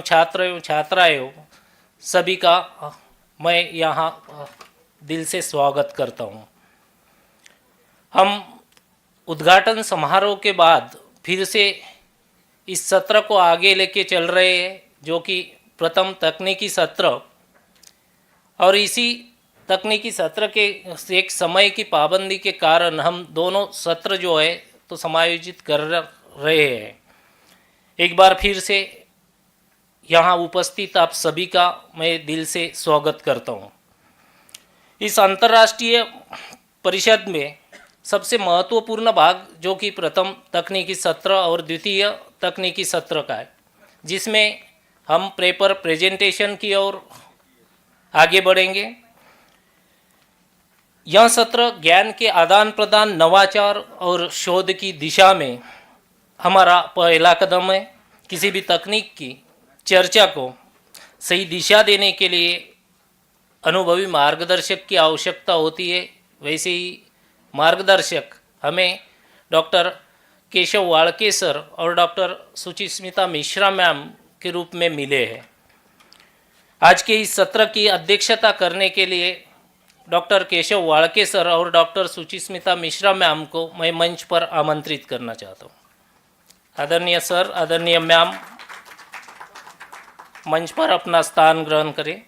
छात्र एवं छात्राएं सभी का मैं यहाँ दिल से स्वागत करता हूँ। हम उद्घाटन समारोह के बाद फिर से इस सत्र को आगे लेके चल रहे हैं, जो कि प्रथम तकनीकी सत्र, और इसी तकनीकी सत्र के एक समय की पाबंदी के कारण हम दोनों सत्र जो है तो समायोजित कर रहे हैं। एक बार फिर से यहाँ उपस्थित आप सभी का मैं दिल से स्वागत करता हूँ। इस अंतर्राष्ट्रीय परिषद में सबसे महत्वपूर्ण भाग जो कि प्रथम तकनीकी सत्र और द्वितीय तकनीकी सत्र का है, जिसमें हम पेपर प्रेजेंटेशन की ओर आगे बढ़ेंगे। यह सत्र ज्ञान के आदान प्रदान, नवाचार और शोध की दिशा में हमारा पहला कदम है। किसी भी तकनीक की चर्चा को सही दिशा देने के लिए अनुभवी मार्गदर्शक की आवश्यकता होती है। वैसे ही मार्गदर्शक हमें डॉक्टर केशव वाड़के सर और डॉक्टर सुचिस्मिता मिश्रा मैम के रूप में मिले हैं। आज के इस सत्र की अध्यक्षता करने के लिए डॉक्टर केशव वाड़के सर और डॉक्टर सुचिस्मिता मिश्रा मैम को मैं मंच पर आमंत्रित करना चाहता हूँ। आदरणीय सर, आदरणीय मैम, मंच पर अपना स्थान ग्रहण करें।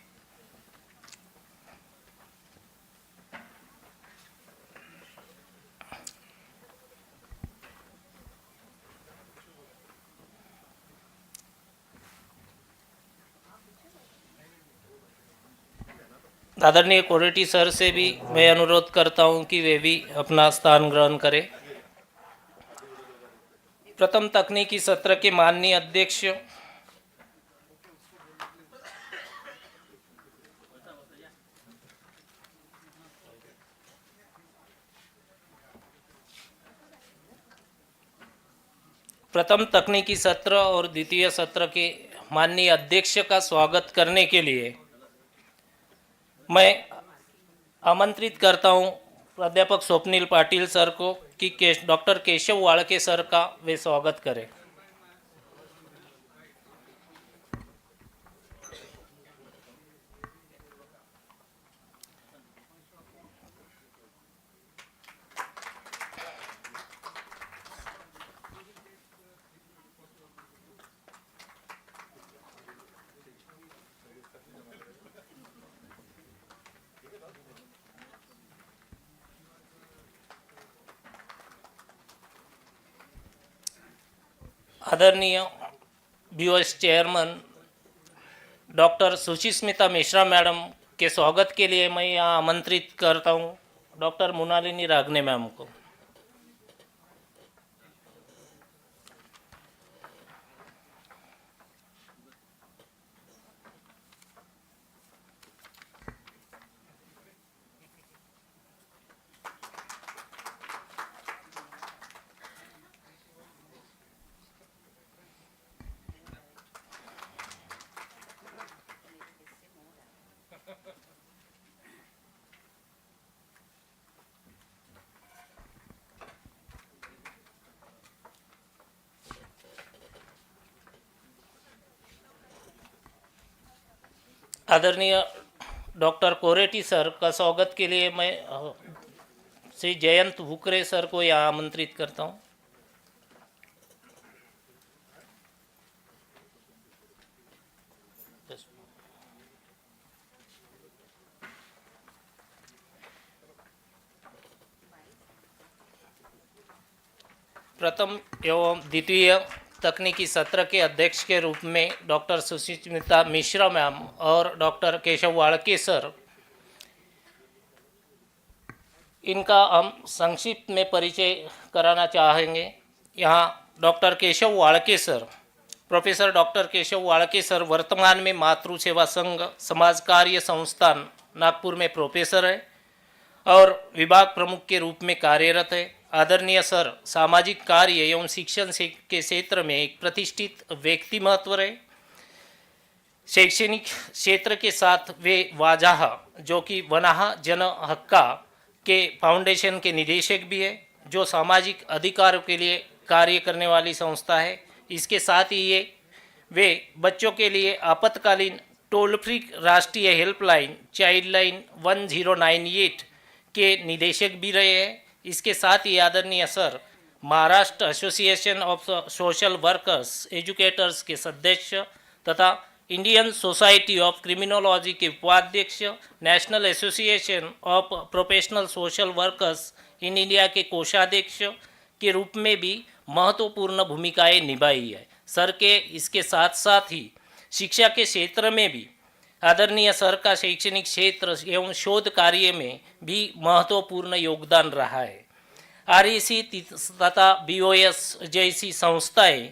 आदरणीय कोरेटी सर से भी मैं अनुरोध करता हूं कि वे भी अपना स्थान ग्रहण करें। प्रथम तकनीकी सत्र के माननीय अध्यक्ष प्रथम तकनीकी सत्र और द्वितीय सत्र के माननीय अध्यक्ष का स्वागत करने के लिए मैं आमंत्रित करता हूं प्राध्यापक स्वप्निल पाटिल सर को कि डॉक्टर केशव वाड़के सर का वे स्वागत करें। आदरणीय BOS chairman doctor Suchismita Mishra madam के स्वागत के लिए मैं यहाँ आमंत्रित करता हूँ डॉक्टर मुनालिनी रागने मैम को। आदरणीय डॉक्टर कोरेटी सर का स्वागत के लिए मैं श्री जयंत भुकरे सर को यहाँ आमंत्रित करता हूँ। प्रथम एवं द्वितीय तकनीकी सत्र के अध्यक्ष के रूप में डॉक्टर सुचिस्मिता मिश्रा मैम और डॉक्टर केशव वाड़के सर, इनका हम संक्षिप्त में परिचय कराना चाहेंगे। यहाँ doctor Keshav Wadke sir, professor doctor Keshav Wadke sir वर्तमान में मातृ सेवा संघ समाज कार्य संस्थान नागपुर में प्रोफेसर है और विभाग प्रमुख के रूप में कार्यरत है। आदरणीय सर सामाजिक कार्य एवं शिक्षण के क्षेत्र में एक प्रतिष्ठित व्यक्तिमत्व रहे। शैक्षणिक क्षेत्र के साथ वे वाजाह, जो कि वनाह जन हक्का के फाउंडेशन के निदेशक भी है, जो सामाजिक अधिकारों के लिए कार्य करने वाली संस्था है। इसके साथ ही ये वे बच्चों के लिए आपातकालीन टोल फ्री राष्ट्रीय हेल्पलाइन चाइल्ड लाइन 1098 के निदेशक भी रहे हैं। इसके साथ ही आदरणीय sir Maharashtra association of social workers educators के सदस्य तथा इंडियन सोसाइटी ऑफ क्रिमिनोलॉजी के उपाध्यक्ष, national association of professional social workers in India के कोषाध्यक्ष के रूप में भी महत्वपूर्ण भूमिकाएं निभाई है। सर के इसके साथ साथ ही शिक्षा के क्षेत्र में भी आदरणीय सर का शैक्षणिक क्षेत्र एवं शोध कार्य में भी महत्वपूर्ण योगदान रहा है। आरईसी तथा बीओएस जैसी संस्थाएं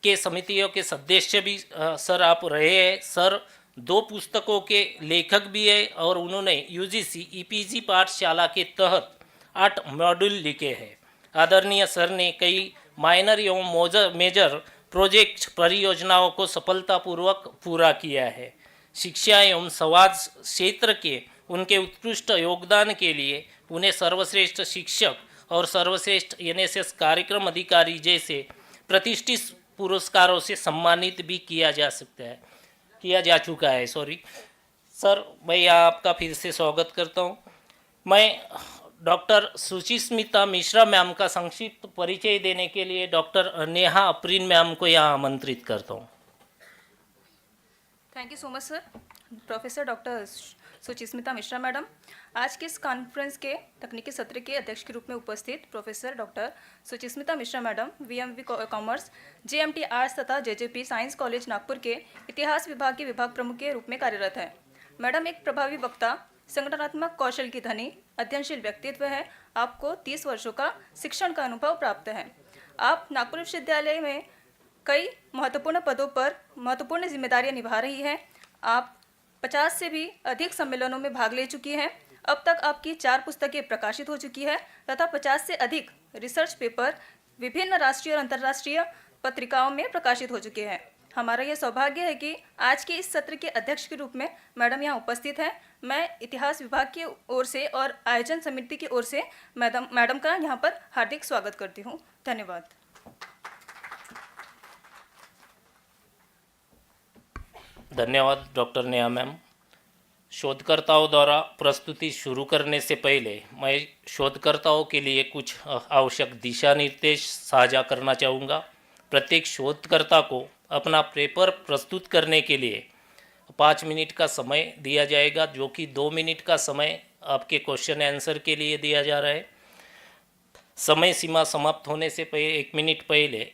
के समितियों के सदस्य भी सर आप रहे हैं। सर 2 पुस्तकों के लेखक भी है और उन्होंने यूजीसी ईपीजी पाठशाला के तहत 8 मॉड्यूल लिखे हैं। आदरणीय सर ने कई माइनर एवं मेजर प्रोजेक्ट परियोजनाओं को सफलतापूर्वक पूरा किया है। शिक्षा एवं समाज क्षेत्र के उनके उत्कृष्ट योगदान के लिए उन्हें सर्वश्रेष्ठ शिक्षक और सर्वश्रेष्ठ एनएसएस कार्यक्रम अधिकारी जैसे प्रतिष्ठित पुरस्कारों से सम्मानित भी किया जा चुका है। सर, मैं यहाँ आपका फिर से स्वागत करता हूँ। मैं डॉक्टर सुचिस्मिता मिश्रा मैम का संक्षिप्त परिचय देने के लिए डॉक्टर नेहा अप्रीन मैम को यहाँ आमंत्रित करता हूँ। Thank you so much sir. Professor doctor Suchismita Mishra madam, आज के इस कॉन्फ्रेंस के तकनीकी सत्र के अध्यक्ष के रूप में उपस्थित professor doctor Suchismita Mishra madam VMV commerce, JMT arts तथा जेजेपी साइंस कॉलेज नागपुर के इतिहास विभाग के विभाग प्रमुख के रूप में कार्यरत है। मैडम एक प्रभावी वक्ता, संगठनात्मक कौशल की धनी, अध्ययनशील व्यक्तित्व है। आपको 30 वर्षों का शिक्षण का अनुभव प्राप्त है। आप नागपुर विश्वविद्यालय में कई महत्वपूर्ण पदों पर महत्वपूर्ण जिम्मेदारियां निभा रही हैं। आप 50 से भी अधिक सम्मेलनों में भाग ले चुकी हैं। अब तक आपकी 4 पुस्तकें प्रकाशित हो चुकी है तथा 50 से अधिक रिसर्च पेपर विभिन्न राष्ट्रीय और अंतर्राष्ट्रीय पत्रिकाओं में प्रकाशित हो चुके हैं। हमारा यह सौभाग्य है कि आज के इस सत्र के अध्यक्ष के रूप में मैडम यहाँ उपस्थित हैं। मैं इतिहास विभाग की ओर से और आयोजन समिति की ओर से मैडम का यहाँ पर हार्दिक स्वागत करती हूँ। धन्यवाद। धन्यवाद डॉक्टर नेहा मैम। शोधकर्ताओं द्वारा प्रस्तुति शुरू करने से पहले मैं शोधकर्ताओं के लिए कुछ आवश्यक दिशा निर्देश साझा करना चाहूँगा। प्रत्येक शोधकर्ता को अपना पेपर प्रस्तुत करने के लिए 5 मिनट का समय दिया जाएगा, जो कि 2 मिनट का समय आपके क्वेश्चन आंसर के लिए दिया जा रहा है। समय सीमा समाप्त होने से पहले 1 मिनट पहले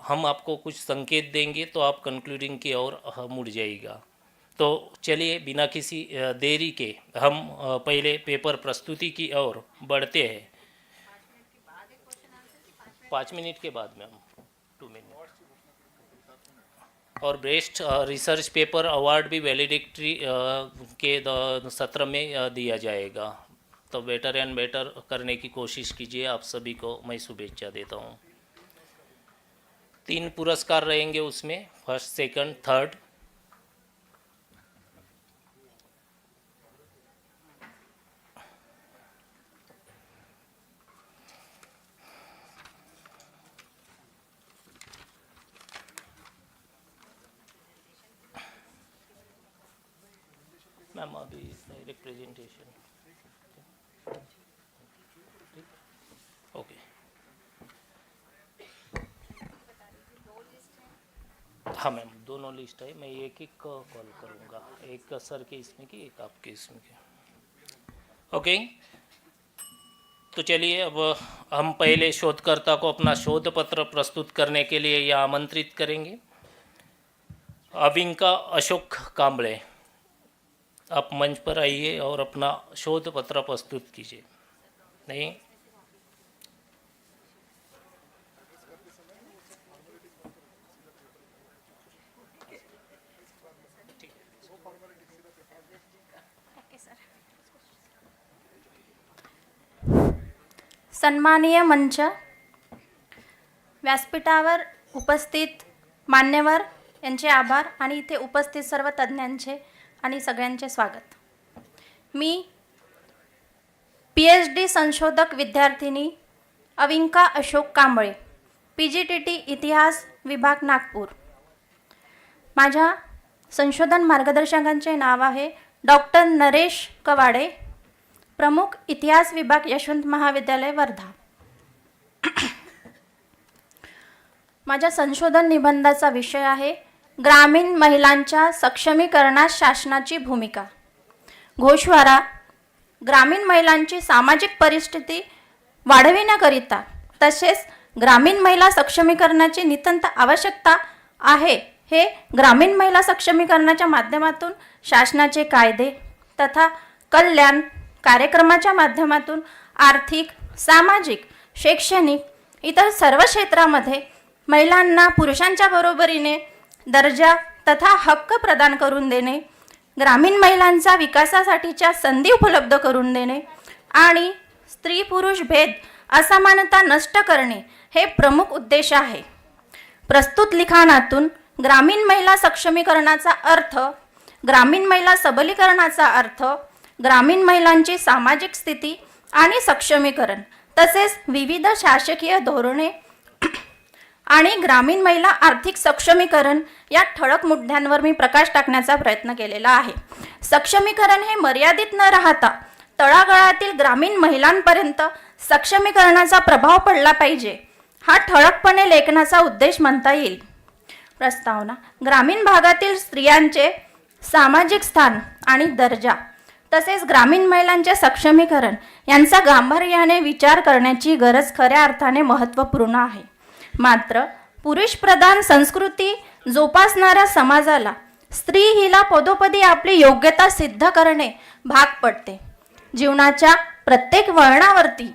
हम आपको कुछ संकेत देंगे तो आप कंक्लूडिंग की ओर मुड़ जाइएगा। तो चलिए बिना किसी देरी के हम पहले पेपर प्रस्तुति की ओर बढ़ते हैं। 5 मिनट के बाद मैम 2 मिनट। और बेस्ट रिसर्च पेपर अवार्ड भी वैलिडिक्ट्री के सत्र में दिया जाएगा। तो बेटर एंड बेटर करने की कोशिश कीजिए। आप सभी को मैं शुभेच्छा देता हूँ। 3 पुरस्कार रहेंगे उसमें, फर्स्ट, सेकंड, थर्ड। मैम अभी डायरेक्ट प्रेजेंटेशन। ओके, हाँ मैम, दोनों लिस्ट है। मैं एक कॉल करूँगा, एक सर के इसमें की, एक आपके इसमें की। ओके, तो चलिए अब हम पहले शोधकर्ता को अपना शोध पत्र प्रस्तुत करने के लिए यह आमंत्रित करेंगे। अविंका अशोक कांबळे, आप मंच पर आइए और अपना शोध पत्र प्रस्तुत कीजिए। नहीं, सन्माननीय मंच, व्यासपीठावर उपस्थित मान्यवर यांचे आभार आणि इथे उपस्थित सर्व तज्ज्ञांचे आणि सगळ्यांचे स्वागत। मी PhD संशोधक विद्यार्थिनी अविंका अशोक कांबळे, PGTT इतिहास विभाग नागपूर, माझ्या संशोधन मार्गदर्शकांचे नाव आहे डॉक्टर नरेश कवाडे, प्रमुख इतिहास विभाग, यशवंत महाविद्यालय, वर्धा. माझ्या संशोधन निबंधाचा विषय आहे ग्रामीण महिलांच्या सक्षमीकरणात शासनाची भूमिका. घोषवारा: ग्रामीण महिलांची सामाजिक परिस्थिती वाढविण्याकरिता तसेच ग्रामीण महिला सक्षमीकरणाची नितांत आवश्यकता आहे. हे ग्रामीण महिला सक्षमीकरणाच्या माध्यमातून शासनाचे कायदे तथा कल्याण कार्यक्रमाच्या माध्यमातून आर्थिक, सामाजिक, शैक्षणिक इतर सर्व क्षेत्रामध्ये महिलांना पुरुषांच्या बरोबरीने दर्जा तथा हक्क प्रदान करून देणे, ग्रामीण महिलांचा विकासासाठीच्या संधी उपलब्ध करून देणे आणि स्त्री पुरुष भेद असमानता नष्ट करणे हे प्रमुख उद्देश आहे. प्रस्तुत लिखाणातून ग्रामीण महिला सक्षमीकरणाचा अर्थ, ग्रामीण महिला सबलीकरणाचा अर्थ, ग्रामीण महिलांची सामाजिक स्थिती आणि सक्षमीकरण तसेच विविध शासकीय धोरणे आणि ग्रामीण महिला आर्थिक सक्षमीकरण या ठळक मुद्द्यांवर मी प्रकाश टाकण्याचा प्रयत्न केलेला आहे. सक्षमीकरण हे मर्यादित न राहता तळागाळातील ग्रामीण महिलांपर्यंत सक्षमीकरणाचा प्रभाव पडला पाहिजे, हा ठळकपणे लेखनाचा उद्देश म्हणता येईल. प्रस्तावना: ग्रामीण भागातील स्त्रियांचे सामाजिक स्थान आणि दर्जा तसेच ग्रामीण महिलांचे सक्षमीकरण यांचा गांभीर्याने विचार करण्याची गरज खऱ्या अर्थाने महत्त्वपूर्ण आहे. मात्र पुरुषप्रधान संस्कृती जोपासणाऱ्या समाजाला स्त्री हिला पदोपदी आपली योग्यता सिद्ध करणे भाग पडते. जीवनाच्या प्रत्येक वळणावरती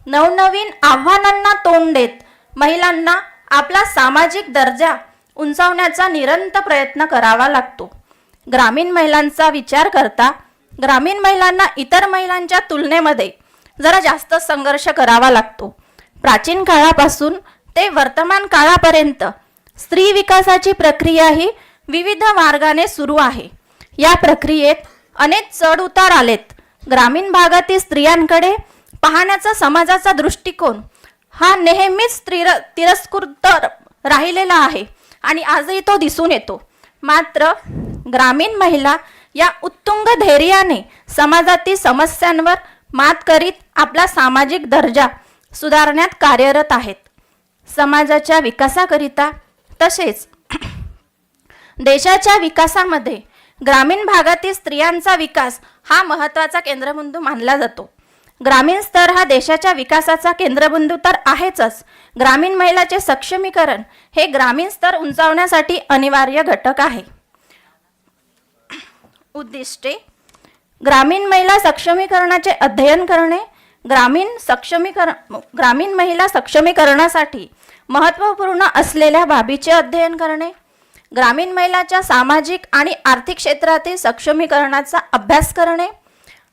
नवनवीन आव्हानांना तोंड देत महिलांना आपला सामाजिक दर्जा उंचावण्याचा निरंतर प्रयत्न करावा लागतो. ग्रामीण महिलांचा विचार करता ग्रामीण महिलांना इतर महिलांच्या तुलनेमध्ये जरा जास्त संघर्ष करावा लागतो. प्राचीन काळापासून ते वर्तमान काळापर्यंत स्त्री विकासाची प्रक्रिया ही विविध मार्गाने सुरू आहे. या प्रक्रियेत अनेक चढ उतार आलेत. ग्रामीण भागातील स्त्रियांकडे पाहण्याचा समाजाचा दृष्टिकोन हा नेहमीच तिरस्कृत राहिलेला आहे आणि आजही तो दिसून येतो. मात्र ग्रामीण महिला या उत्तुंग धैर्याने समाजातील समस्यांवर मात करीत आपला सामाजिक दर्जा सुधारण्यात कार्यरत आहेत. समाजाच्या विकासाकरिता तसेच देशाच्या विकासामध्ये ग्रामीण भागातील स्त्रियांचा विकास हा महत्त्वाचा केंद्रबिंदू मानला जातो. ग्रामीण स्तर हा देशाच्या विकासाचा केंद्रबिंदू तर आहेच. ग्रामीण महिलाचे सक्षमीकरण हे ग्रामीण स्तर उंचावण्यासाठी अनिवार्य घटक आहे. उद्दिष्टे: ग्रामीण महिला सक्षमीकरणाचे अध्ययन करणे, ग्रामीण महिला सक्षमीकरणासाठी महत्त्वपूर्ण असलेल्या बाबीचे अध्ययन करणे, ग्रामीण महिलाच्या सामाजिक आणि आर्थिक क्षेत्रातील सक्षमीकरणाचा अभ्यास करणे,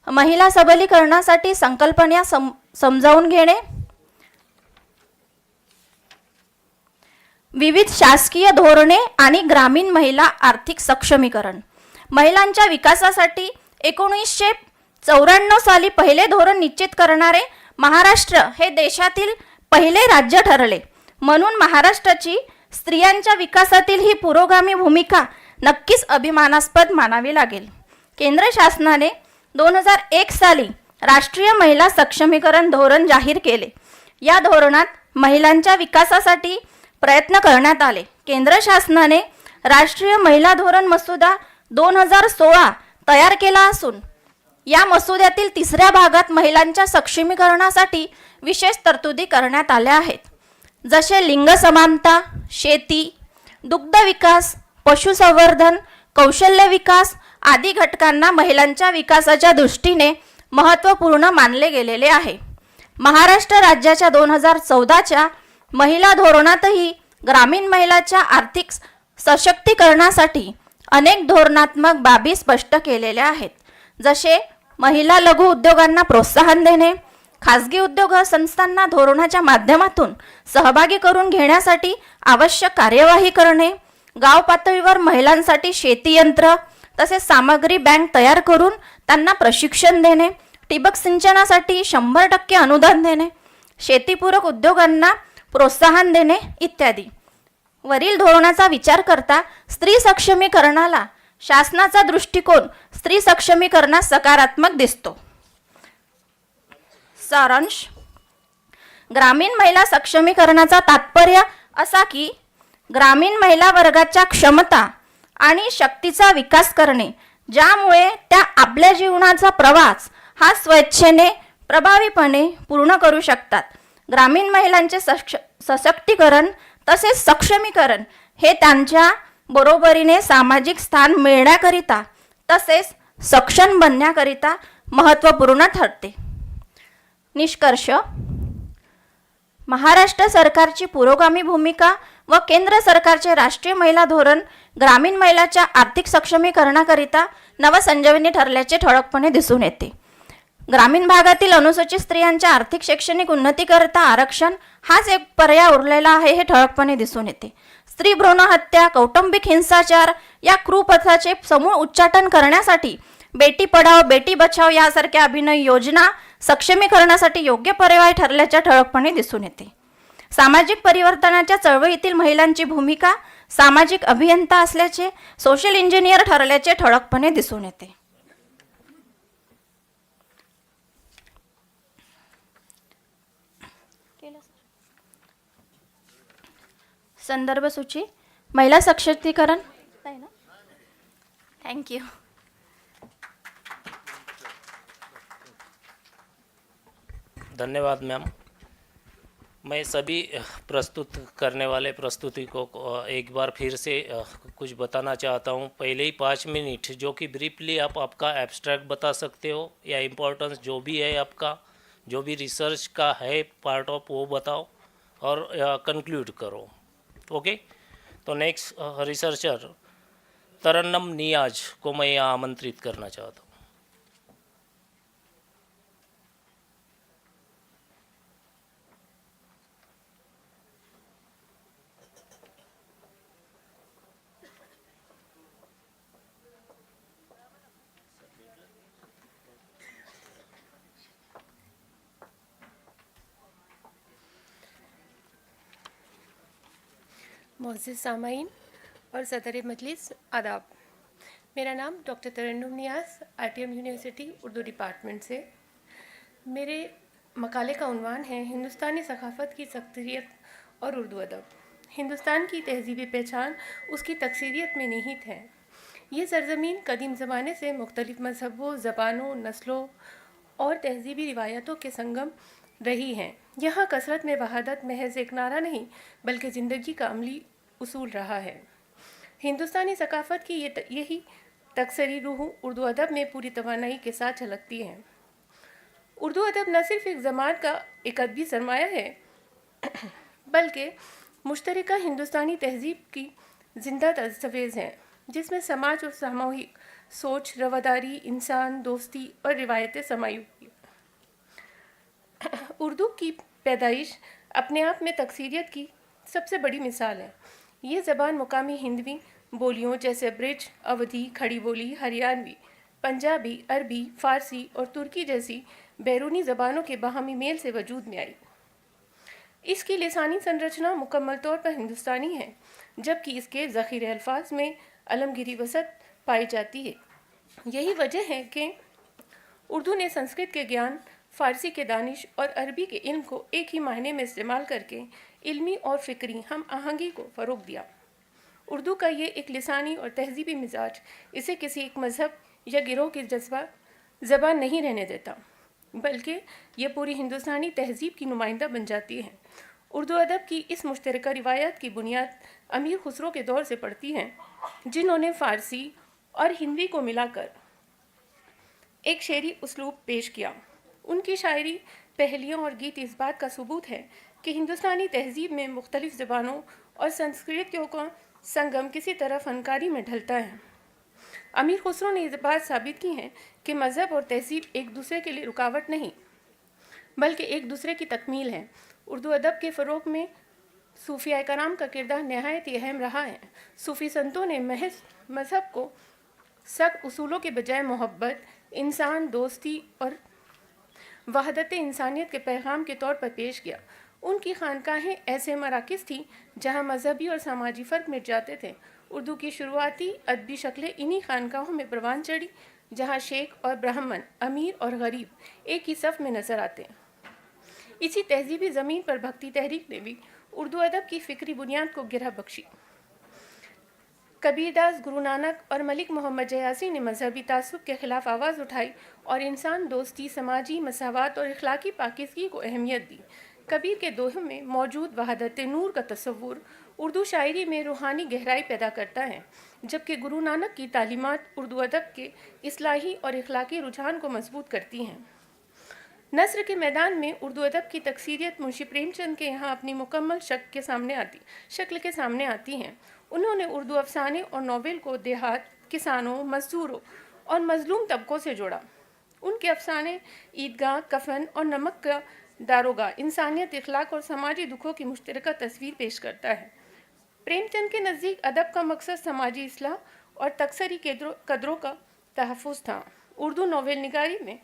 महिला सबलीकरणासाठी संकल्पना समजावून घेणे, विविध शासकीय धोरणे आणि ग्रामीण महिला आर्थिक सक्षमीकरण. महिलांच्या विकासासाठी 1994 साली पहिले धोरण निश्चित करणारे महाराष्ट्र हे देशातील पहिले राज्य ठरले. म्हणून महाराष्ट्राची स्त्रियांच्या विकासातील ही पुरोगामी भूमिका नक्कीच अभिमानास्पद मानावी लागेल. केंद्र शासनाने 2001 साली राष्ट्रीय महिला सक्षमीकरण धोरण जाहीर केले. या धोरणात महिलांच्या विकासासाठी प्रयत्न करण्यात आले. केंद्र शासनाने राष्ट्रीय महिला धोरण मसुदा 2016 तयार केला असून या मसुद्यातील 3ऱ्या भागात महिलांच्या सक्षमीकरणासाठी विशेष तरतुदी करण्यात आल्या आहेत. जसे लिंग समानता, शेती, दुग्ध विकास, पशुसंवर्धन, कौशल्य विकास आदी घटकांना महिलांच्या विकासाच्या दृष्टीने महत्त्वपूर्ण मानले गेलेले आहे. महाराष्ट्र राज्याच्या 2014च्या महिला धोरणातही ग्रामीण महिलाच्या आर्थिक सशक्तीकरणासाठी अनेक धोरणात्मक बाबी स्पष्ट केलेल्या आहेत. जसे महिला लघु उद्योगांना प्रोत्साहन देणे, खाजगी उद्योग संस्थांना धोरणाच्या माध्यमातून सहभागी करून घेण्यासाठी आवश्यक कार्यवाही करणे, गाव पातळीवर महिलांसाठी शेती यंत्र तसेच सामग्री बँक तयार करून त्यांना प्रशिक्षण देणे, ठिबक सिंचनासाठी 100% अनुदान देणे, शेतीपूरक उद्योगांना प्रोत्साहन देणे इत्यादी. वरील धोरणाचा विचार करता स्त्री सक्षमीकरणाला शासनाचा दृष्टिकोन स्त्री सक्षमीकरणास सकारात्मक दिसतो. सारांश. ग्रामीण महिला सक्षमीकरणाचा तात्पर्य असा की ग्रामीण महिला वर्गाच्या क्षमता आणि शक्तीचा विकास करणे, ज्यामुळे त्या आपल्या जीवनाचा प्रवास हा स्वेच्छेने प्रभावीपणे पूर्ण करू शकतात. ग्रामीण महिलांचे सशक्तीकरण तसेच सक्षमीकरण हे त्यांच्या बरोबरीने सामाजिक स्थान मिळण्याकरिता तसेच सक्षम बनण्याकरिता महत्त्वपूर्ण ठरते. निष्कर्ष. महाराष्ट्र सरकारची पुरोगामी भूमिका व केंद्र सरकारचे राष्ट्रीय महिला धोरण ग्रामीण महिलाच्या आर्थिक सक्षमीकरणाकरिता नवसंजीवनी ठरल्याचे ठळकपणे दिसून येते. ग्रामीण भागातील अनुसूचित स्त्रियांच्या आर्थिक शैक्षणिक उन्नतीकरिता आरक्षण हाच एक पर्याय उरलेला आहे हे ठळकपणे दिसून येते. स्त्री भ्रूण हत्या, कौटुंबिक हिंसाचार या कुप्रथाचे समूळ उच्चाटन करण्यासाठी बेटी पढाओ बेटी बचाओ यासारख्या अभिनव योजना सक्षमीकरणासाठी योग्य पर्याय ठरल्याच्या ठळकपणे दिसून येते. सामाजिक परिवर्तनाच्या चळवळीतील महिलांची भूमिका सामाजिक अभियंता असल्याचे, सोशल इंजिनियर ठरल्याचे ठळकपणे दिसून येते. संदर्भ सूची. महिला सशक्तीकरण. थँक्यू. धन्यवाद मैम. मैं सभी प्रस्तुत करने वाले प्रस्तुति को एक बार फिर से कुछ बताना चाहता हूँ. पहले ही 5 मिनट जो कि ब्रीफली आप आपका एब्स्ट्रैक्ट बता सकते हो या इम्पोर्टेंस जो भी है आपका, जो भी रिसर्च का है पार्ट ऑफ वो बताओ और कंक्लूड करो. ओके. तो नेक्स्ट रिसर्चर तरन्नम नियाज को मैं यहाँ आमंत्रित करना चाहता हूँ. मोअज़्ज़िज़ सामाईन और सदर मजलिस आदाब. मेरा नाम डॉक्टर तरन्नुम नियाज़ आरटीएम यूनिवर्सिटी उर्दू डिपार्टमेंट से. मेरे मकाले का उन्वान है हिंदुस्तानी सकाफ़त की तकसीरियत और उर्दू अदब. हिंदुस्तान की तहज़ीबी पहचान उसकी तकसीरियत में निहित है. ये सरज़मीन कदीम ज़माने से मुख्तलिफ़ मज़हबों, ज़बानों, नस्लों और तहज़ीबी रिवायतों के संगम रही हैं. यहाँ कसरत में वहादत महज एक नारा नहीं बल्कि ज़िंदगी का अमली उसूल रहा है. हिंदुस्तानी सकाफ़त की यही तकसरी रूह उर्दू अदब में पूरी तवानाई के साथ झलकती है. उर्दू अदब न सिर्फ एक ज़मात का एक अदबी सरमाया है बल्कि मुश्तरका हिंदुस्तानी तहज़ीब की ज़िंदा दस्तावेज़ है जिसमें समाज और सामूहिक सोच, रवादारी, इंसान दोस्ती और रिवायतें समाई हुई. उर्दू की पैदाइश अपने आप में तकसीरियत की सबसे बड़ी मिसाल है. ये ज़बान मुकामी हिंदवी बोलियों जैसे ब्रिज, अवधी, खड़ी बोली, हरियाणवी, पंजाबी, अरबी, फ़ारसी और तुर्की जैसी बैरूनी ज़बानों के बाहमी मेल से वजूद में आई. इसकी लिसानी संरचना मुकम्मल तौर पर हिंदुस्तानी है जबकि इसके ज़ख़ीरे अल्फाज में अलमगिरी वसत पाई जाती है. यही वजह है कि उर्दू ने संस्कृत के ज्ञान, फ़ारसी के दानिश और अरबी के इल्म को एक ही मायने में इस्तेमाल करके इल्मी और फ़िक्री हम आहंगी को फ़रोग़ दिया. उर्दू का ये एक लिसानी और तहज़ीबी मिजाज इसे किसी एक मज़हब या गिरोह की ज़बान नहीं रहने देता बल्कि ये पूरी हिंदुस्तानी तहज़ीब की नुमाइंदा बन जाती है. उर्दू अदब की इस मुश्तरका रिवायत की बुनियाद अमीर खुसरो के दौर से पड़ती है जिन्होंने फ़ारसी और हिंदी को मिलाकर एक शेरी उसलूब पेश किया. उनकी शायरी, पहलियों और गीत इस बात का सबूत है कि हिंदुस्तानी तहज़ीब में मुख्तलिफ़ ज़बानों और संस्कृतियों का संगम किसी तरह फ़नकारी में ढलता है. अमीर खुसरो ने ये बात साबित की है कि मज़हब और तहज़ीब एक दूसरे के लिए रुकावट नहीं बल्कि एक दूसरे की तकमील है. उर्दू अदब के फ़रोग़ में सूफ़िया कराम का किरदार नहायत ही अहम रहा है. सूफ़ी संतों ने महज मज़हब को सख्त उसूलों के बजाय मोहब्बत, इंसान दोस्ती और वहदत इंसानियत के पैगाम के तौर पर पेश किया. उनकी खानकाहें ऐसे मराकिज़ थीं जहाँ मजहबी और समाजी फ़र्क मिट जाते थे। उर्दू की शुरुआती अदबी शक्लें इन्हीं खानकाहों में परवान चढ़ी जहाँ शेख और ब्राह्मण, अमीर और गरीब एक ही सफ़ में नज़र आते हैं। इसी तहजीबी ज़मीन पर भक्ति तहरीक ने भी उर्दू अदब की फ़िक्री बुनियाद को गिरह बख्शी। कबीरदास, गुरु नानक और मलिक मोहम्मद जयासी ने मजहबी तासुब के ख़िलाफ़ आवाज़ उठाई और इंसान दोस्ती, समाजी मसावत और इखलाकी पाकीज़गी को अहमियत दी। कबीर के दोहे में मौजूद वहदत नूर का तस्वुर उर्दू शायरी में रूहानी गहराई पैदा करता है, जबकि गुरु नानक की तालीमात उर्दू अदब के इस्लाही और इखलाकी रुझान को मजबूत करती हैं। नस्र के मैदान में उर्दू अदब की तकसीरियत मुंशी प्रेमचंद के यहाँ अपनी मुकम्मल शक्ल के सामने आती हैं। उन्होंने उर्दू अफसाने और नावल को देहात, किसानों, मजदूरों और मजलूम तबकों से जोड़ा। उनके अफसाने ईदगाह, कफन और नमक का दारोगा इंसानियत, इखलाक और समाजी दुखों की मुश्तरका तस्वीर पेश करता है। प्रेमचंद के नज़दीक अदब का मकसद समाजी इस्लाह और तकसरी कदरों का तहफ़्फ़ुज़ था। उर्दू नावल निगारी में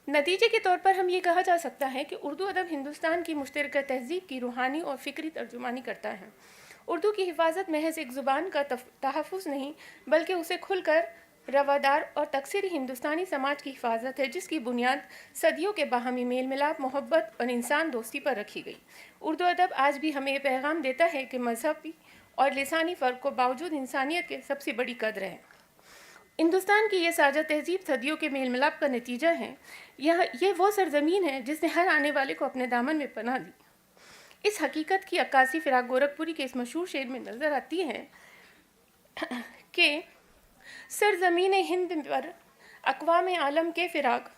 नतीजे के तौर पर हम ये कहा जा सकता है कि उर्दू अदब हिंदुस्तान की मुश्तरका तहज़ीब की रूहानी और फ़िक्री तर्जुमानी करता है। उर्दू की हिफाजत महज एक ज़ुबान का तहफ़्फ़ुज़ नहीं, बल्कि उसे खुलकर रवादार और तकसीरी हिंदुस्तानी समाज की हिफाजत है, जिसकी बुनियाद सदियों के बाहमी मेल मिलाप, मोहब्बत और इंसान दोस्ती पर रखी गई। उर्दू अदब आज भी हमें ये पैगाम देता है कि मजहबी और लिसानी फ़र्क को बावजूद इंसानियत के सबसे बड़ी कद्र है। हिंदुस्तान की ये साझा तहजीब सदियों के मेल मिलाप का नतीजा है। ये वो सरजमीन है जिसने हर आने वाले को अपने दामन में पनाह दी। इस हकीकत की अक्कासी फिराक गोरखपुरी के इस मशहूर शेर में नज़र आती है कि सरजमीन हिंद पर अक़वाम आलम के फ़िराक,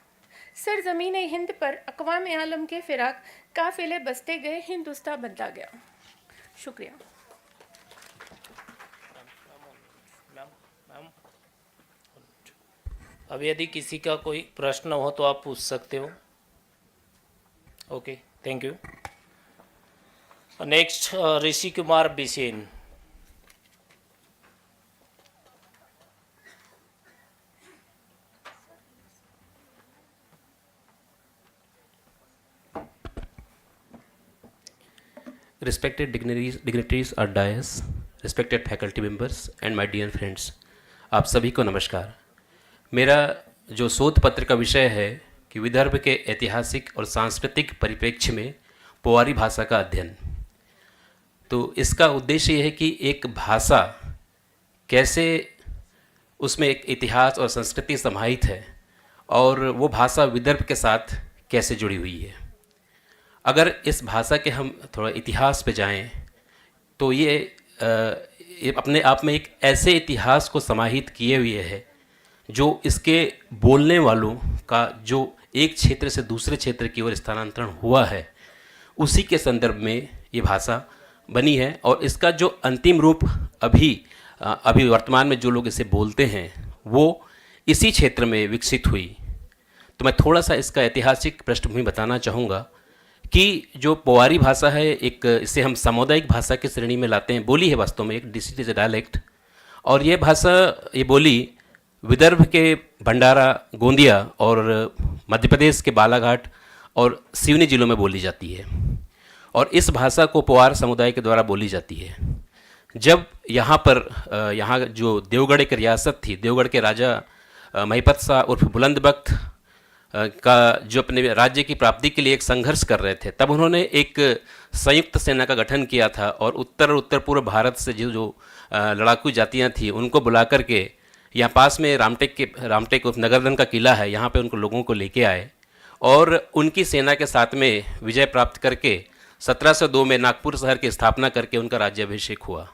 सरजमीन हिंद पर अक़वाम आलम के फ़िराक, काफ़िले बसते गए, हिंदुस्तान बदला गया। शुक्रिया। अब यदि किसी का कोई प्रश्न हो तो आप पूछ सकते हो। Okay, thank you. Next Rishi Kumar Bisen. Respected dignitaries or dais, respected faculty members and my dear friends, आप सभी को नमस्कार। मेरा जो शोध पत्र का विषय है कि विदर्भ के ऐतिहासिक और सांस्कृतिक परिप्रेक्ष्य में पोवारी भाषा का अध्ययन। तो इसका उद्देश्य यह है कि एक भाषा कैसे उसमें एक इतिहास और संस्कृति समाहित है और वो भाषा विदर्भ के साथ कैसे जुड़ी हुई है। अगर इस भाषा के हम थोड़ा इतिहास पे जाएं तो ये अपने आप में एक ऐसे इतिहास को समाहित किए हुए है जो इसके बोलने वालों का जो एक क्षेत्र से दूसरे क्षेत्र की ओर स्थानांतरण हुआ है, उसी के संदर्भ में ये भाषा बनी है। और इसका जो अंतिम रूप अभी वर्तमान में जो लोग इसे बोलते हैं वो इसी क्षेत्र में विकसित हुई। तो मैं थोड़ा सा इसका ऐतिहासिक पृष्ठभूमि बताना चाहूँगा कि जो पोवारी भाषा है, एक इसे हम सामुदायिक भाषा की श्रेणी में लाते हैं। बोली है वास्तव में एक डिस्ट्रिक्ट डायलेक्ट, और ये भाषा, ये बोली विदर्भ के भंडारा, गोंदिया और मध्य प्रदेश के बालाघाट और सिवनी जिलों में बोली जाती है। और इस भाषा को पोवार समुदाय के द्वारा बोली जाती है। जब यहाँ जो देवगढ़ एक रियासत थी, देवगढ़ के राजा महिपत शाह उर्फ बुलंद बख्त का जो अपने राज्य की प्राप्ति के लिए एक संघर्ष कर रहे थे, तब उन्होंने एक संयुक्त सेना का गठन किया था और उत्तर पूर्व भारत से जो लड़ाकू जातियाँ थी उनको बुला करके यहाँ पास में रामटेक उर्फ नगरदन का किला है, यहाँ पे उनको लोगों को लेके आए और उनकी सेना के साथ में विजय प्राप्त करके 1702 में नागपुर शहर की स्थापना करके उनका राज्याभिषेक हुआ।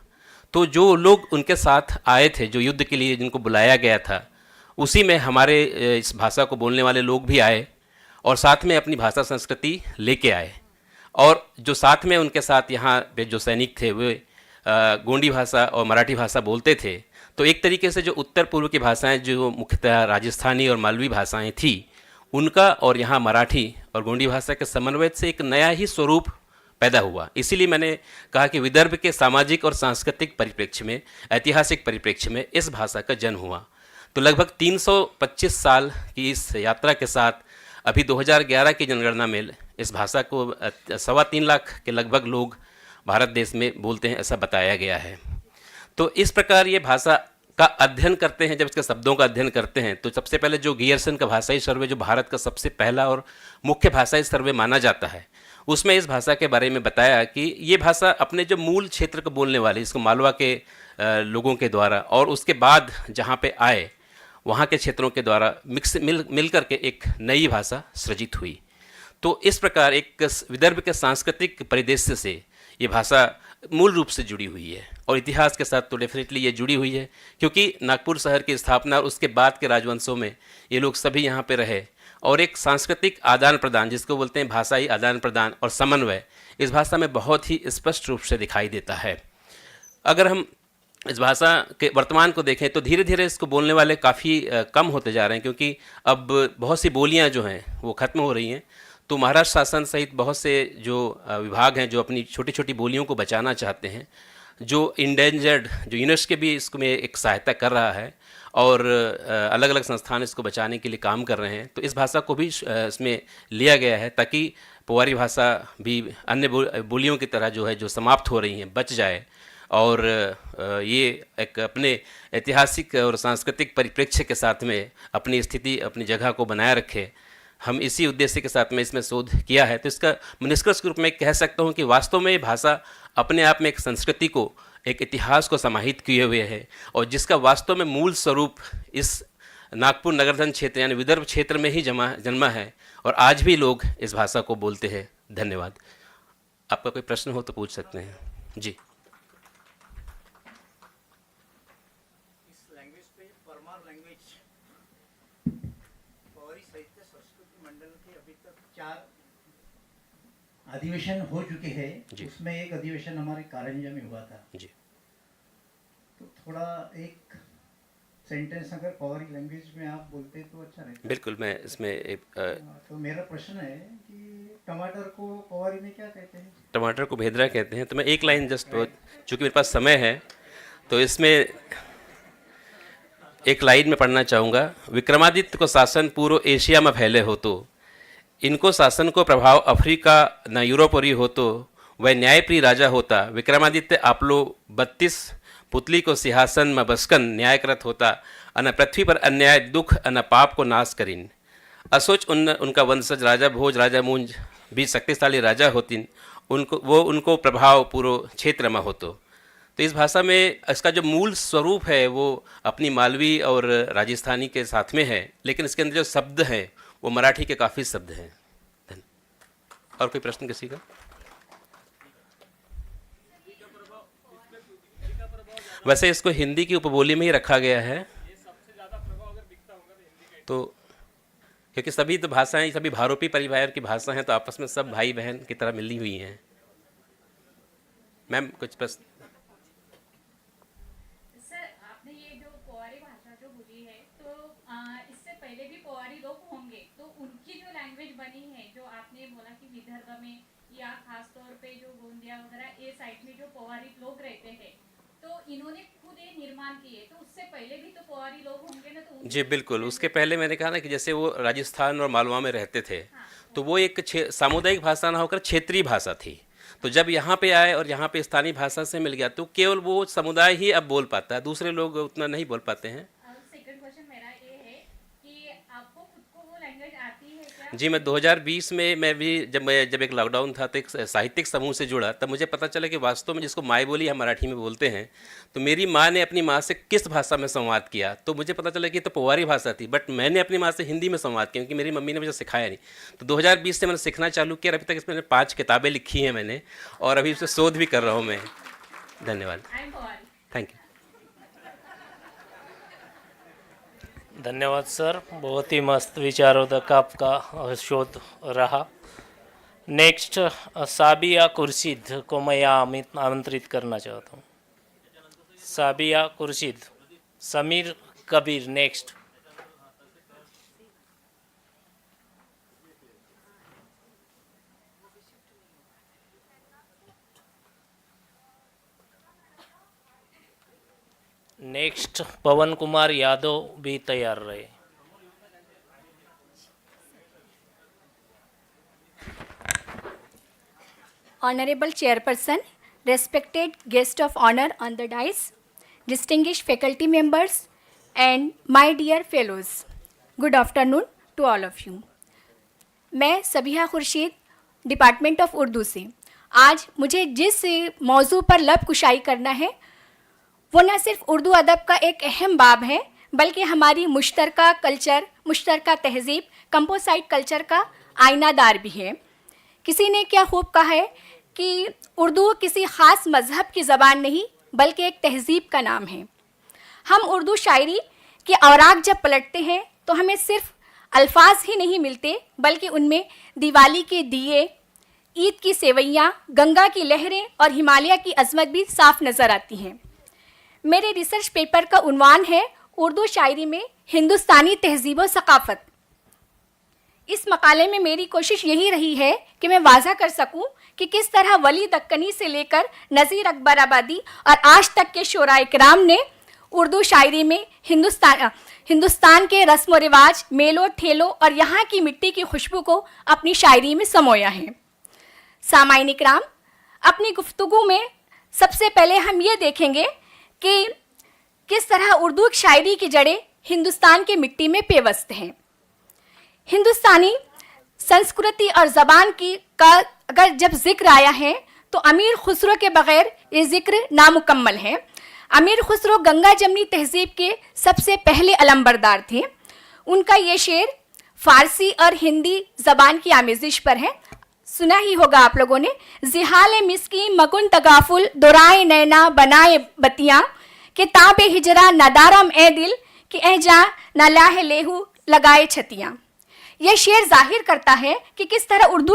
तो जो लोग उनके साथ आए थे, जो युद्ध के लिए जिनको बुलाया गया था, उसी में हमारे इस भाषा को बोलने वाले लोग भी आए और साथ में अपनी भाषा संस्कृति लेके आए। और जो साथ में उनके साथ यहाँ पे जो सैनिक थे वे गोंडी भाषा और मराठी भाषा बोलते थे। तो एक तरीके से जो उत्तर पूर्व की भाषाएं, जो मुख्यतः राजस्थानी और मालवी भाषाएं थी, उनका और यहाँ मराठी और गोंडी भाषा के समन्वय से एक नया ही स्वरूप पैदा हुआ। इसीलिए मैंने कहा कि विदर्भ के सामाजिक और सांस्कृतिक परिप्रेक्ष्य में, ऐतिहासिक परिप्रेक्ष्य में इस भाषा का जन्म हुआ। तो लगभग 325 साल की इस यात्रा के साथ अभी 2011 की जनगणना में इस भाषा को 3.25 लाख के लगभग लोग भारत देश में बोलते हैं, ऐसा बताया गया है। तो इस प्रकार ये भाषा का अध्ययन करते हैं, जब इसके शब्दों का अध्ययन करते हैं तो सबसे पहले जो गियर्सन का भाषाई सर्वे, जो भारत का सबसे पहला और मुख्य भाषाई सर्वे माना जाता है, उसमें इस भाषा के बारे में बताया कि ये भाषा अपने जो मूल क्षेत्र को बोलने वाले, इसको मालवा के लोगों के द्वारा और उसके बाद जहाँ पे आए वहाँ के क्षेत्रों के द्वारा मिल करके एक नई भाषा सृजित हुई। तो इस प्रकार एक विदर्भ के सांस्कृतिक परिदृश्य से ये भाषा मूल रूप से जुड़ी हुई है और इतिहास के साथ तो डेफिनेटली ये जुड़ी हुई है, क्योंकि नागपुर शहर की स्थापना और उसके बाद के राजवंशों में ये लोग सभी यहाँ पे रहे और एक सांस्कृतिक आदान प्रदान, जिसको बोलते हैं भाषाई आदान प्रदान और समन्वय, इस भाषा में बहुत ही स्पष्ट रूप से दिखाई देता है। अगर हम इस भाषा के वर्तमान को देखें तो धीरे धीरे इसको बोलने वाले काफ़ी कम होते जा रहे हैं, क्योंकि अब बहुत सी बोलियाँ जो हैं वो ख़त्म हो रही हैं। तो महाराष्ट्र शासन सहित बहुत से जो विभाग हैं जो अपनी छोटी छोटी बोलियों को बचाना चाहते हैं, जो इंडेंजर्ड, जो यूनेस्को भी इसको में एक सहायता कर रहा है और अलग अलग संस्थान इसको बचाने के लिए काम कर रहे हैं। तो इस भाषा को भी इसमें लिया गया है ताकि पोवारी भाषा भी अन्य बोलियों की तरह जो है जो समाप्त हो रही हैं बच जाए और ये एक अपने ऐतिहासिक और सांस्कृतिक परिप्रेक्ष्य के साथ में अपनी स्थिति, अपनी जगह को बनाए रखे। हम इसी उद्देश्य के साथ में इसमें शोध किया है। तो इसका निष्कर्ष के रूप में कह सकता हूँ कि वास्तव में ये भाषा अपने आप में एक संस्कृति को, एक इतिहास को समाहित किए हुए है और जिसका वास्तव में मूल स्वरूप इस नागपुर नगरधन क्षेत्र यानी विदर्भ क्षेत्र में ही जन्मा है और आज भी लोग इस भाषा को बोलते हैं। धन्यवाद। आपका कोई प्रश्न हो तो पूछ सकते हैं। जी। इस लैंग्वेज पे परमार लैंग्वेज पवारी साहित्य संस्कृति मंडल के अभी तक 4 अधिवेशन हो चुके हैं। उसमें एक अधिवेशन हमारे कारंजा में हुआ था जी। तो थोड़ा एक सेंटेंस अगर पवारी लैंग्वेज में आप बोलते तो अच्छा रहता। बिल्कुल, मैं इसमें तो मेरा प्रश्न है कि टमाटर को पवारी में क्या कहते हैं? टमाटर को भेदरा कहते हैं। तो मैं एक लाइन जस्ट, चूँकि मेरे पास समय है तो इसमें एक लाइन में पढ़ना चाहूँगा। विक्रमादित्य को शासन पूर्व एशिया में फैले हो तो, इनको शासन को प्रभाव अफ्रीका न यूरोप और हो तो, वह न्यायप्रिय राजा होता। विक्रमादित्य आप लो 32 पुतली को सिंहासन में बसकन न्यायकृत होता। अन पृथ्वी पर अन्याय दुख अन पाप को नाश करीन। असोच उनका वंशज राजा भोज राजा मूंज भी शक्तिशाली राजा होतीन, उनको प्रभाव पूर्व क्षेत्र में होतो। तो इस भाषा में इसका जो मूल स्वरूप है वो अपनी मालवी और राजस्थानी के साथ में है, लेकिन इसके अंदर जो शब्द हैं वो मराठी के काफ़ी शब्द हैं। और कोई प्रश्न किसी का? वैसे इसको हिंदी की उपबोली में ही रखा गया है। तो क्योंकि सभी तो भाषाएं, सभी भारोपी परिवार की भाषा हैं, तो आपस में सब भाई बहन की तरह मिली हुई हैं। मैम कुछ प्रश्न? सर, आपने ये जो पोवारी भाषा जो बोली है, तो इससे पहले भी पोवारी लोग होंगे, तो उनकी जो लैंग्वेज बनी है, जो आपने बोला कि विदर्भ में या खास तौर पे जो गोंदिया वगैरह ये साइड में जो पोवारी लोग रहते हैं, तो इन्होंने खुद ये निर्माण किए, तो उससे पहले भी तो पोवारी लोग होंगे ना? तो जी बिल्कुल, उसके पहले मैंने कहा ना कि जैसे वो राजस्थान और मालवा में रहते थे, तो वो एक सामुदायिक भाषा ना होकर क्षेत्रीय भाषा थी। तो जब यहाँ पे आए और यहाँ पे स्थानीय भाषा से मिल गया तो केवल वो समुदाय ही अब बोल पाता है, दूसरे लोग उतना नहीं बोल पाते हैं। सेकंड क्वेश्चन मेरा ये है कि आपको खुद को वो लैंग्वेज आती है क्या? जी, मैं 2020 में मैं भी जब एक लॉकडाउन था तो एक साहित्यिक समूह से जुड़ा, तब मुझे पता चला कि वास्तव में जिसको माई बोली हम मराठी में बोलते हैं, तो मेरी माँ ने अपनी माँ से किस भाषा में संवाद किया, तो मुझे पता चला कि तो पोवारी भाषा थी, बट मैंने अपनी माँ से हिंदी में संवाद किया क्योंकि मेरी मम्मी ने मुझे सिखाया नहीं। तो 2020 से मैंने सीखना चालू किया, अभी तक इसमें 5 किताबें लिखी हैं मैंने और अभी इस शोध भी कर रहा हूँ मैं। धन्यवाद, थैंक यू। धन्यवाद सर, बहुत ही मस्त विचारोदक आपका शोध रहा। नेक्स्ट साबिया खुर्शीद को मैं यहाँ आमंत्रित करना चाहता हूँ। साबिया खुर्शीद, समीर कबीर नेक्स्ट। नेक्स्ट पवन कुमार यादव भी तैयार रहे। Honorable Chairperson, respected guest of honor on the dais, distinguished faculty members, and my dear fellows, good afternoon to all of you. मैं सबिहा खुर्शीद, डिपार्टमेंट ऑफ उर्दू से आज मुझे जिस मौजू पर लब कुशाई करना है वो न सिर्फ उर्दू अदब का एक अहम बाब है, बल्कि हमारी मुश्तरका कल्चर, मुश्तरका तहज़ीब, कंपोसाइट कल्चर का आईनादार भी है। किसी ने क्या खूब कहा है कि उर्दू किसी ख़ास मज़हब की ज़बान नहीं बल्कि एक तहज़ीब का नाम है। हम उर्दू शायरी के औराक जब पलटते हैं तो हमें सिर्फ अल्फाज ही नहीं मिलते बल्कि उनमें दिवाली के दिए, ईद की सेवैयाँ, गंगा की लहरें और हिमालय की अज़मत भी साफ नज़र आती हैं। मेरे रिसर्च पेपर का उन्वान है उर्दू शायरी में हिंदुस्तानी तहज़ीब व सक़ाफ़त। इस मकाले में मेरी कोशिश यही रही है कि मैं वाज़ा कर सकूं कि किस तरह वली दक्कनी से लेकर नज़ीर अकबर आबादी और आज तक के शोरा इकराम ने उर्दू शायरी में हिंदुस्तान के रस्म व रिवाज, मेलों ठेलों और यहाँ की मिट्टी की खुशबू को अपनी शायरी में समोया है। सामाईन इकराम, अपनी गुफ्तगू में सबसे पहले हम ये देखेंगे कि किस तरह उर्दू शायरी की जड़ें हिंदुस्तान की मिट्टी में पेवस्त हैं। हिंदुस्तानी संस्कृति और ज़बान की का अगर जब जिक्र आया है तो अमीर खुसरो के बग़ैर ये जिक्र नामुकम्मल है। अमीर खुसरो गंगा जमनी तहज़ीब के सबसे पहले अलंबरदार थे। उनका ये शेर फ़ारसी और हिंदी ज़बान की आमेज़िश पर है, सुना ही होगा आप लोगों ने। जिहाल मिस्की मकुन तगाफुल दुराए नैना बनाए बतियाँ के ताबे हिजरा नदारम ए दिल कि ए जा नलाह लेहू लगाए छतियाँ। यह शेर जाहिर करता है कि किस तरह उर्दू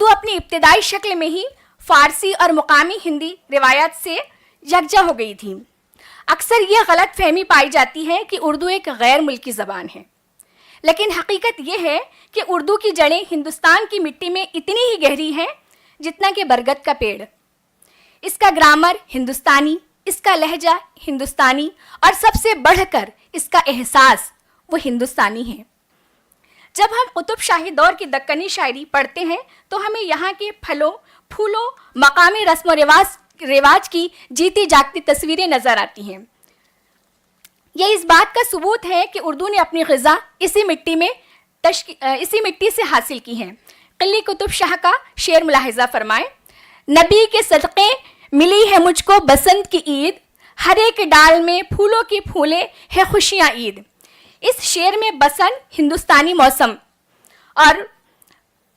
अपनी इब्तदाई शक्ल में ही फ़ारसी और मुकामी हिंदी रिवायात से यकजा हो गई थी। अक्सर यह गलत फहमी पाई जाती है कि उर्दू एक गैर मुल्की ज़बान है, लेकिन हकीकत यह है कि उर्दू की जड़ें हिंदुस्तान की मिट्टी में इतनी ही गहरी हैं जितना कि बरगद का पेड़। इसका ग्रामर हिंदुस्तानी, इसका लहजा हिंदुस्तानी और सबसे बढ़कर इसका एहसास वो हिंदुस्तानी है। जब हम कुतुब शाही दौर की दक्कनी शायरी पढ़ते हैं तो हमें यहाँ के फलों, फूलों, मकामी रस्म रिवाज की जीती जागती तस्वीरें नज़र आती हैं। यह इस बात का सबूत है कि उर्दू ने अपनी ग़िज़ा इसी मिट्टी से हासिल की है। क़िली कुतुब शाह का शेर मुलाहिज़ा फरमाए, नबी के सदक़े मिली है मुझको बसंत की ईद, हर एक डाल में फूलों की फूले है खुशियाँ ईद। इस शेर में बसंत हिंदुस्तानी मौसम और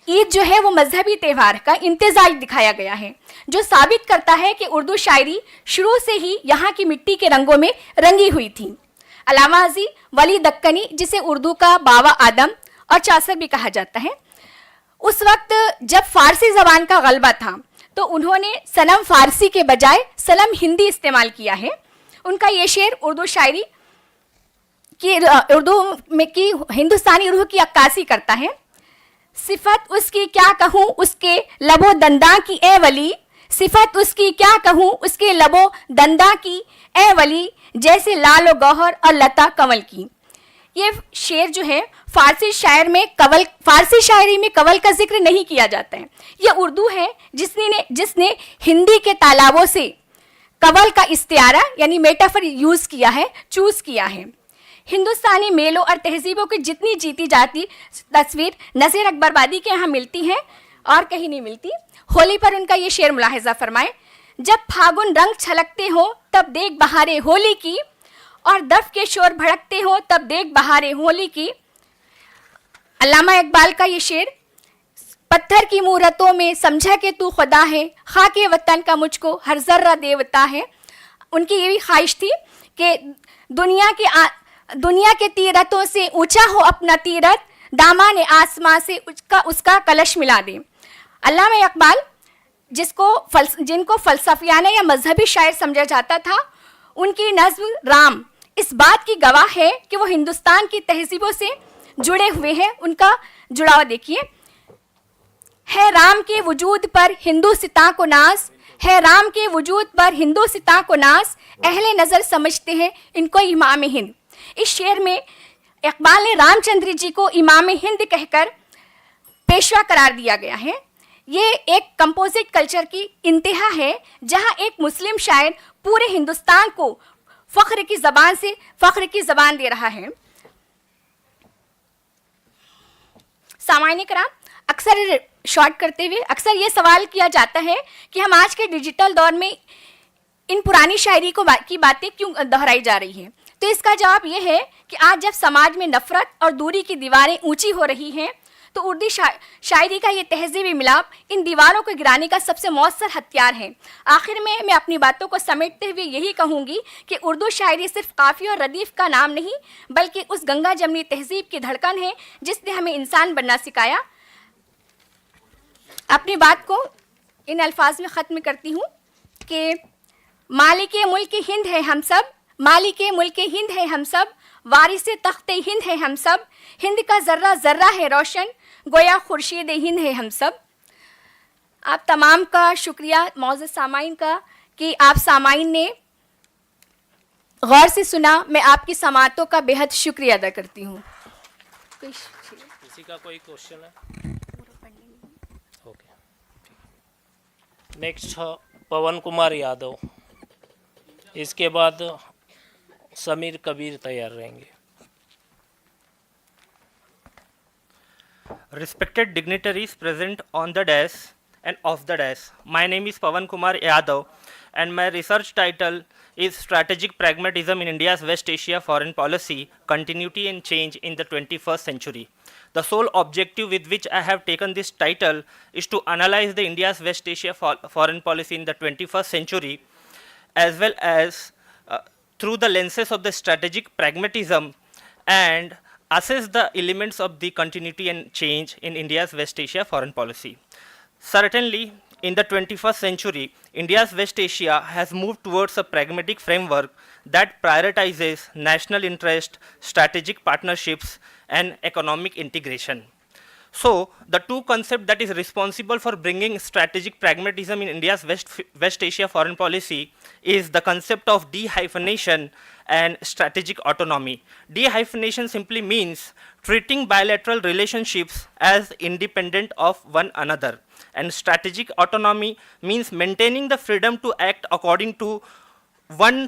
ईद जो है वो मजहबी त्यौहार का इम्तिजाज दिखाया गया है, जो साबित करता है कि उर्दू शायरी शुरू से ही यहाँ की मिट्टी के रंगों में रंगी हुई थी। अल्लामा हाजी वली दक्कनी, जिसे उर्दू का बाबा आदम और चासर भी कहा जाता है, उस वक्त जब फ़ारसी ज़बान का गलबा था तो उन्होंने सनम फ़ारसी के बजाय सनम हिंदी इस्तेमाल किया है। उनका ये शेर उर्दू शायरी की हिंदुस्तानी रूह की अक्कासी करता है। सिफत उसकी क्या कहूँ उसके लबो दंदा की ए वली, सिफत उसकी क्या कहूँ उसके लबो दंदा की ए वली, जैसे लालो गौहर और लता कंवल की। ये शेर जो है फ़ारसी शायरी में कवल का जिक्र नहीं किया जाता है। यह उर्दू है जिसने हिंदी के तालाबों से कवल का इस्तियारा यानी मेटाफर यूज़ किया है, चूज़ किया है। हिंदुस्तानी मेलों और तहजीबों की जितनी जीती जाती तस्वीर नज़ीर अकबरबादी के यहाँ मिलती है और कहीं नहीं मिलती। होली पर उनका ये शेर मुलाहिज़ा फरमाए, जब फागुन रंग छलकते हो तब देख बहारे होली की, और दफ के शोर भड़कते हो तब देख बहारे होली की। अल्लामा इकबाल का ये शेर, पत्थर की मूरतों में समझा कि तू खुदा है, खाके वतन का मुझको हर जर्रा देवता है। उनकी ये भी ख्वाहिश थी कि दुनिया के तीरथों से ऊंचा हो अपना तीरथ, दामान आसमां से उसका कलश मिला दे। अल्लामा इकबाल जिनको फ़लसफ़ियाना या मजहबी शायर समझा जाता था, उनकी नज़्म राम इस बात की गवाह है कि वो हिंदुस्तान की तहजीबों से जुड़े हुए हैं। उनका जुड़ाव देखिए, है राम के वजूद पर हिंदू सिता को नाज, है राम के वजूद पर हिंदू सिता को नाज, अहले नज़र समझते हैं इनको इमाम हिंद। इस शेर में इकबाल ने रामचंद्र जी को इमाम हिंद कहकर पेशवा करार दिया गया है। ये एक कंपोजिट कल्चर की इंतहा है, जहां एक मुस्लिम शायर पूरे हिंदुस्तान को फ़ख्र की ज़बान से फ़ख्र की ज़बान दे रहा है। सामान्य कराम, अक्सर शॉर्ट करते हुए अक्सर ये सवाल किया जाता है कि हम आज के डिजिटल दौर में इन पुरानी शायरी की बातें क्यों दोहराई जा रही हैं। तो इसका जवाब ये है कि आज जब समाज में नफरत और दूरी की दीवारें ऊंची हो रही हैं, तो उर्दू शायरी का ये तहजीबी मिलाप इन दीवारों को गिराने का सबसे मौसर हथियार है। आखिर में मैं अपनी बातों को समेटते हुए यही कहूँगी कि उर्दू शायरी सिर्फ काफ़ी और रदीफ़ का नाम नहीं, बल्कि उस गंगा जमनी तहजीब की धड़कन है जिसने हमें इंसान बनना सिखाया। अपनी बात को इन अल्फाज में ख़त्म करती हूँ कि मालिक मुल्क हिंद है हम सब, मालिक मुल्क हिंद है हम सब, वारिस तख्ते हिंद है हम सब, हिंद का ज़र्रा ज़र्रा है रोशन, गोया खुर्शीद हिंद है हम सब। आप तमाम का शुक्रिया मौजूद सामाइन का कि आप सामाइन ने गौर से सुना। मैं आपकी समातों का बेहद शुक्रिया अदा करती हूँ। किसी का कोई क्वेश्चन है? ओके, नेक्स्ट पवन कुमार यादव, इसके बाद समीर कबीर तैयार रहेंगे। Respected dignitaries present on the dais and off the dais, my name is Pawan Kumar Yadav and my research title is Strategic Pragmatism in India's West Asia Foreign Policy, Continuity and Change in the 21st Century. The sole objective with which I have taken this title is to analyze the India's West Asia foreign policy in the 21st century, as well as through the lenses of the strategic pragmatism, and assess the elements of the continuity and change in India's West Asia foreign policy. Certainly, in the 21st century, India's West Asia has moved towards a pragmatic framework that prioritizes national interest, strategic partnerships, and economic integration. So, the two concepts that is responsible for bringing strategic pragmatism in India's West Asia foreign policy is the concept of de-hyphenation and strategic autonomy. De-hyphenation simply means treating bilateral relationships as independent of one another, and strategic autonomy means maintaining the freedom to act according to one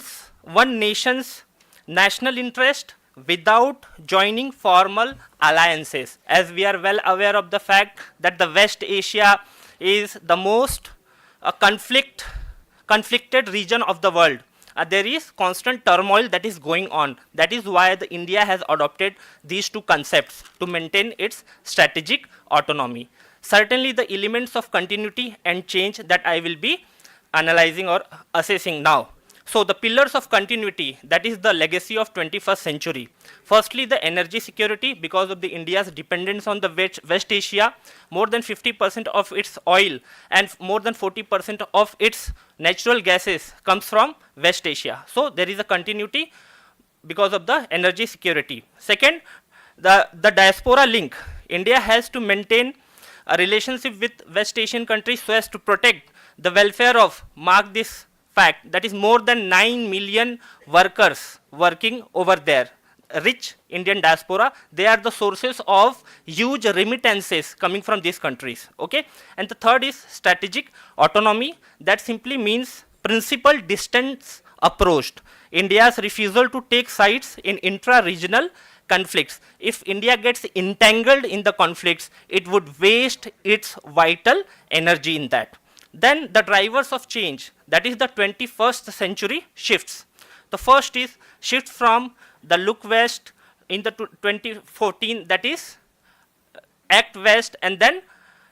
nation's national interest without joining formal alliances. As we are well aware of the fact that the West Asia is the most conflicted region of the world. There is constant turmoil that is going on. That is why the India has adopted these two concepts to maintain its strategic autonomy. Certainly the elements of continuity and change that I will be analyzing or assessing now. So the pillars of continuity, that is the legacy of 21st century. Firstly, the energy security, because of the India's dependence on the West Asia, more than 50% of its oil and more than 40% of its natural gases comes from West Asia. So there is a continuity because of the energy security. Second, the diaspora link. India has to maintain a relationship with West Asian countries so as to protect the welfare of, mark this fact, that is more than 9 million workers working over there. Rich Indian diaspora, they are the sources of huge remittances coming from these countries. Okay? And the third is strategic autonomy. That simply means principal distance approached. India's refusal to take sides in intra-regional conflicts. If India gets entangled in the conflicts, it would waste its vital energy in that. Then the drivers of change, that is the 21st century shifts. The first is shift from the Look West in the 2014, that is Act West, and then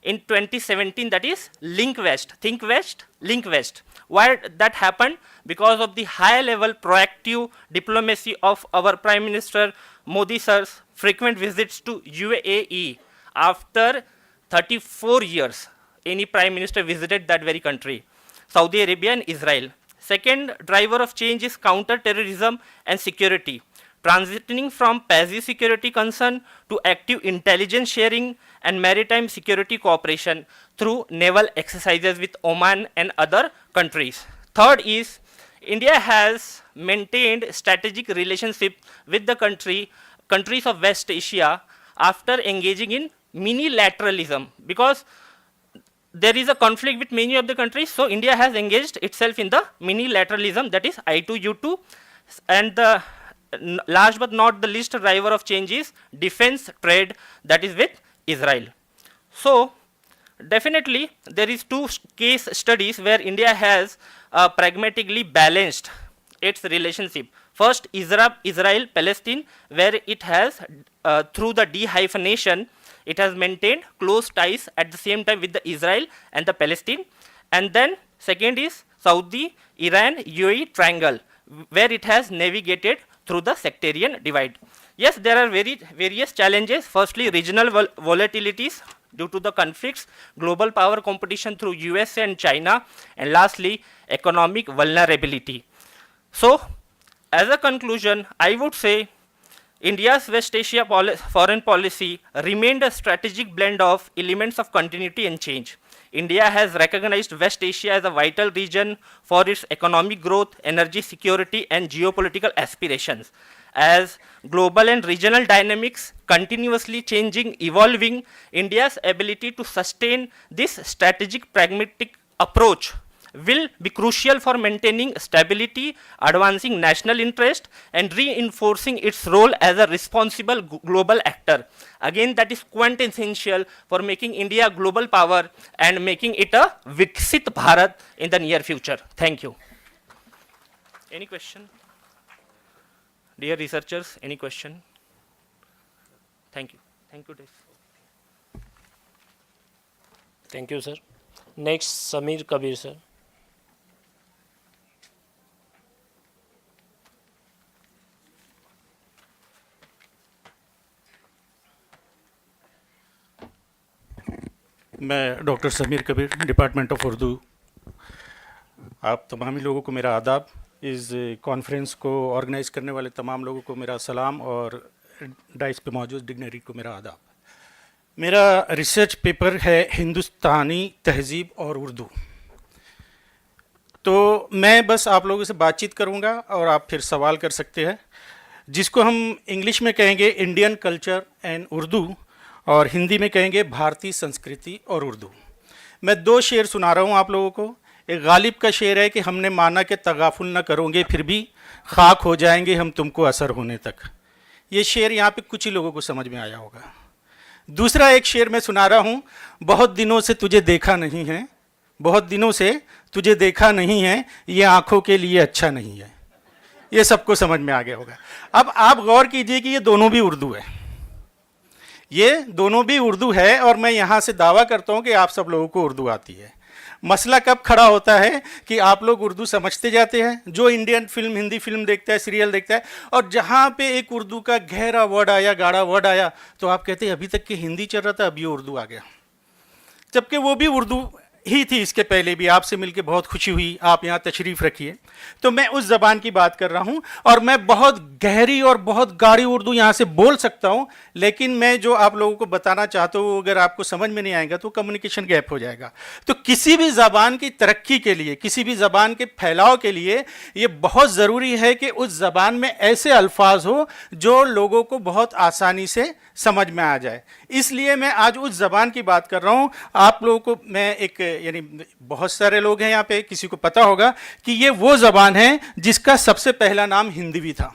in 2017, that is Link West, Think West, Link West. Why that happened? Because of the high level proactive diplomacy of our Prime Minister Modi sir's frequent visits to UAE. After 34 years, any Prime Minister visited that very country, Saudi Arabia and Israel. Second driver of change is counter-terrorism and security. Transitioning from passive security concern to active intelligence sharing and maritime security cooperation through naval exercises with Oman and other countries. Third is India has maintained strategic relationship with the countries of West Asia after engaging in minilateralism, because there is a conflict with many of the countries, so India has engaged itself in the minilateralism, that is I2U2, and the last but not the least driver of change is defense trade, that is with Israel. So definitely there is two case studies where India has pragmatically balanced its relationship. First, Israel Palestine, where it has through the dehyphenation it has maintained close ties at the same time with the Israel and the Palestine. And then second is Saudi Iran UAE triangle, where it has navigated through the sectarian divide. Yes, there are various challenges. Firstly, regional volatilities due to the conflicts, global power competition through US and China, and lastly, economic vulnerability. So, as a conclusion, I would say India's West Asia foreign policy remained a strategic blend of elements of continuity and change. India has recognized West Asia as a vital region for its economic growth, energy security, and geopolitical aspirations. As global and regional dynamics continuously changing, evolving, India's ability to sustain this strategic pragmatic approach will be crucial for maintaining stability, advancing national interest, and reinforcing its role as a responsible global actor. Again, that is quintessential for making India a global power and making it a Viksit Bharat in the near future. Thank you. Any question? Dear researchers, any question? Thank you. Thank you, Dave. Thank you, sir. Next, Samir Kabir, sir. मैं doctor Sameer Kabir, department of Urdu. आप तमाम लोगों को मेरा आदाब। इस conference को organise करने वाले तमाम लोगों को मेरा सलाम और डाइस पे मौजूद डिग्नरी को मेरा आदाब। मेरा रिसर्च पेपर है हिंदुस्तानी तहज़ीब और उर्दू। तो मैं बस आप लोगों से बातचीत करूंगा और आप फिर सवाल कर सकते हैं, जिसको हम इंग्लिश में कहेंगे इंडियन कल्चर एंड उर्दू, और हिंदी में कहेंगे भारतीय संस्कृति और उर्दू। मैं दो शेर सुना रहा हूँ आप लोगों को। एक गालिब का शेर है कि हमने माना कि तगाफुल न करोगे फिर भी खाक हो जाएंगे हम तुमको असर होने तक। ये शेर यहाँ पे कुछ ही लोगों को समझ में आया होगा। दूसरा एक शेर मैं सुना रहा हूँ, बहुत दिनों से तुझे देखा नहीं है, बहुत दिनों से तुझे देखा नहीं है, ये आँखों के लिए अच्छा नहीं है। ये सबको समझ में आ गया होगा। अब आप गौर कीजिए कि ये दोनों भी उर्दू है, ये दोनों भी उर्दू है, और मैं यहाँ से दावा करता हूँ कि आप सब लोगों को उर्दू आती है। मसला कब खड़ा होता है कि आप लोग उर्दू समझते जाते हैं, जो इंडियन फिल्म, हिंदी फिल्म देखता है, सीरियल देखता है, और जहाँ पे एक उर्दू का गहरा वर्ड आया, गाढ़ा वर्ड आया, तो आप कहते हैं अभी तक कि हिंदी चल रहा था, अब ये उर्दू आ गया, जबकि वो भी उर्दू ही थी इसके पहले भी। आपसे मिलके बहुत खुशी हुई, आप यहाँ तशरीफ़ रखिए। तो मैं उस ज़बान की बात कर रहा हूँ, और मैं बहुत गहरी और बहुत गाढ़ी उर्दू यहाँ से बोल सकता हूँ, लेकिन मैं जो आप लोगों को बताना चाहता हूँ अगर आपको समझ में नहीं आएगा तो कम्युनिकेशन गैप हो जाएगा। तो किसी भी ज़बान की तरक्की के लिए, किसी भी ज़बान के फैलाव के लिए ये बहुत ज़रूरी है कि उस ज़बान में ऐसे अल्फाज हो जो लोगों को बहुत आसानी से समझ में आ जाए। इसलिए मैं आज उस ज़बान की बात कर रहा हूँ। आप लोगों को मैं एक, यानी बहुत सारे लोग हैं यहाँ पे, किसी को पता होगा कि ये वो ज़बान है जिसका सबसे पहला नाम हिंदवी था।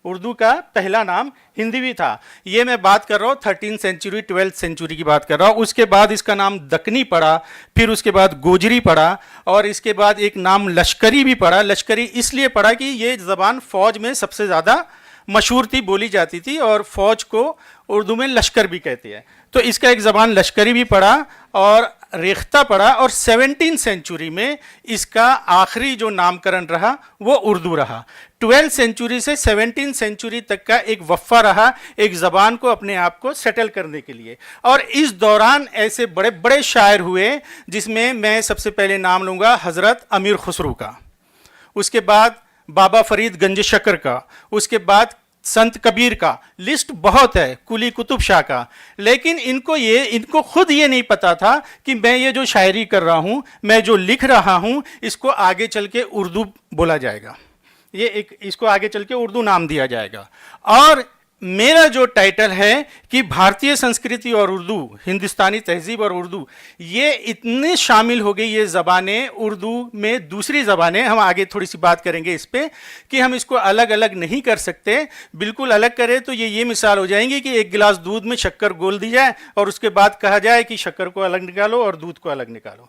उर्दू का पहला नाम हिंदवी था। ये मैं बात कर रहा हूँ 13th सेंचुरी 12th सेंचुरी की बात कर रहा हूँ। उसके बाद इसका नाम दक्कनी पड़ा, फिर उसके बाद गोजरी पड़ा, और इसके बाद एक नाम लश्करी भी पड़ा। लश्करी इसलिए पड़ा कि ये ज़बान फ़ौज में सबसे ज़्यादा मशहूर थी, बोली जाती थी, और फ़ौज को उर्दू में लश्कर भी कहते हैं। तो इसका एक ज़बान लश्करी भी पड़ा और रेख्ता पड़ा, और 17th सेंचुरी में इसका आखिरी जो नामकरण रहा वो उर्दू रहा। 12th सेंचुरी से 17th सेंचुरी तक का एक वफ़ा रहा एक ज़बान को अपने आप को सेटल करने के लिए। और इस दौरान ऐसे बड़े बड़े शायर हुए, जिसमें मैं सबसे पहले नाम लूँगा हज़रत अमीर खुसरू का, उसके बाद बाबा फरीद गंज शकर का, उसके बाद संत कबीर का। लिस्ट बहुत है, कुली कुतुब शाह का। लेकिन इनको खुद ये नहीं पता था कि मैं ये जो शायरी कर रहा हूँ, मैं जो लिख रहा हूँ, इसको आगे चल के उर्दू बोला जाएगा, ये एक इसको आगे चल के उर्दू नाम दिया जाएगा। और मेरा जो टाइटल है कि भारतीय संस्कृति और उर्दू, हिंदुस्तानी तहजीब और उर्दू, ये इतने शामिल हो गई ये ज़बानें उर्दू में दूसरी ज़बानें, हम आगे थोड़ी सी बात करेंगे इस पे, कि हम इसको अलग अलग नहीं कर सकते। बिल्कुल अलग करें तो ये मिसाल हो जाएंगी कि एक गिलास दूध में शक्कर घोल दी जाए और उसके बाद कहा जाए कि शक्कर को अलग निकालो और दूध को अलग निकालो।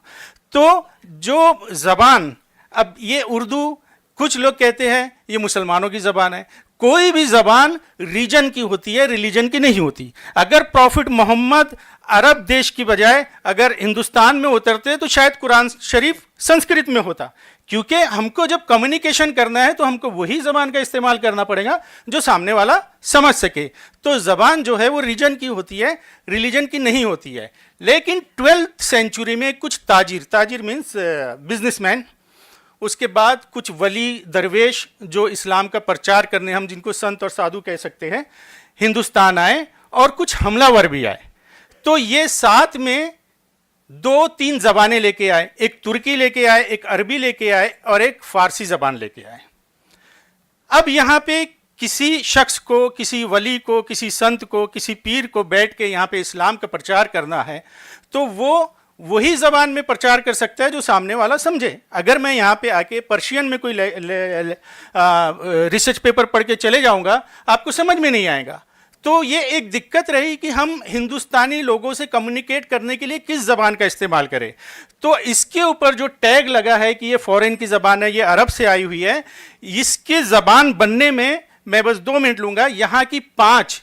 तो जो ज़बान, अब ये उर्दू, कुछ लोग कहते हैं ये मुसलमानों की ज़बान है। कोई भी ज़बान रीजन की होती है, रिलीजन की नहीं होती। अगर प्रॉफिट मोहम्मद अरब देश की बजाय अगर हिंदुस्तान में उतरते तो शायद कुरान शरीफ संस्कृत में होता, क्योंकि हमको जब कम्युनिकेशन करना है तो हमको वही ज़बान का इस्तेमाल करना पड़ेगा जो सामने वाला समझ सके। तो ज़बान जो है वो रीजन की होती है, रिलीजन की नहीं होती है। लेकिन 12th सेंचुरी में कुछ ताजिर मीन्स बिजनेसमैन, उसके बाद कुछ वली दरवेश जो इस्लाम का प्रचार करने, हम जिनको संत और साधु कह सकते हैं, हिंदुस्तान आए और कुछ हमलावर भी आए। तो ये साथ में 2-3 ज़बानें लेके आए, एक तुर्की लेके आए, एक अरबी लेके आए और एक फारसी ज़बान लेके आए। अब यहाँ पे किसी शख्स को, किसी वली को, किसी संत को, किसी पीर को बैठ के यहाँ पे इस्लाम का प्रचार करना है तो वो वही ज़बान में प्रचार कर सकता है जो सामने वाला समझे। अगर मैं यहाँ पे आके पर्शियन में कोई रिसर्च पेपर पढ़ के चले जाऊँगा, आपको समझ में नहीं आएगा। तो ये एक दिक्कत रही कि हम हिंदुस्तानी लोगों से कम्युनिकेट करने के लिए किस ज़बान का इस्तेमाल करें। तो इसके ऊपर जो टैग लगा है कि ये फ़ॉरेन की ज़बान है, ये अरब से आई हुई है, इसके ज़बान बनने में मैं बस 2 मिनट लूँगा। यहाँ की 5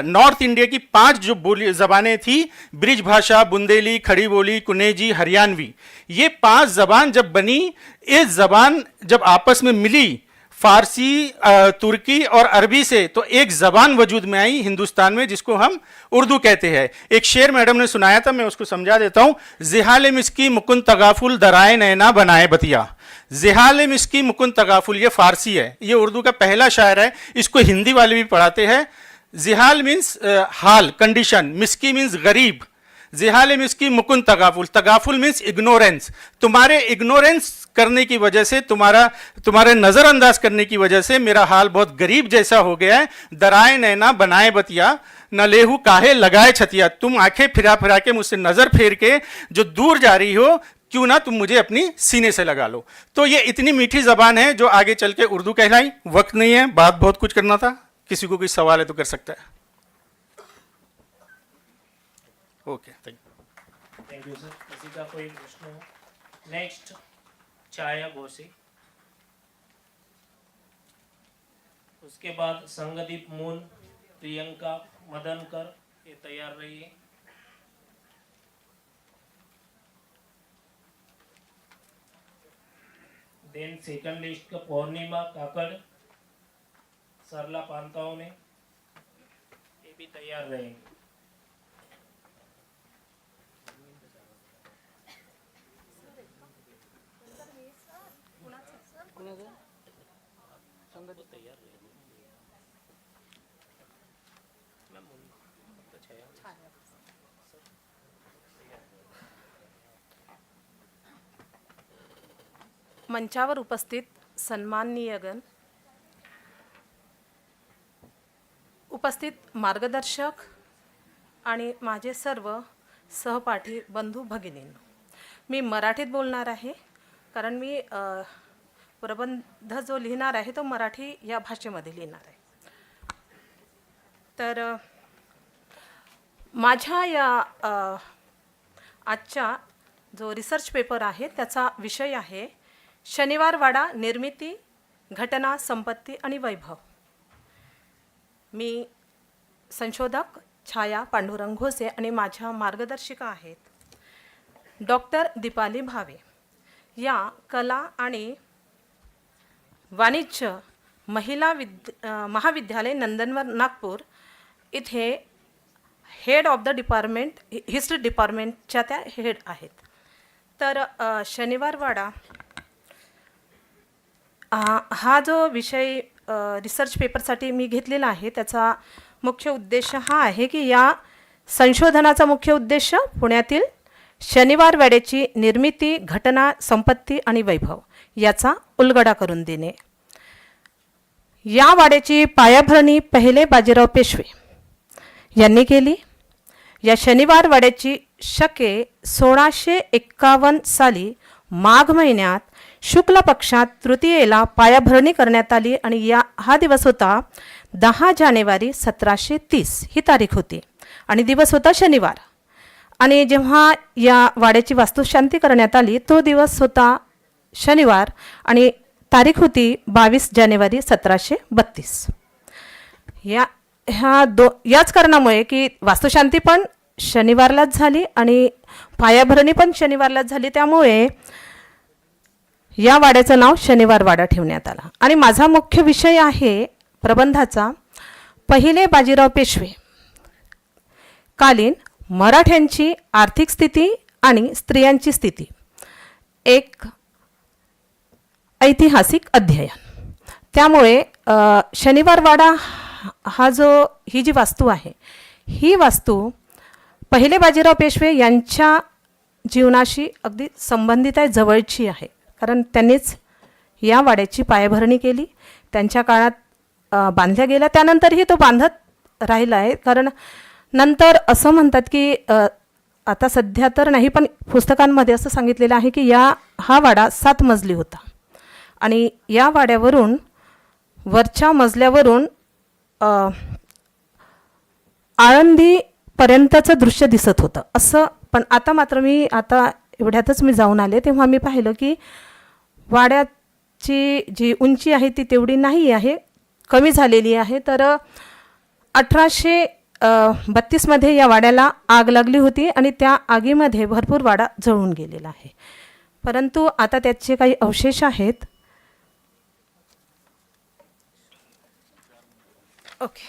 नॉर्थ इंडिया की 5 जो बोली ज़बानें थी, ब्रिज भाषा, बुंदेली, खड़ी बोली, कुनेजी, हरियाणवी, ये 5 ज़बान जब बनी, ये ज़बान जब आपस में मिली फारसी, तुर्की और अरबी से, तो एक ज़बान वजूद में आई हिंदुस्तान में जिसको हम उर्दू कहते हैं। एक शेर मैडम ने सुनाया था, मैं उसको समझा देता हूँ। जिहाल मिस्की मुकुन तगाफुल दराए नैना बनाए बतिया। जिहाल मिस्की मुकुन तगाफुल, ये फारसी है, ये उर्दू का पहला शायर है, इसको हिंदी वाले भी पढ़ाते हैं। जिहाल मीन्स हाल, कंडीशन, मिस्की मीन्स गरीब, जिहाल मिस्की मुकुन तगाफुल, तगाफुल मीन्स इग्नोरेंस। तुम्हारे इग्नोरेंस करने की वजह से, तुम्हारे नज़रअंदाज करने की वजह से मेरा हाल बहुत गरीब जैसा हो गया है। दराए नैना बनाए बतिया, न लेहू काहे लगाए छतिया। तुम आंखें फिरा फिरा के मुझसे नज़र फेर के जो दूर जा रही हो, क्यों ना तुम मुझे अपनी सीने से लगा लो। तो ये इतनी मीठी ज़बान है जो आगे चल के उर्दू कहलाई। वक्त नहीं है, बात बहुत कुछ करना था। किसी को कोई सवाल है तो कर सकता है। Okay, thank you sir. किसी का कोई प्रश्न हो? नेक्स्ट छाया घोषी, उसके बाद संगदीप मून, प्रियंका मदनकर, ये तैयार रहिए। देन सेकंड लिस्ट का पौर्णिमा काकड़, सरला पांताओं ने, ये भी तैयार रहेंगे। मंचावर उपस्थित सन्माननीयगण, उपस्थित मार्गदर्शक आणि माझे सर्व सहपाठी बंधू भगिनींनो, मी मराठीत बोलणार आहे कारण मी प्रबंध जो लिहिणार आहे तो मराठी या भाषेमध्ये लिहिणार आहे। तर माझ्या या आजच्या जो रिसर्च पेपर आहे त्याचा विषय आहे शनिवारवाडा निर्मिती, घटना, संपत्ती आणि वैभव। मी संशोधक छाया पांडुरंग घोसे आणि माझ्या मार्गदर्शिका आहेत डॉक्टर दीपाली भावे। या कला आणि वाणिज्य महिला महाविद्यालय नंदनवन नागपूर इथे head of the department, history डिपार्टमेंटच्या त्या हेड आहेत। तर शनिवारवाडा हा जो विषय रिसर्च पेपरसाठी मी घेतलेला आहे त्याचा मुख्य उद्देश हा आहे की या संशोधनाचा मुख्य उद्देश पुण्यातील शनिवारवाड्याची निर्मिती, घटना, संपत्ती आणि वैभव याचा उलगडा करून देणे। या वाड्याची पायाभरणी पहिले बाजीराव पेशवे यांनी केली. या शनिवार वाड्याची शके 1651 साली माघ महिन्यात शुक्ल पक्षात तृतीयेला पायाभरणी करण्यात आली आणि हा दिवस होता 10 जानेवारी 1730 ही तारीख होती आणि दिवस होता शनिवार. आणि जेव्हा या वाड्याची वास्तुशांती करण्यात आली तो दिवस होता शनिवार आणि तारीख होती 22 जानेवारी 1732. याच कारणामुळे की वास्तुशांती पण शनिवारलाच झाली आणि पायाभरणी पण शनिवारलाच झाली, त्यामुळे या वाड्याचं नाव शनिवार वाडा ठेवण्यात आला. आणि माझा मुख्य विषय आहे प्रबंधाचा पहिले बाजीराव पेशवे कालीन मराठ्यांची आर्थिक स्थिती आणि स्त्रियांची स्थिती, एक ऐतिहासिक अध्ययन. त्यामुळे शनिवार वाडा ही जी वास्तू आहे ही वास्तू पहिले बाजीराव पेशवे यांच्या जीवनाशी अगदी संबंधित आहे, जवळची आहे. कारण त्यांनीच या वाड्याची पायाभरणी केली, त्यांच्या काळात बांधल्या गेला, त्यानंतरही तो बांधत राहिला आहे. कारण नंतर असं म्हणतात की आता सध्या तर नाही पण पुस्तकांमध्ये असं सांगितलेलं आहे की हा वाडा 7 मजली होता आणि या वाड्यावरून वरच्या मजल्यावरून आळंदीपर्यंतचं दृश्य दिसत होतं असं. पण आता मात्र एवढ्यातच मी जाऊन आले तेव्हा मी पाहिलं की वाड्याची जी उंची आहे ती तेवढी नाही आहे, कमी झालेली आहे. तर 1832मध्ये या वाड्याला आग लागली होती आणि त्या आगीमध्ये भरपूर वाडा जळून गेलेला आहे, परंतु आता त्याचे काही अवशेष आहेत. ओके.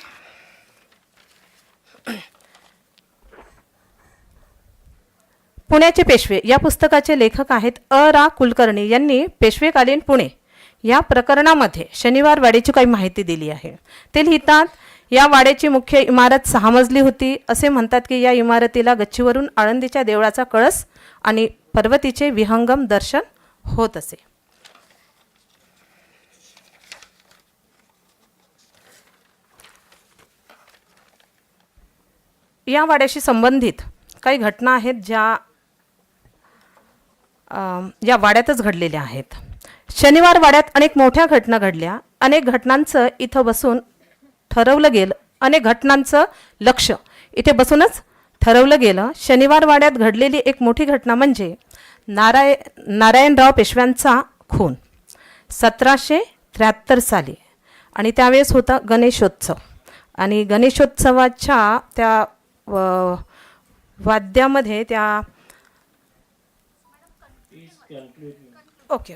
पुण्याचे पेशवे या पुस्तकाचे लेखक आहेत रा कुलकर्णी यांनी पेशवेकालीन पुणे या प्रकरणामध्ये शनिवार वाड्याची काही माहिती दिली आहे. ते लिहितात, या वाड्याची मुख्य इमारत 6 मजली होती. असे म्हणतात की या इमारतीला गच्चीवरून आळंदीच्या देवळाचा कळस आणि पर्वतीचे विहंगम दर्शन होत असे. या वाड्याशी संबंधित काही घटना आहेत ज्या या वाड्यातच घडलेल्या आहेत. शनिवार वाड्यात अनेक मोठ्या घटना घडल्या. अनेक घटनांचं इथं बसून ठरवलं गेलं, अनेक घटनांचं लक्ष इथे बसूनच ठरवलं गेलं. शनिवार वाड्यात घडलेली एक मोठी घटना म्हणजे नारायणराव पेशव्यांचा खून 1773 साली आणि त्यावेळेस होता गणेशोत्सव आणि गणेशोत्सवाच्या त्या वाद्यामध्ये त्या ओके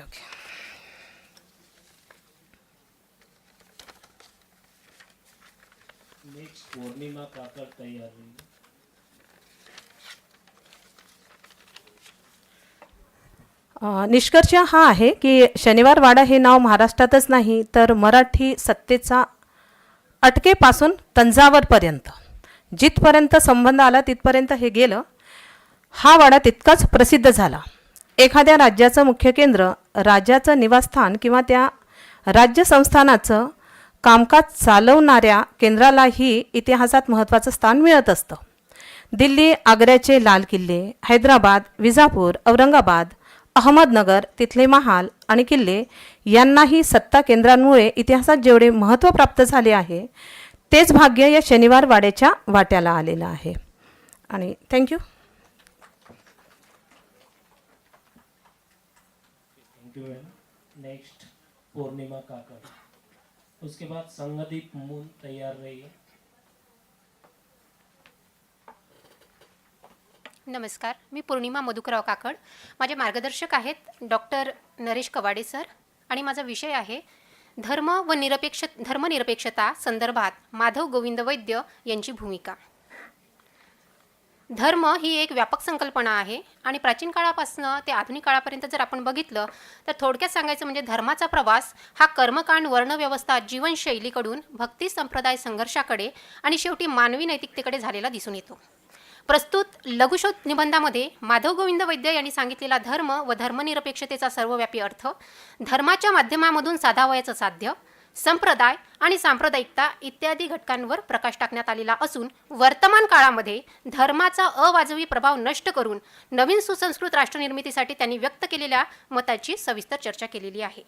नेक्स्ट पौर्णिमा काकड़ तैयारी. निष्कर्ष हा आहे की शनिवार वाडा हे नाव महाराष्ट्रातच नाही तर मराठी सत्तेचा अटकेपासून तंजावरपर्यंत जिथपर्यंत संबंध आला तिथपर्यंत हे गेलं. हा वाडा तितकाच प्रसिद्ध झाला. एखाद्या राज्याचं मुख्य केंद्र, राज्याचं निवासस्थान किंवा त्या राज्य संस्थानाचं कामकाज चालवणाऱ्या केंद्रालाही इतिहासात महत्त्वाचं स्थान मिळत असतं. दिल्ली, आग्र्याचे लाल किल्ले, हैदराबाद, विजापूर, औरंगाबाद, अहमदनगर, तिथले महाल आणि किल्ले यांनाही सत्ता केंद्रांमुळे इतिहासात जेवढे महत्त्व प्राप्त झाले आहे तेच भाग्य या शनिवार वाड्याच्या वाट्याला आलेलं आहे. आणि थँक्यू. नेक्स्ट पूर्णिमा काकड़, उसके बाद संगदीप मून तैयार रहिए. नमस्कार, मी पूर्णिमा मधुकरराव काकड. माझे मार्गदर्शक आहेत डॉक्टर नरेश कवाडे सर आणि माझा विषय आहे धर्मनिरपेक्षता संदर्भात माधव गोविंद वैद्य यांची भूमिका. धर्म ही एक व्यापक संकल्पना आहे आणि प्राचीन काळापासून ते आधुनिक काळापर्यंत जर आपण बघितलं तर थोडक्यात सांगायचं म्हणजे धर्माचा प्रवास हा कर्मकांड, वर्णव्यवस्था, जीवनशैलीकडून भक्ती संप्रदाय संघर्षाकडे आणि शेवटी मानवी नैतिकतेकडे झालेला दिसून येतो. प्रस्तुत लघुशोध निबंधामध्ये माधव गोविंद वैद्य यांनी सांगितलेला धर्म व धर्मनिरपेक्षतेचा सर्वव्यापी अर्थ, धर्माच्या माध्यमामधून साधावयाचं साध्य, संप्रदाय आणि सांप्रदायिकता इत्यादी घटकांवर प्रकाश टाकण्यात आलेला असून वर्तमान काळामध्ये धर्माचा अवाजवी प्रभाव नष्ट करून नवीन सुसंस्कृत राष्ट्रनिर्मितीसाठी त्यांनी व्यक्त केलेल्या मताची सविस्तर चर्चा केलेली आहे.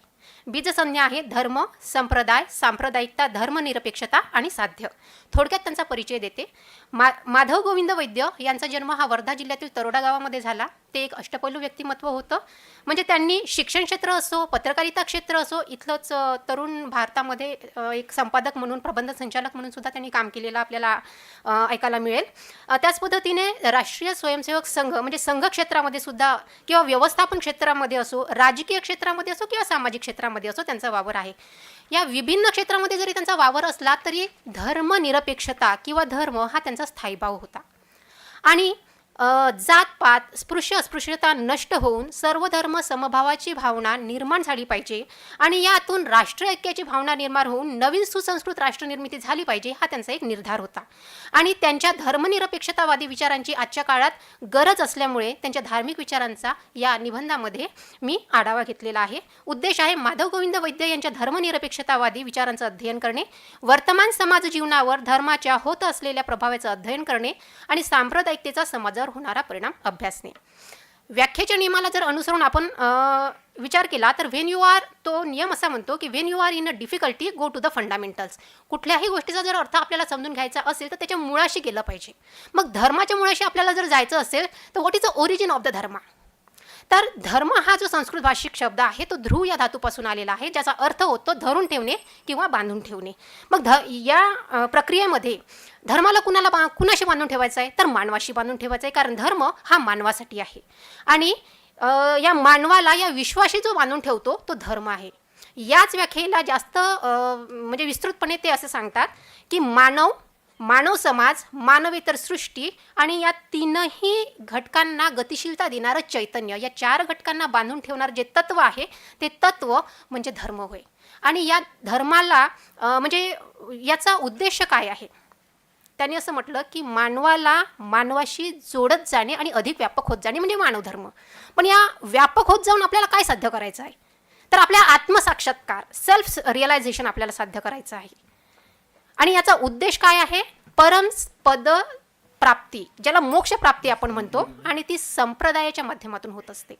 बीजसंज्ञा आहे धर्म, संप्रदाय, सांप्रदायिकता, धर्मनिरपेक्षता आणि साध्य. थोडक्यात त्यांचा परिचय देते. माधव गोविंद वैद्य यांचा जन्म हा वर्धा जिल्ह्यातील तरोडा गावामध्ये झाला. ते एक अष्टपैलू व्यक्तिमत्व होतं. म्हणजे त्यांनी शिक्षण क्षेत्र असो, पत्रकारिता क्षेत्र असो, इथलंच तरुण भारतामध्ये एक संपादक म्हणून, प्रबंध संचालक म्हणून सुद्धा त्यांनी काम केलेलं आपल्याला ऐकायला मिळेल. त्याच पद्धतीने राष्ट्रीय स्वयंसेवक संघ म्हणजे संघ क्षेत्रामध्ये सुद्धा किंवा व्यवस्थापन क्षेत्रामध्ये असो, राजकीय क्षेत्रामध्ये असो किंवा सामाजिक क्षेत्रामध्ये असो त्यांचा वावर आहे. या विभिन्न क्षेत्रामध्ये जरी त्यांचा वावर असला तरी धर्मनिरपेक्षता किंवा धर्म हा त्यांचा स्थायीभाव होता. आणि जातपात, स्पृश्य अस्पृश्यता नष्ट होऊन सर्व धर्म समभावाची भावना निर्माण झाली पाहिजे आणि यातून राष्ट्र ऐक्याची भावना निर्माण होऊन नवीन सुसंस्कृत राष्ट्रनिर्मिती झाली पाहिजे हा त्यांचा एक निर्धार होता. आणि त्यांच्या धर्मनिरपेक्षतावादी विचारांची आजच्या काळात गरज असल्यामुळे त्यांच्या धार्मिक विचारांचा या निबंधामध्ये मी आढावा घेतलेला आहे. उद्देश आहे माधव गोविंद वैद्य यांच्या धर्मनिरपेक्षतावादी विचारांचं अध्ययन करणे, वर्तमान समाज जीवनावर धर्माच्या होत असलेल्या प्रभावाचं अध्ययन करणे आणि सांप्रदायिकतेचा समाजावर होणारा परिणाम अभ्यासणे. व्याख्येच्या नियमाला जर अनुसरून आपण विचार केला तर व्हेन यू आर, तो नियम असा म्हणतो की when you are in a difficulty go to the fundamentals. कुठल्याही गोष्टीचा जर अर्थ आपल्याला समजून घ्यायचा असेल तर त्याच्या मुळाशी गेलं पाहिजे. मग धर्माच्या मुळाशी आपल्याला जर जायचं असेल तर what is the origin of the dharma. तर धर्म हा जो संस्कृत भाषिक शब्द आहे तो ध्रुव या धातूपासून आलेला आहे, ज्याचा अर्थ होतो धरून ठेवणे किंवा बांधून ठेवणे. मग या प्रक्रियेमध्ये धर्माला कुणाशी बांधून ठेवायचं आहे तर मानवाशी बांधून ठेवायचं आहे, कारण धर्म हा मानवासाठी आहे. आणि या मानवाला या विश्वाशी जो बांधून ठेवतो तो धर्म आहे. याच व्याख्येला जास्त म्हणजे विस्तृतपणे ते असे सांगतात की मानव समाज, मानवेतर सृष्टी आणि या तीनही घटकांना गतिशीलता देणारं चैतन्य, या 4 घटकांना बांधून ठेवणारं जे तत्व आहे ते तत्व म्हणजे धर्म होय. आणि या धर्माला म्हणजे याचा उद्देश काय आहे. त्यांनी असं म्हटलं की मानवाला मानवाशी जोडत जाणे आणि अधिक व्यापक होत जाणे म्हणजे मानवधर्म. पण या व्यापक होत जाऊन आपल्याला काय साध्य करायचं आहे तर आपल्या आत्मसाक्षात्कार, सेल्फ रिअलायझेशन आपल्याला साध्य करायचं आहे. आणि याचा उद्देश काय आहे, परमपद प्राप्ती, ज्याला मोक्ष प्राप्ती आपण म्हणतो, आणि ती संप्रदायाच्या माध्यमातून होत असते.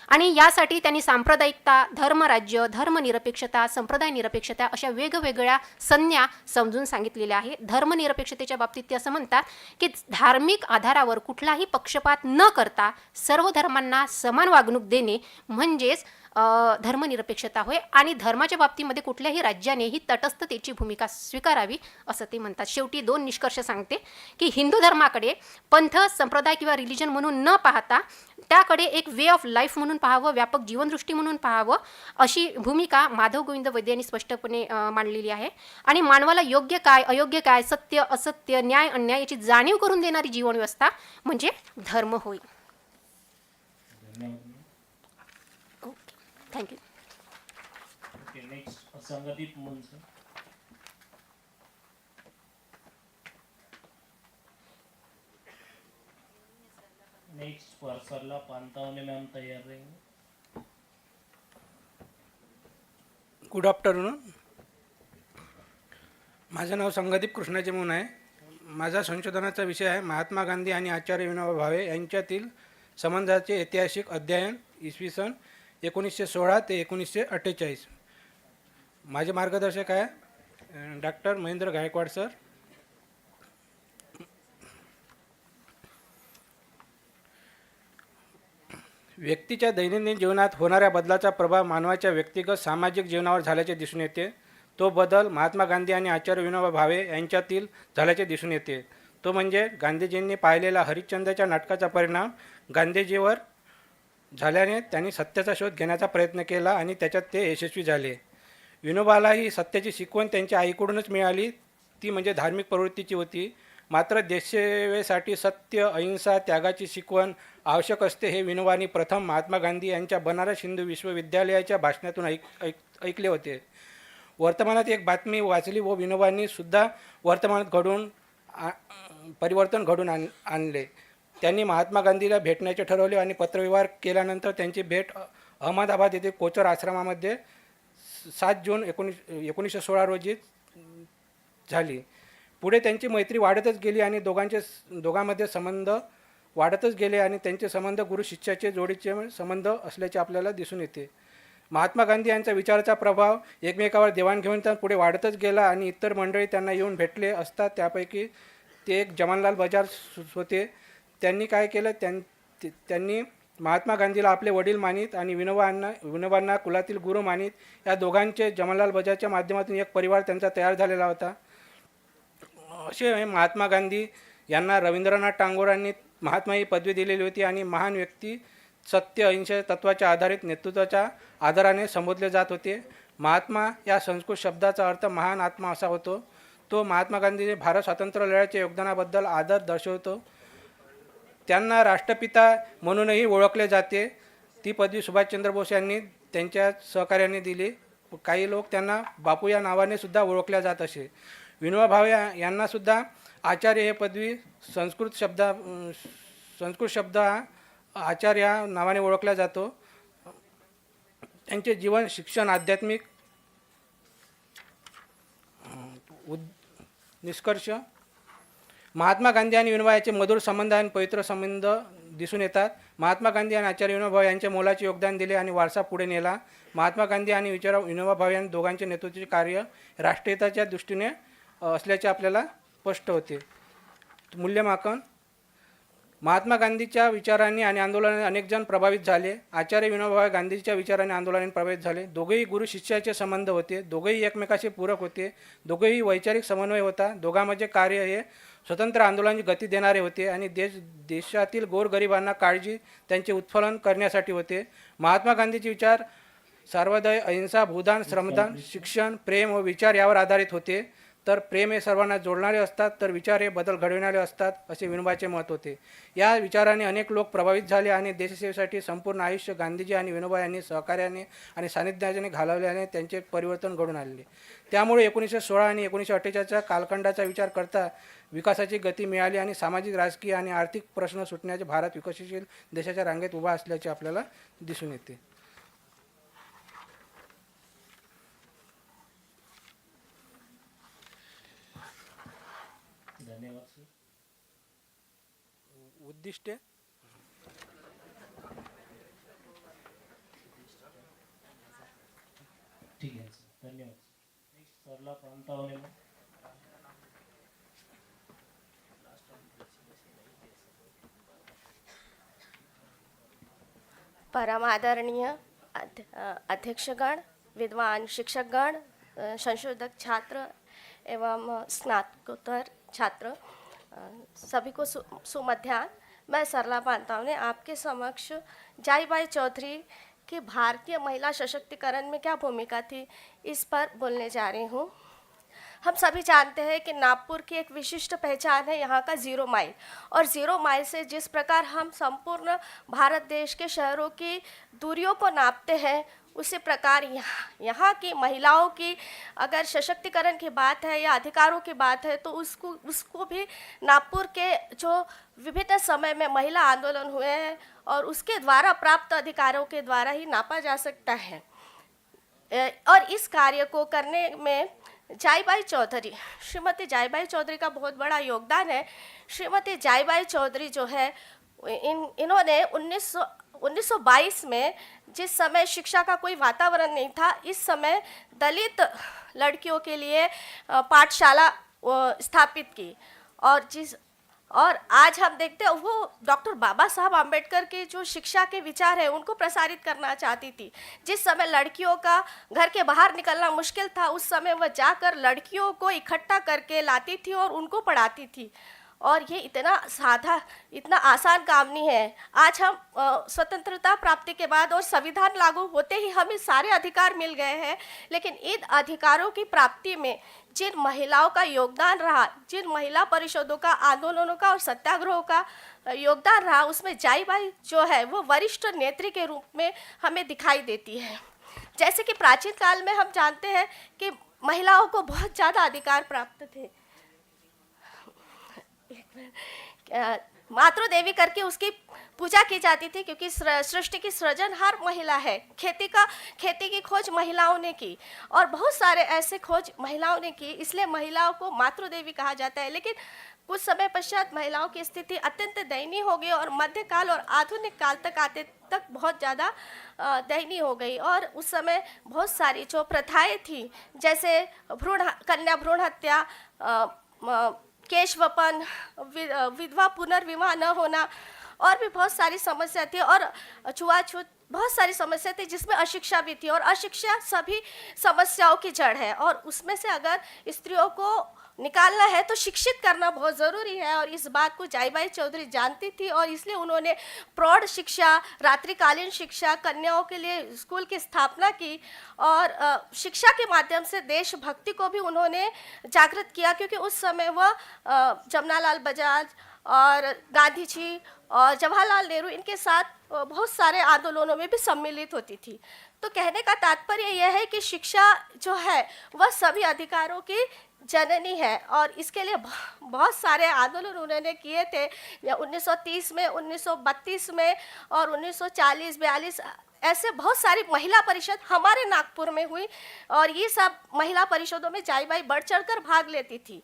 आणि यासाठी त्यांनी सांप्रदायिकता, धर्मराज्य, धर्मनिरपेक्षता, संप्रदाय निरपेक्षता अशा वेगवेगळ्या संज्ञा समजून सांगितलेल्या आहे. धर्मनिरपेक्षतेच्या बाबतीत ते असं म्हणतात की धार्मिक आधारावर कुठलाही पक्षपात न करता सर्व धर्मांना समान वागणूक देणे म्हणजेच धर्मनिरपेक्षता होय. आणि धर्माच्या बाबतीमध्ये कुठल्याही राज्याने ही तटस्थतेची भूमिका स्वीकारावी असं ते म्हणतात. शेवटी 2 निष्कर्ष सांगते की हिंदू धर्माकडे पंथ, संप्रदाय किंवा रिलिजन म्हणून न पाहता त्याकडे एक वे ऑफ लाईफ म्हणून पाहावं, व्यापक जीवनदृष्टी म्हणून पाहावं, अशी भूमिका माधव गोविंद वैद्य यांनी स्पष्टपणे मांडलेली आहे. आणि मानवाला योग्य काय, अयोग्य काय, सत्य असत्य, न्याय अन्याय याची जाणीव करून देणारी जीवनव्यवस्था म्हणजे धर्म होय. थँक्यू. नेक्स्ट संगदीप मुंज. नेक्स्ट पर्सनला पांतावने मॅम तयार रहेंगे. Good afternoon. माझं नाव संगदीप कृष्णाजी मुन आहे. माझा संशोधनाचा विषय आहे महात्मा गांधी आणि आचार्य विनोबा भावे यांच्यातील संबंधाचे ऐतिहासिक अध्ययन इसवी सन 1916 ते 1948. माझे मार्गदर्शक आहे डॉक्टर महेंद्र गायकवाड सर. व्यक्तीच्या दैनंदिन जीवनात होणाऱ्या बदलाचा प्रभाव मानवाच्या व्यक्तिगत सामाजिक जीवनावर झाल्याचे दिसून येते. तो बदल महात्मा गांधी आणि आचार्य विनोबा भावे यांच्यातील झाल्याचे दिसून येते. तो म्हणजे गांधीजींनी पाहिलेला हरिश्चंद्रच्या नाटकाचा परिणाम गांधीजीवर झाल्याने त्यांनी सत्याचा शोध घेण्याचा प्रयत्न केला आणि त्याच्यात ते यशस्वी झाले. विनोबालाही सत्याची शिकवण त्यांच्या आईकडूनच मिळाली, ती म्हणजे धार्मिक प्रवृत्तीची होती. मात्र देशसेवेसाठी सत्य, अहिंसा, त्यागाची शिकवण आवश्यक असते हे विनोबांनी प्रथम महात्मा गांधी यांच्या बनारस हिंदू विश्वविद्यालयाच्या भाषणातून ऐकले होते. वर्तमानात एक बातमी वाचली व विनोबांनी सुद्धा वर्तमानात परिवर्तन घडून आणले. त्यांनी महात्मा गांधीला भेटण्याचे ठरवले आणि पत्रव्यवहार केल्यानंतर त्यांची भेट अहमदाबाद येथे कोचर आश्रमामध्ये 7 जून 1916 रोजी झाली. पुढे त्यांची मैत्री वाढतच गेली आणि दोघांमध्ये संबंध वाढतच गेले आणि त्यांचे संबंध गुरु शिष्याचे जोडीचे संबंध असल्याचे आपल्याला दिसून येते. महात्मा गांधी यांचा विचाराचा प्रभाव एकमेकावर देवाणघेवाण पुढे वाढतच गेला आणि इतर मंडळी त्यांना येऊन भेटले असतात. त्यापैकी ते एक जवाहरलाल बजाज होते. त्यांनी काय केलं, त्यांनी महात्मा गांधीला आपले वडील मानित आणि विनोबांना कुलातील गुरु मानित. या दोघांचे जवाहरलाल बजाजच्या माध्यमातून एक परिवार त्यांचा तयार झालेला होता. असे महात्मा गांधी यांना रवींद्रनाथ टागोरांनी महात्मा ही पदवी दिलेली होती आणि महान व्यक्ती सत्य अहिंसा तत्वाच्या आधारित नेतृत्वाच्या आदराने संबोधले जात होते. महात्मा या संस्कृत शब्दाचा अर्थ महान आत्मा असा होतो. तो महात्मा गांधीने भारत स्वातंत्र्य लढ्याच्या योगदानाबद्दल आदर दर्शवतो. त्यांना राष्ट्रपिता म्हणूनही ओळखले जाते. ती पदवी सुभाषचंद्र बोस यांनी त्यांच्या सहकार्याने दिली. काही लोक त्यांना बापू या नावाने सुद्धा ओळखल्या जात असे. विनोबा भावे यांनासुद्धा आचार्य हे पदवी संस्कृत शब्द आचार्य या नावाने ओळखला जातो. त्यांचे जीवन, शिक्षण, आध्यात्मिक निष्कर्ष. महात्मा गांधी आणि विनोबा यांचे मधुर संबंध आणि पवित्र संबंध दिसून येतात. महात्मा गांधी आणि आचार्य विनोबा भावे यांचे मोलाचे योगदान दिले आणि वारसा पुढे नेला. महात्मा गांधी आणि विनोबा भावे यांनी दोघांचे नेतृत्वाचे कार्य राष्ट्रीयताच्या दृष्टीने असल्याचे आपल्याला स्पष्ट होते. मूल्यमापन. महात्मा गांधीच्या विचारांनी आणि आंदोलनाने अनेक जण प्रभावित झाले. आचार्य विनोबा भावे गांधीच्या विचारांनी आंदोलनाने प्रभावित झाले. दोघेही गुरु शिष्याचे संबंध होते. दोघेही एकमेकाशी पूरक होते. दोघेही वैचारिक समन्वय होता. दोघांमध्ये कार्य हे स्वतंत्र आंदोलनाची गती देणारे होते आणि देशातील गोरगरिबांना काळजी त्यांचे उत्फलन करण्यासाठी होते. महात्मा गांधीचे विचार सर्वोदय, अहिंसा, भूदान, श्रमदान, शिक्षण, प्रेम व विचार यावर आधारित होते. तर प्रेम हे सर्वांना जोडणारे असतात, तर विचार हे बदल घडविणारे असतात, असे विनोबाचे मत होते. या विचाराने अनेक लोक प्रभावित झाले आणि देशसेवेसाठी संपूर्ण आयुष्य गांधीजी आणि विनोबा यांनी सहकार्याने आणि सानिध्याने घालवल्याने त्यांचे परिवर्तन घडून आले. त्यामुळे 1916 आणि 1948च्या कालखंडाचा विचार करता विकासाची गती मिळाली आणि सामाजिक, राजकीय आणि आर्थिक प्रश्न सुटण्याचे भारत विकसनशील देशाच्या रांगेत उभा असल्याचे आपल्याला दिसून येते. धन्यवाद सर. उद्दिष्टे. ठीक आहे सर, धन्यवाद. सरला प्रांतावने मग. परम आदरणीय अध्यक्षगण, विद्वान शिक्षकगण, संशोधक छात्र एवं स्नातकोत्तर छात्र, सभी को सुमध्याह्न. मैं सरला पांतावने आपके समक्ष जाईबाई चौधरी की भारतीय महिला सशक्तिकरण में क्या भूमिका थी, इस पर बोलने जा रही हूँ. हम सभी जानते हैं कि नागपुर की एक विशिष्ट पहचान है यहाँ का 0 माइल. और 0 माइल से जिस प्रकार हम संपूर्ण भारत देश के शहरों की दूरियों को नापते हैं, उसी प्रकार यहाँ की महिलाओं की अगर सशक्तिकरण की बात है या अधिकारों की बात है तो उसको भी नागपुर के जो विभिन्न समय में महिला आंदोलन हुए हैं और उसके द्वारा प्राप्त अधिकारों के द्वारा ही नापा जा सकता है. और इस कार्य को करने में जाईबाई चौधरी, श्रीमती जाईबाई चौधरी का बहुत बड़ा योगदान है. श्रीमती जाईबाई चौधरी जो है इन्होंने 1922 में, जिस समय शिक्षा का कोई वातावरण नहीं था, इस समय दलित लड़कियों के लिए पाठशाला स्थापित की. और आज हम देखते हैं वो डॉक्टर बाबा साहब आम्बेडकर के जो शिक्षा के विचार है उनको प्रसारित करना चाहती थी. जिस समय लड़कियों का घर के बाहर निकलना मुश्किल था, उस समय वह जाकर लड़कियों को इकट्ठा करके लाती थी और उनको पढ़ाती थी. और ये इतना सादा, इतना आसान काम नहीं है. आज हम स्वतंत्रता प्राप्ति के बाद और संविधान लागू होते ही हमें सारे अधिकार मिल गए हैं, लेकिन इन अधिकारों की प्राप्ति में जिन महिलाओं का योगदान रहा, जिन महिला परिषदों का, आंदोलनों का और सत्याग्रहों का योगदान रहा, उसमें जाईबाई जो है वो वरिष्ठ नेत्री के रूप में हमें दिखाई देती है. जैसे कि प्राचीन काल में हम जानते हैं कि महिलाओं को बहुत ज़्यादा अधिकार प्राप्त थे. मातृ देवी करके उसकी पूजा की जाती थी, क्योंकि सृष्टि की सृजनहार महिला है। खेती की खोज महिलाओं ने की और बहुत सारे ऐसे खोज महिलाओं ने की, इसलिए महिलाओं को मातृ देवी कहा जाता है। लेकिन कुछ समय पश्चात महिलाओं की स्थिति अत्यंत दयनीय हो गई और मध्यकाल और आधुनिक काल तक आते तक बहुत ज़्यादा दयनीय हो गई। और उस समय बहुत सारी जो प्रथाएं थी, जैसे कन्या भ्रूण हत्या, केशवपन, विधवा पुनर्विवाह न होना, और भी बहुत सारी समस्या थी, और छुआछूत, बहुत सारी समस्या थी, जिसमें अशिक्षा भी थी। और अशिक्षा सभी समस्याओं की जड़ है, और उसमें से अगर स्त्रियों को निकालना है तो शिक्षित करना बहुत ज़रूरी है। और इस बात को जाईबाई चौधरी जानती थी, और इसलिए उन्होंने प्रौढ़ शिक्षा, रात्रिकालीन शिक्षा, कन्याओं के लिए स्कूल की स्थापना की, और शिक्षा के माध्यम से देशभक्ति को भी उन्होंने जागृत किया, क्योंकि उस समय वह जमनालाल बजाज और गांधी जी और जवाहरलाल नेहरू, इनके साथ बहुत सारे आंदोलनों में भी सम्मिलित होती थी। तो कहने का तात्पर्य यह है कि शिक्षा जो है वह सभी अधिकारों की जननी है, और इसके लिए बहुत सारे आंदोलन उन्होंने किए थे। 1930 में, 1932 में और 1940-42 ऐसे बहुत सारी महिला परिषद हमारे नागपुर में हुई, और ये सब महिला परिषदों में जाईबाई बढ़ चढ़कर भाग लेती थी।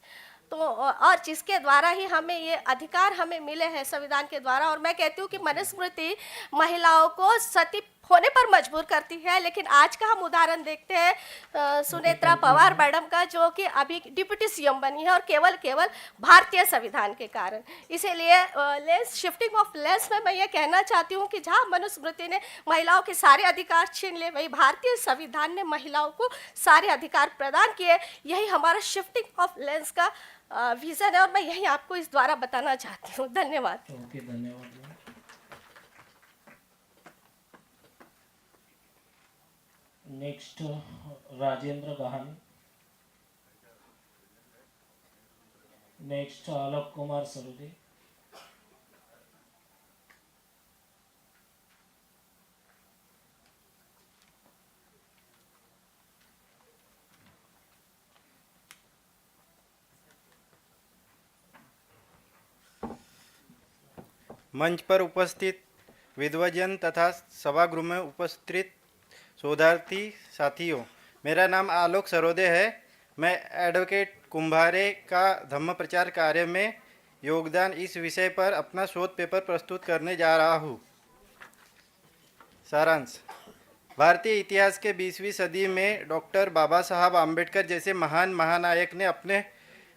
तो और जिसके द्वारा ही हमें ये अधिकार हमें मिले हैं संविधान के द्वारा। और मैं कहती हूँ कि मनुस्मृति महिलाओं को सती होने पर मजबूर करती है, लेकिन आज का हम उदाहरण देखते हैं सुनेत्रा पवार मैडम का, जो कि अभी डिप्टी सीएम बनी है, और केवल भारतीय संविधान के कारण। इसीलिए लेंस शिफ्टिंग ऑफ लेंस में मैं ये कहना चाहती हूँ कि जहाँ मनुस्मृति ने महिलाओं के सारे अधिकार छीन लिए, वही भारतीय संविधान ने महिलाओं को सारे अधिकार प्रदान किए। यही हमारा शिफ्टिंग ऑफ लेंस का विजन है, और मैं यही आपको इस द्वारा बताना चाहती हूँ। धन्यवाद। ओके, धन्यवाद। नेक्स्ट राजेंद्र गहानी, नेक्स्ट आलोक कुमार सरोदे, मंच पर उपस्थित विद्वजन तथा सभागृह में उपस्थित शोधार्थी साथियों, मेरा नाम आलोक सरोदे है। मैं एडवोकेट कुंभारे का धम्म प्रचार कार्य में योगदान इस विषय पर अपना शोध पेपर प्रस्तुत करने जा रहा हूँ। सारांश: भारतीय इतिहास के 20वीं सदी में डॉक्टर बाबा साहब आम्बेडकर जैसे महान महानायक ने अपने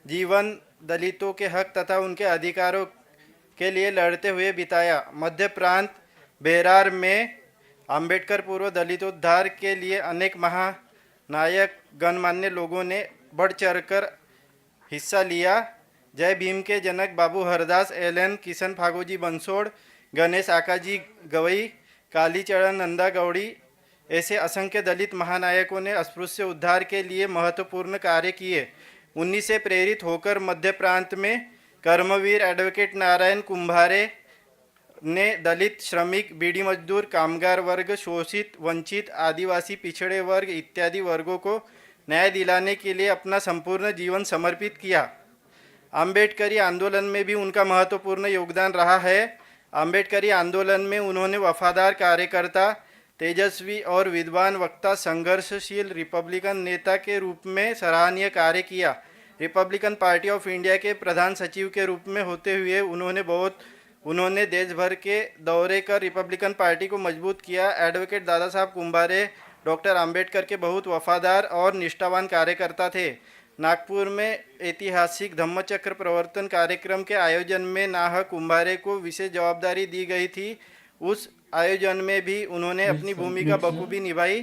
जीवन दलितों के हक तथा उनके अधिकारों के लिए लड़ते हुए बिताया। मध्य प्रांत बेरार में आम्बेडकर पूर्व दलितोद्धार के लिए अनेक महानायक गणमान्य लोगों ने बढ़ चढ़कर हिस्सा लिया। जय भीम के जनक बाबू हरदास, एल.एन. किशन फागोजी बंसोड़, गणेश आकाजी गवई, कालीचरण नंदा गौड़ी ऐसे असंख्य दलित महानायकों ने अस्पृश्य उद्धार के लिए महत्वपूर्ण कार्य किए। उन्हीं से प्रेरित होकर मध्य प्रांत में कर्मवीर एडवोकेट नारायण कुंभारे ने दलित, श्रमिक, बीड़ी मजदूर, कामगार वर्ग, शोषित, वंचित, आदिवासी, पिछड़े वर्ग इत्यादि वर्गों को न्याय दिलाने के लिए अपना संपूर्ण जीवन समर्पित किया। आम्बेडकरी आंदोलन में भी उनका महत्वपूर्ण योगदान रहा है। आम्बेडकरी आंदोलन में उन्होंने वफादार कार्यकर्ता, तेजस्वी और विद्वान वक्ता, संघर्षशील रिपब्लिकन नेता के रूप में सराहनीय कार्य किया। रिपब्लिकन पार्टी ऑफ इंडिया के प्रधान सचिव के रूप में होते हुए उन्होंने देश भर के दौरे कर रिपब्लिकन पार्टी को मजबूत किया। एडवोकेट दादा साहब कुंभारे डॉक्टर आम्बेडकर के बहुत वफादार और निष्ठावान कार्यकर्ता थे। नागपुर में ऐतिहासिक धम्मचक्र प्रवर्तन कार्यक्रम के आयोजन में नाहक कुंभारे को विशेष जवाबदारी दी गई थी। उस आयोजन में भी उन्होंने अपनी भूमिका बखूबी निभाई।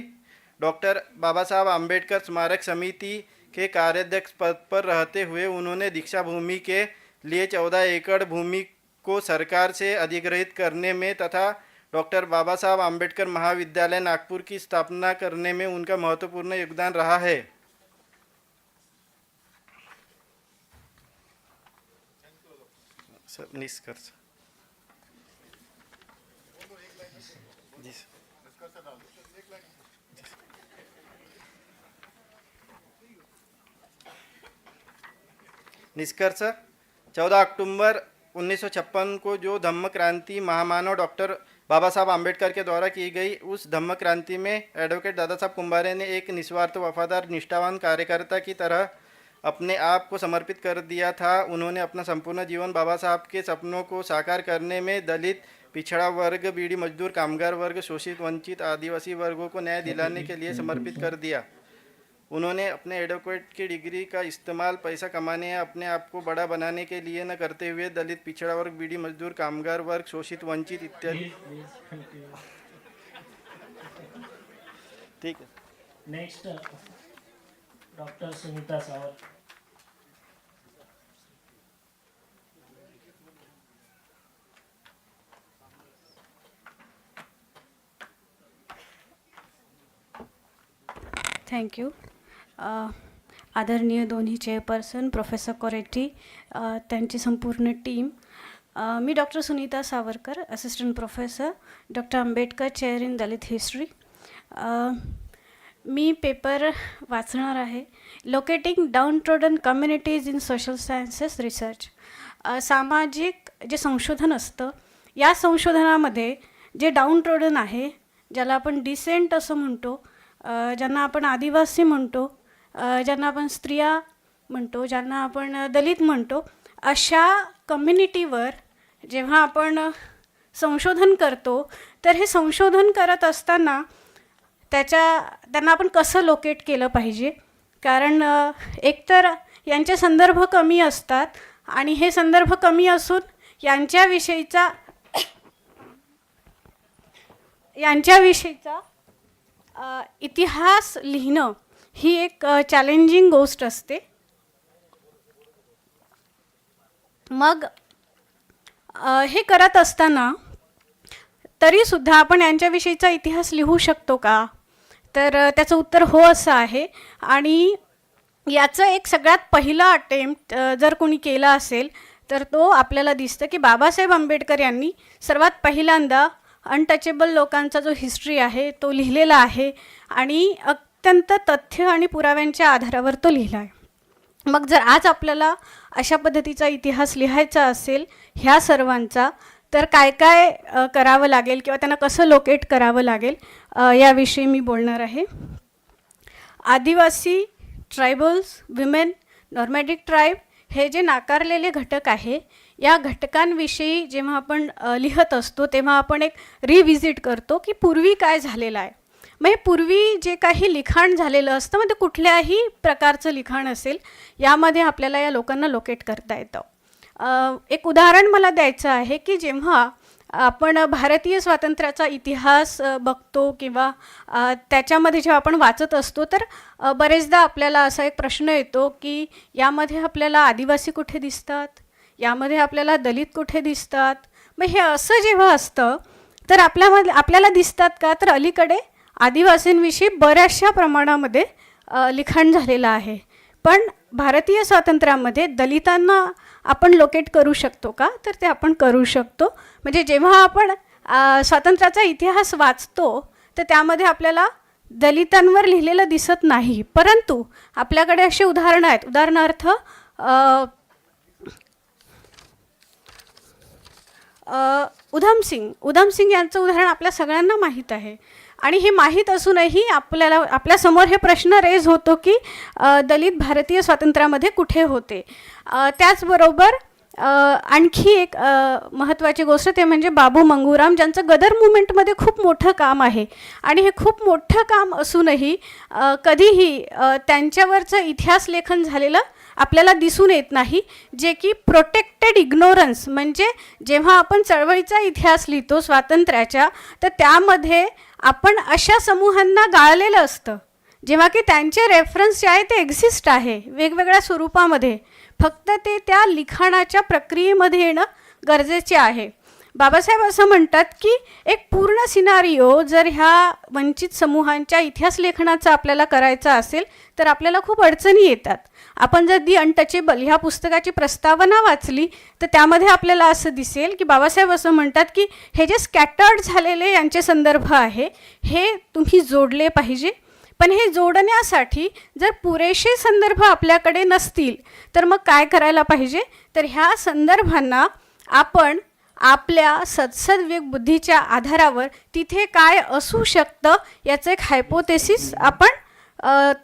डॉक्टर बाबा साहब आम्बेडकर स्मारक समिति के कार्याध्यक्ष पद पर रहते हुए उन्होंने दीक्षा भूमि के लिए 14 एकड़ भूमि को सरकार से अधिग्रहित करने में तथा डॉक्टर बाबा साहब आम्बेडकर महाविद्यालय नागपुर की स्थापना करने में उनका महत्वपूर्ण योगदान रहा है। निष्कर्ष निष्कर्ष 14 अक्टूबर 1956 को जो धम्म क्रांति महामानव डॉक्टर बाबा साहब आम्बेडकर के द्वारा की गई, उस धम्म क्रांति में एडवोकेट दादा साहब कुंभारे ने एक निस्वार्थ वफादार निष्ठावान कार्यकर्ता की तरह अपने आप को समर्पित कर दिया था। उन्होंने अपना संपूर्ण जीवन बाबा साहब के सपनों को साकार करने में दलित, पिछड़ा वर्ग, बीड़ी मजदूर, कामगार वर्ग, शोषित, वंचित, आदिवासी वर्गों को न्याय दिलाने के लिए समर्पित कर दिया। उन्होंने अपने एडवोकेट की डिग्री का इस्तेमाल पैसा कमाने या अपने आप को बड़ा बनाने के लिए न करते हुए दलित, पिछड़ा वर्ग, बीड़ी मजदूर, कामगार वर्ग, शोषित, वंचित इत्यादि। ठीक है। Next doctor Sunita Savar. Thank you. आदरणीय दोन्ही चेअरपर्सन प्रोफेसर कोरेटी, त्यांची संपूर्ण टीम. मी doctor Sunita Savarkar, assistant professor doctor Ambedkar chair in Dalit history. मी पेपर वाचणार आहे, locating downtrodden communities in social sciences research. सामाजिक जे संशोधन असतं, या संशोधनामध्ये जे डाऊन ट्रोडन आहे, ज्याला आपण डिसेंट असं म्हणतो, ज्यांना आपण आदिवासी म्हणतो, ज्यांना आपण स्त्रिया म्हणतो, ज्यांना आपण दलित म्हणतो, अशा कम्युनिटीवर जेव्हा आपण संशोधन करतो, तर हे संशोधन करत असताना त्यांना आपण कसं लोकेट केलं पाहिजे. कारण एकतर यांचे संदर्भ कमी असतात आणि हे संदर्भ कमी असून यांच्याविषयीचा इतिहास लिहिणं ही एक चॅलेंजिंग गोष्ट असते. मग हे करत असताना तरीसुद्धा आपण यांच्याविषयीचा इतिहास लिहू शकतो का, तर त्याचं उत्तर हो असं आहे. आणि याचं एक सगळ्यात पहिला अटेम्प्ट जर कोणी केला असेल तर तो आपल्याला दिसतं की बाबासाहेब आंबेडकर यांनी सर्वात पहिल्यांदा अनटचेबल लोकांचा जो हिस्ट्री आहे तो लिहिलेला आहे आणि अत्यंत तथ्य आणि पुराव्यांच्या आधारावर तो लिहिला आहे. मग जर आज आपल्याला अशा पद्धतीचा इतिहास लिहायचा असेल ह्या सर्वांचा, तर काय काय करावं लागेल किंवा त्यांना कसं लोकेट करावं लागेल याविषयी मी बोलणार आहे. आदिवासी, ट्रायबल्स, विमेन, नॉर्मॅडिक ट्राईब हे जे नाकारलेले घटक आहे, या घटकांविषयी जेव्हा आपण लिहत असतो तेव्हा आपण एक रिव्हिजिट करतो की पूर्वी काय झालेलं आहे. मग हे पूर्वी जे काही लिखाण झालेलं असतं, मग ते कुठल्याही प्रकारचं लिखाण असेल, यामध्ये आपल्याला या लोकांना लोकेट करता येतं. एक उदाहरण मला द्यायचं आहे की जेव्हा आपण भारतीय स्वातंत्र्याचा इतिहास बघतो किंवा त्याच्यामध्ये जेव्हा आपण वाचत असतो, तर बरेचदा आपल्याला असा एक प्रश्न येतो की यामध्ये आपल्याला आदिवासी कुठे दिसतात, यामध्ये आपल्याला दलित कुठे दिसतात. मग हे असं जेव्हा असतं तर आपल्याला दिसतात का, तर अलीकडे आदिवासींविषयी बऱ्याचशा प्रमाणामध्ये लिखाण झालेलं आहे. पण भारतीय स्वातंत्र्यामध्ये दलितांना आपण लोकेट करू शकतो का, तर ते आपण करू शकतो. म्हणजे जेव्हा आपण स्वातंत्र्याचा इतिहास वाचतो तर त्यामध्ये आपल्याला दलितांवर लिहिलेलं दिसत नाही, परंतु आपल्याकडे अशी उदाहरणं आहेत. उदाहरणार्थ उधम सिंग यांचं उदाहरण आपल्या सगळ्यांना माहीत आहे. आणि हे माहीत असूनही आपल्यासमोर हे प्रश्न रेज होतो की दलित भारतीय स्वातंत्र्यामध्ये कुठे होते. त्याचबरोबर आणखी एक महत्त्वाची गोष्ट ते म्हणजे बाबू मंगूराम, ज्यांचं गदर मुवमेंटमध्ये खूप मोठं काम आहे. आणि हे खूप मोठं काम असूनही कधीही त्यांच्यावरचं इतिहास लेखन झालेलं आपल्याला दिसून येत नाही, जे की प्रोटेक्टेड इग्नोरन्स. म्हणजे जेव्हा आपण चळवळीचा इतिहास लिहितो स्वातंत्र्याच्या, तर त्यामध्ये आपण अशा समूहांना गाळलेलं असतं जेव्हा की त्यांचे रेफरन्स जे आहे ते एक्झिस्ट आहे वेगवेगळ्या स्वरूपामध्ये, फक्त ते त्या लिखाणाच्या प्रक्रियेमध्ये येणं गरजेचे आहे. बाबासाहेब असं म्हणतात की एक पूर्ण सिनारिओ जर ह्या वंचित समूहांच्या इतिहास लेखनाचा आपल्याला करायचा असेल तर आपल्याला खूप अडचणी येतात. आपण जर दी अनटचेबल ह्या पुस्तकाची प्रस्तावना वाचली तर त्यामध्ये आपल्याला असं दिसेल की बाबासाहेब असं म्हणतात की हे जे स्कॅटर्ड झालेले यांचे संदर्भ आहे हे तुम्ही जोडले पाहिजे. पण हे जोडण्यासाठी जर पुरेसे संदर्भ आपल्याकडे नसतील तर मग काय करायला पाहिजे, तर ह्या संदर्भांना आपण आपल्या सद्सद्विवेक बुद्धीच्या आधारावर तिथे काय असू शकतं याचं एक हायपोथेसिस आपण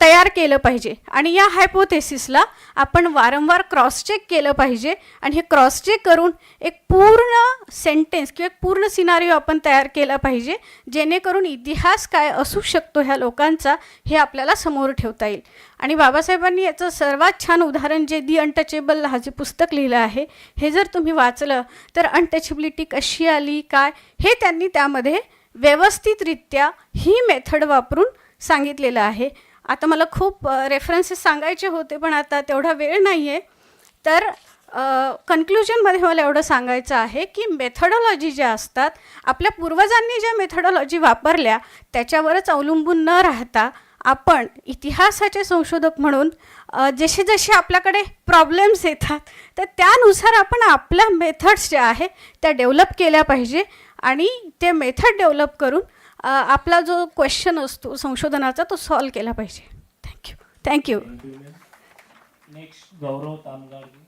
तयार केलं पाहिजे आणि या हायपोथेसिसला आपण वारंवार क्रॉस चेक केलं पाहिजे आणि हे क्रॉस चेक करून एक पूर्ण सेंटेन्स किंवा एक पूर्ण सिनारिओ आपण तयार केला पाहिजे, जेणेकरून इतिहास काय असू शकतो ह्या लोकांचा हे आपल्याला समोर ठेवता येईल. आणि बाबासाहेबांनी याचं सर्वात छान उदाहरण जे दी अनटचेबल हा जे पुस्तक लिहिलं आहे, हे जर तुम्ही वाचलं तर अनटचेबिलिटी कशी आली काय हे त्यांनी त्यामध्ये व्यवस्थितरित्या ही मेथड वापरून सांगितलेलं आहे. आता मला खूप रेफरन्सेस सांगायचे होते पण आता तेवढा वेळ नाही आहे, तर कन्क्लुजनमध्ये मला एवढं सांगायचं आहे की मेथडॉलॉजी ज्या असतात, आपल्या पूर्वजांनी ज्या मेथडॉलॉजी वापरल्या त्याच्यावरच अवलंबून न राहता आपण इतिहासाचे संशोधक म्हणून जसे जसे आपल्याकडे प्रॉब्लेम्स येतात तर त्यानुसार आपण आपल्या मेथड्स ज्या आहे त्या डेव्हलप केल्या पाहिजे आणि ते मेथड डेव्हलप करून आपला जो क्वेश्चन असतो संशोधनाचा तो सॉल्व केला पाहिजे. थँक्यू. नेक्स्ट गौरव तामगाडगे.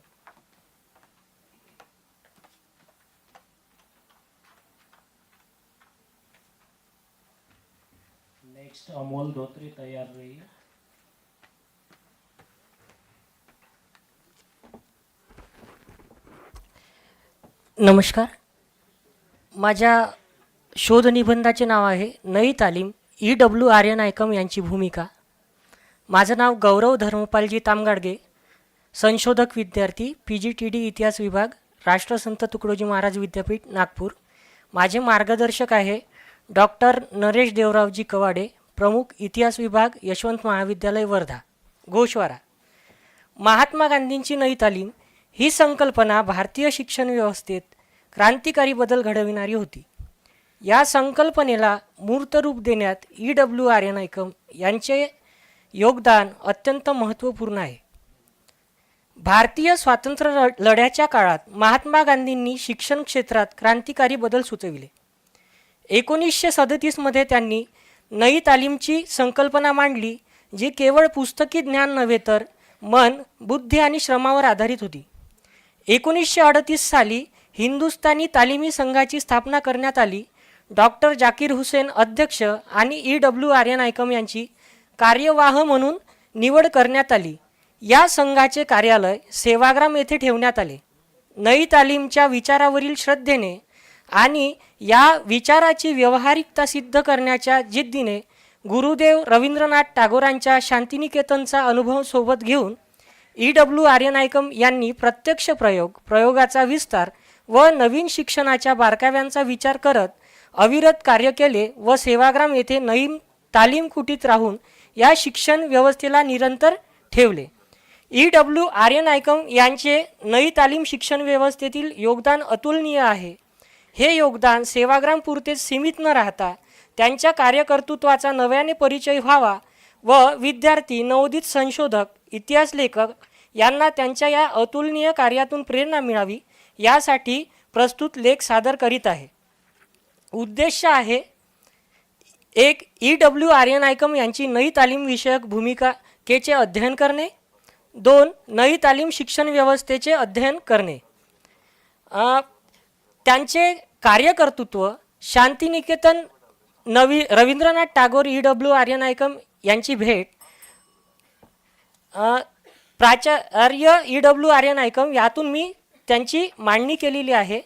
नेक्स्ट अमोल धोत्रे तैयार रहिए. नमस्कार. माझ्या शोधनिबंधाचे नाव आहे नई तालीम EW आर्य नायकम यांची भूमिका. माझं नाव गौरव धर्मपालजी तामगाडगे, संशोधक विद्यार्थी PGTD इतिहास विभाग, राष्ट्रसंत तुकडोजी महाराज विद्यापीठ नागपूर. माझे मार्गदर्शक आहे डॉक्टर नरेश देवरावजी कवाडे, प्रमुख इतिहास विभाग, यशवंत महाविद्यालय वर्धा, गोशवारा. महात्मा गांधींची नई तालीम ही संकल्पना भारतीय शिक्षण व्यवस्थेत क्रांतिकारी बदल घडविणारी होती. या संकल्पनेला मूर्त रूप देण्यात EW आर्य नायकम यांचे योगदान अत्यंत महत्त्वपूर्ण आहे. भारतीय स्वातंत्र्य लढ्याच्या काळात महात्मा गांधींनी शिक्षण क्षेत्रात क्रांतिकारी बदल सुचविले. 1937मध्ये त्यांनी नई तालीमची संकल्पना मांडली, जी केवळ पुस्तकी ज्ञान नव्हे तर मन, बुद्धी आणि श्रमावर आधारित होती. 1938 साली हिंदुस्थानी तालिमी संघाची स्थापना करण्यात आली. डॉक्टर जाकीर हुसेन अध्यक्ष आणि EW आर्य नायकम यांची कार्यवाह म्हणून निवड करण्यात आली. या संघाचे कार्यालय सेवाग्राम येथे ठेवण्यात आले. नई तालीमच्या विचारावरील श्रद्धेने आणि या विचाराची व्यावहारिकता सिद्ध करण्याच्या जिद्दीने गुरुदेव रवींद्रनाथ टागोरांच्या शांतिनिकेतनचा अनुभव सोबत घेऊन EW आर्य नायकम यांनी प्रत्यक्ष प्रयोगाचा विस्तार व नवीन शिक्षणाच्या बारकाव्यांचा विचार करत अविरत कार्य केले व सेवाग्राम येथे नई तालीम कुटीत राहून या शिक्षण व्यवस्थेला निरंतर ठेवले. EW आर्य नायकम यांचे नई तालीम शिक्षण व्यवस्थेतील योगदान अतुलनीय आहे. हे योगदान सेवाग्राम पुरतेच सीमित न राहता त्यांच्या कार्यकर्तृत्वाचा नव्याने परिचय व्हावा व विद्यार्थी, नवोदित संशोधक, इतिहास लेखक यांना त्यांच्या या अतुलनीय कार्यातून प्रेरणा मिळावी यासाठी प्रस्तुत लेख सादर करीत आहे. उद्देश आहे: 1. EW आर्य नायकम यांची नई तालीम विषयक भूमिकेचे अध्ययन करणे. 2. नई तालीम शिक्षण व्यवस्थेचे अध्ययन करणे. त्यांचे कार्यकर्तृत्व, शांतिनिकेतन, रवींद्रनाथ टागोर, EW आर्य नायकम यांची भेट, प्राचार्य EW आर्य नायकम, यातून मी त्यांची मांडणी केलेली आहे.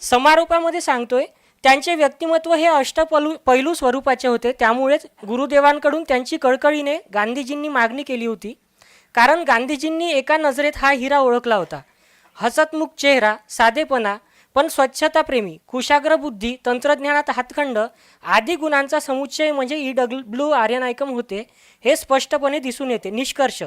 समारोपामध्ये सांगतोय, त्यांचे व्यक्तिमत्व हे पैलू स्वरूपाचे होते. त्यामुळेच गुरुदेवांकडून त्यांची कळकळीने गांधीजींनी मागणी केली होती. कारण गांधीजींनी एका नजरेत हा हिरा ओळखला होता. हसतमुख चेहरा, साधेपणा, पण स्वच्छताप्रेमी, कुशाग्र बुद्धी, तंत्रज्ञानात हातखंड आदी गुणांचा समुच्चय म्हणजे EW आर्य नायकम होते, हे स्पष्टपणे दिसून येते. निष्कर्ष: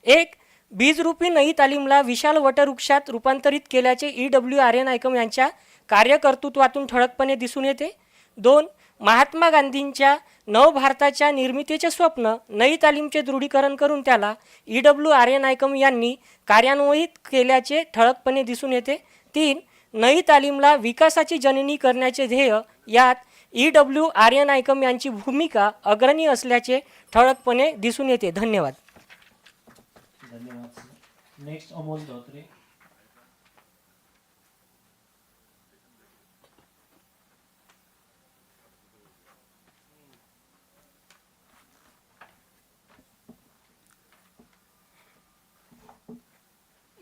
1. बीजरूपी नई तालीमला विशाल वटवृक्षात रूपांतरित केल्याचे EW आर्य नायकम यांच्या कार्यकर्तृत्वातून ठळकपणे दिसून येते. 2. महात्मा गांधींच्या नवभारताच्या निर्मितीचे स्वप्न नई तालीमचे दृढीकरण करून त्याला EW आर्य नायकम यांनी कार्यान्वित केल्याचे ठळकपणे दिसून येते. 3. नई तालीमला विकासाची जननी करण्याचे ध्येय यात EW आर्य नायकम यांची भूमिका अग्रणी असल्याचे ठळकपणे दिसून येते. धन्यवाद. धन्यवाद. नेक्स्ट अमोल धोत्रे.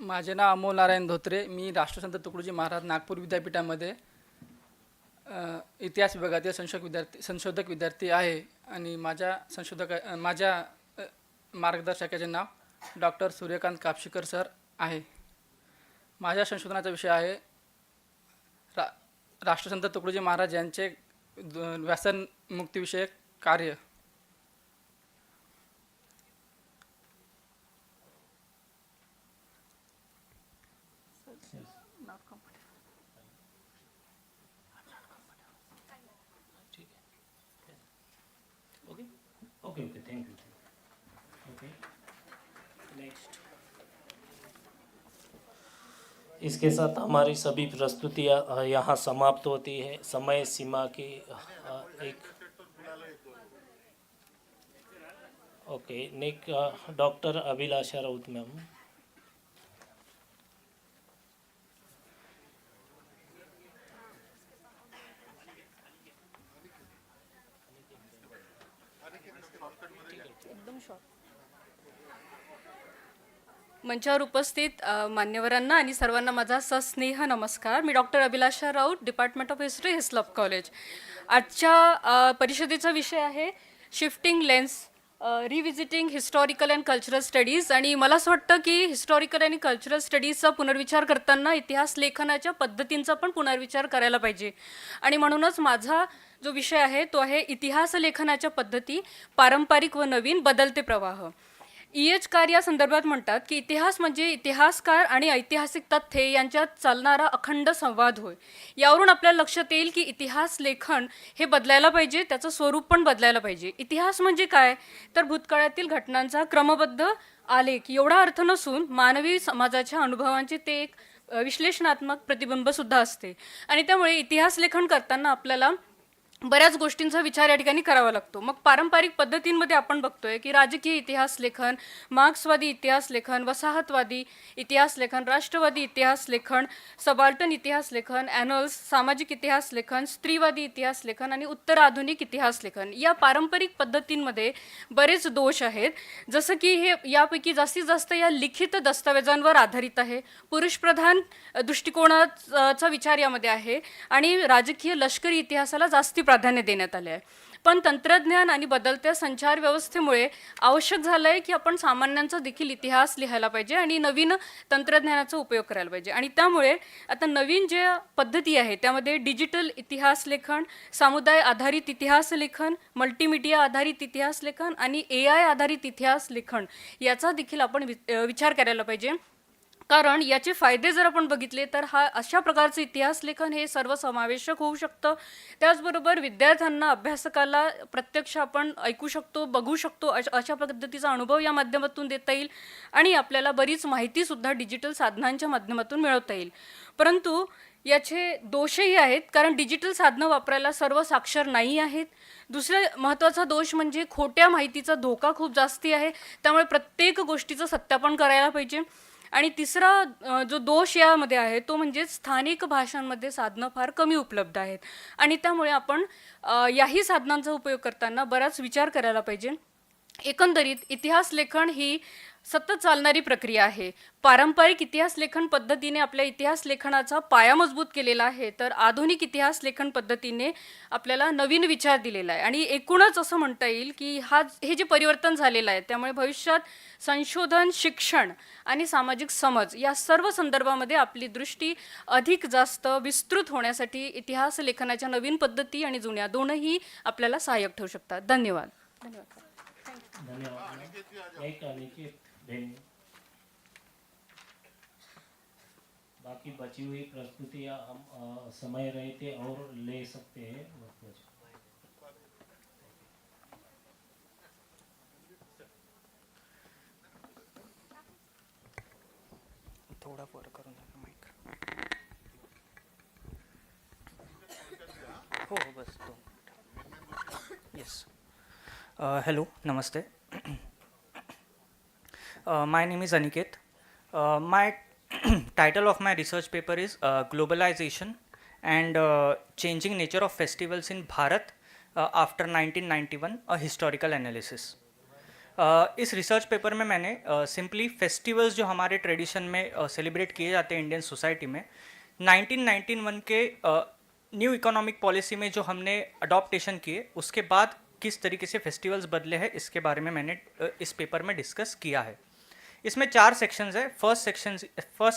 माझे नाव अमोल नारायण धोत्रे. मी राष्ट्रसंत तुकडोजी महाराज नागपूर विद्यापीठामध्ये इतिहास विभागातील संशोधक विद्यार्थी आहे आणि माझ्या मार्गदर्शकाचे नाव डॉक्टर सूर्यकांत कापशीकर सर आहे. माझ्या संशोधनाचा विषय आहे राष्ट्रसंत तुकडोजी महाराज यांचे व्यसन मुक्तीविषयक कार्य. Okay, thank you. Okay, next. इसके साथ हमारी सभी प्रस्तुतियाँ यहाँ समाप्त होती है. समय सीमा की एक okay. Next doctor Abhilasha Raut ma'am. मंचावर उपस्थित मान्यवरांना आणि सर्वांना माझा सस्नेह नमस्कार. मी doctor Abhilasha Raut, department of history, Hislop college. आजच्या परिषदेचा विषय आहे shifting lens, revisiting historical and cultural studies. आणि मला असं वाटतं की हिस्टॉरिकल आणि कल्चरल स्टडीजचा पुनर्विचार करताना इतिहास लेखनाच्या पद्धतींचा पण पुनर्विचार करायला पाहिजे. आणि म्हणूनच माझा जो विषय आहे तो आहे इतिहास लेखनाच्या पद्धती, पारंपरिक व नवीन बदलते प्रवाह. EH या संदर्भात म्हणतात की इतिहास म्हणजे इतिहासकार आणि ऐतिहासिक तथ्ये यांच्यात चालणारा अखंड संवाद होय. यावरून आपल्याला लक्षात येईल की इतिहास लेखन हे बदलायला पाहिजे, त्याचं स्वरूप पण बदलायला पाहिजे. इतिहास म्हणजे काय तर भूतकाळातील घटनांचा क्रमबद्ध आलेख एवढा अर्थ नसून मानवी समाजाच्या अनुभवांचे ते एक विश्लेषणात्मक प्रतिबिंबसुद्धा असते. आणि त्यामुळे इतिहास लेखन करताना आपल्याला बऱ्याच गोष्टींचा विचार या ठिकाणी करावा लागतो. मग पारंपरिक पद्धतींमध्ये आपण बघतोय की राजकीय इतिहास लेखन, मार्क्सवादी इतिहास लेखन, वसाहतवादी इतिहास लेखन, राष्ट्रवादी इतिहास लेखन, सबाल्टन इतिहास लेखन, ॲनल्स, सामाजिक इतिहास लेखन, स्त्रीवादी इतिहास लेखन आणि उत्तर आधुनिक इतिहास लेखन. या पारंपरिक पद्धतींमध्ये बरेच दोष आहेत. जसं की हे यापैकी जास्तीत जास्त या लिखित दस्तावेजांवर आधारित आहे, पुरुषप्रधान दृष्टिकोनाचा विचार यामध्ये आहे आणि राजकीय लष्करी इतिहासाला जास्ती प्राधान्य देण्यात आले आहे. पण तंत्रज्ञान आणि बदलत्या संचार व्यवस्थेमुळे आवश्यक झालं आहे की आपण सामान्यांचा देखील इतिहास लिहायला पाहिजे आणि नवीन तंत्रज्ञानाचा उपयोग करायला पाहिजे. आणि त्यामुळे आता नवीन ज्या पद्धती आहे त्यामध्ये डिजिटल इतिहास लेखन, समुदाय आधारित इतिहास लेखन, मल्टीमीडिया आधारित इतिहास लेखन आणि AI आधारित इतिहास लेखन याचा देखील आपण विचार करायला पाहिजे. कारण याचे फायदे जर आपण बघितले तर अशा प्रकारचे इतिहास लेखन हे सर्वसमावेशक होऊ शकतं. त्याचबरोबर विद्यार्थ्यांना, अभ्यासकाला प्रत्यक्ष आपण ऐकू शकतो, बघू शकतो, अशा पद्धतीचा अनुभव या माध्यमातून देता येईल आणि आपल्याला बरीच माहितीसुद्धा डिजिटल साधनांच्या माध्यमातून मिळवता येईल. परंतु याचे दोषही आहेत, कारण डिजिटल साधनं वापरायला सर्व साक्षर नाही आहेत. दुसरा महत्त्वाचा दोष म्हणजे खोट्या माहितीचा धोका खूप जास्ती आहे, त्यामुळे प्रत्येक गोष्टीचं सत्यापन करायला पाहिजे. आणि तिसरा जो दोष यामध्ये आहे तो म्हणजे स्थानिक भाषांमध्ये साधनं फार कमी उपलब्ध आहेत आणि त्यामुळे आपण याही साधनांचा उपयोग करताना बराच विचार करायला पाहिजे. एकंदरीत इतिहास लेखन ही सतत चालणारी प्रक्रिया आहे. पारंपरिक इतिहास लेखन पद्धतीने आपल्या इतिहास लेखनाचा पाया मजबूत केलेला आहे, तर आधुनिक इतिहास लेखन पद्धतीने आपल्याला नवीन विचार दिलेला आहे. आणि एकूणच असं म्हणता येईल की हे जे परिवर्तन झालेलं आहे त्यामुळे भविष्यात संशोधन, शिक्षण आणि सामाजिक समज या सर्व संदर्भामध्ये आपली दृष्टी अधिक जास्त विस्तृत होण्यासाठी इतिहास लेखनाच्या नवीन पद्धती आणि जुन्या दोनही आपल्याला सहाय्यक ठरू शकतात. धन्यवाद. बाकी बची हुई प्रस्तुतियाँ हम समय रहते और ले सकते हैं. थोड़ा वर करून माइक. हो बस तो. येस. हेलो, नमस्ते. My name is Aniket. My title of my research paper is Globalization and Changing Nature of Festivals in Bharat after 1991, a Historical Analysis. इस रिसर्च पेपर में मैंने सिंपली फेस्टिवल्स जो हमारे ट्रेडिशन में सेलिब्रेट किए जाते हैं इंडियन सोसाइटी में 1991 के न्यू इकोनॉमिक पॉलिसी में जो हमने अडॉप्टेशन किए उसके बाद किस तरीके से फेस्टिवल्स बदले हैं इसके बारे में मैंने इस पेपर में डिस्कस किया है। इसमें 4 सेक्शंस है। First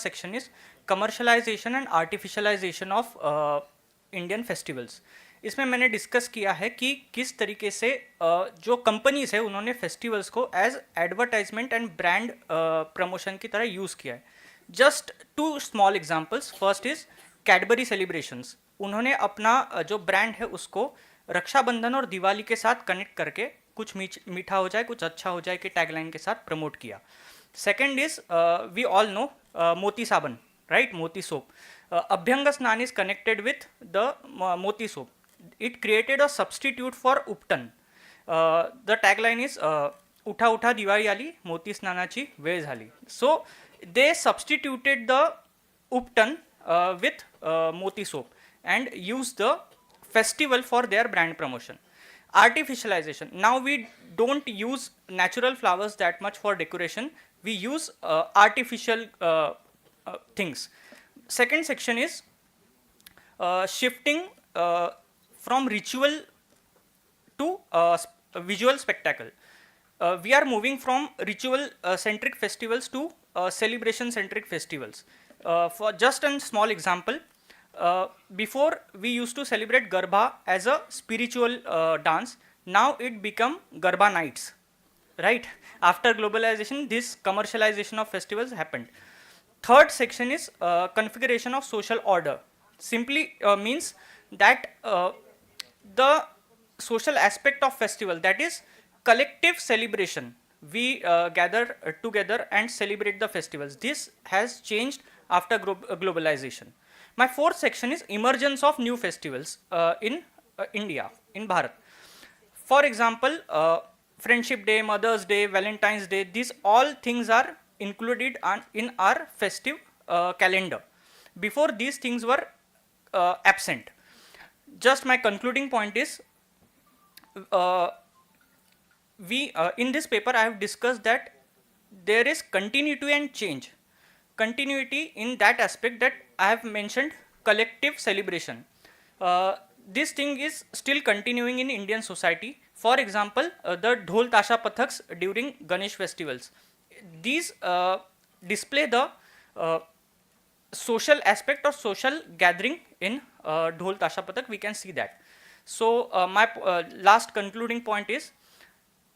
section is commercialisation and artificialisation of Indian festivals. इसमें मैंने डिस्कस किया है कि किस तरीके से जो कंपनीज है उन्होंने फेस्टिवल्स को as advertisement and brand promotion की तरह यूज़ किया है। Just 2 small examples. First is Cadbury Celebrations. उन्होंने अपना जो ब्रांड है उसको रक्षाबंधन और दिवाली के साथ कनेक्ट करके कुछ मीठा हो जाए कुछ अच्छा हो जाए के टैगलाइन के साथ प्रमोट किया। Second is we all know Moti साबन, राइट, मोती सोप। अभ्यंग स्नान is connected with the Moti soap. It created a substitute for Upton. The tagline is उठा उठा दिवाळी आली मोती स्नानाची वेळ झाली. So they substituted the Upton with moti soap and used the festival for their brand promotion. Artificialization. Now we don't use natural flowers that much for decoration. We use artificial things. Second section is shifting from ritual to visual spectacle. We are moving from ritual centric festivals to celebration centric festivals. For just a small example, before we used to celebrate Garba as a spiritual dance. Now it become Garba nights, right? After globalization, this commercialization of festivals happened. Third section is configuration of social order. Simply means that the social aspect of festival, that is collective celebration. We gather together and celebrate the festivals. This has changed after globalization. My fourth section is emergence of new festivals in India, in Bharat. For example, Friendship Day, Mother's Day, Valentine's Day, these all things are included in our festive calendar. Before these things were absent. Just my concluding point is, in this paper I have discussed that there is continuity and change. Continuity in that aspect that I have mentioned collective celebration. This thing is still continuing in Indian society. For example, the Dhol Tasha Pathaks during Ganesh festivals. These display the social aspect of social gathering in Dhol Tasha Pathak. We can see that. So my last concluding point is,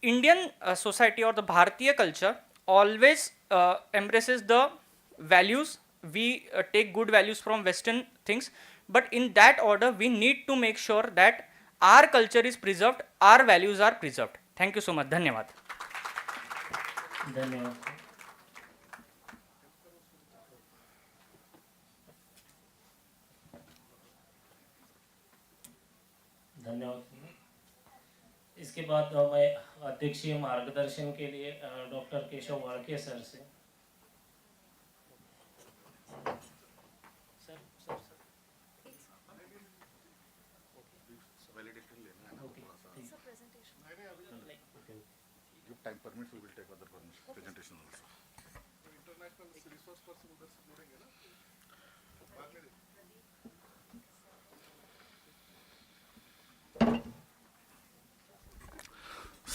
Indian society or the Bharatiya culture always embraces the values. We take good values from Western things, but in that order we need to make sure that our culture is preserved, our values are preserved. Thank you so much. धन्यवाद. धन्यवाद. धन्यवाद. इसके बाद मैं अध्यक्षीय मार्गदर्शन के लिए डॉक्टर केशव वाड़के सर से. Time permits, we will take other presentation also. International resource person उधर से जोड़ेंगे ना, बाद में.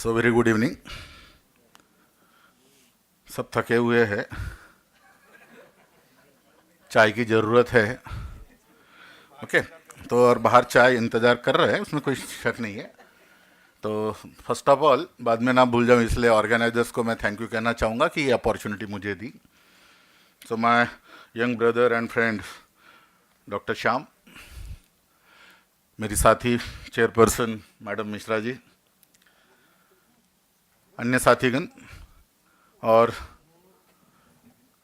So very good evening. सब थके हुए हैं, चाय की ज़रूरत है, ओके. तो और बाहर चाय इंतज़ार कर रहे हैं, उसमें कोई शक नहीं है. तो फर्स्ट ऑफ ऑल, बाद में ना भूल जाऊँ इसलिए ऑर्गेनाइजर्स को मैं थैंक यू कहना चाहूँगा कि ये अपॉर्चुनिटी मुझे दी. So my young brother and friend doctor Shyam, मेरी साथी चेयरपर्सन मैडम मिश्रा जी, अन्य साथीगण और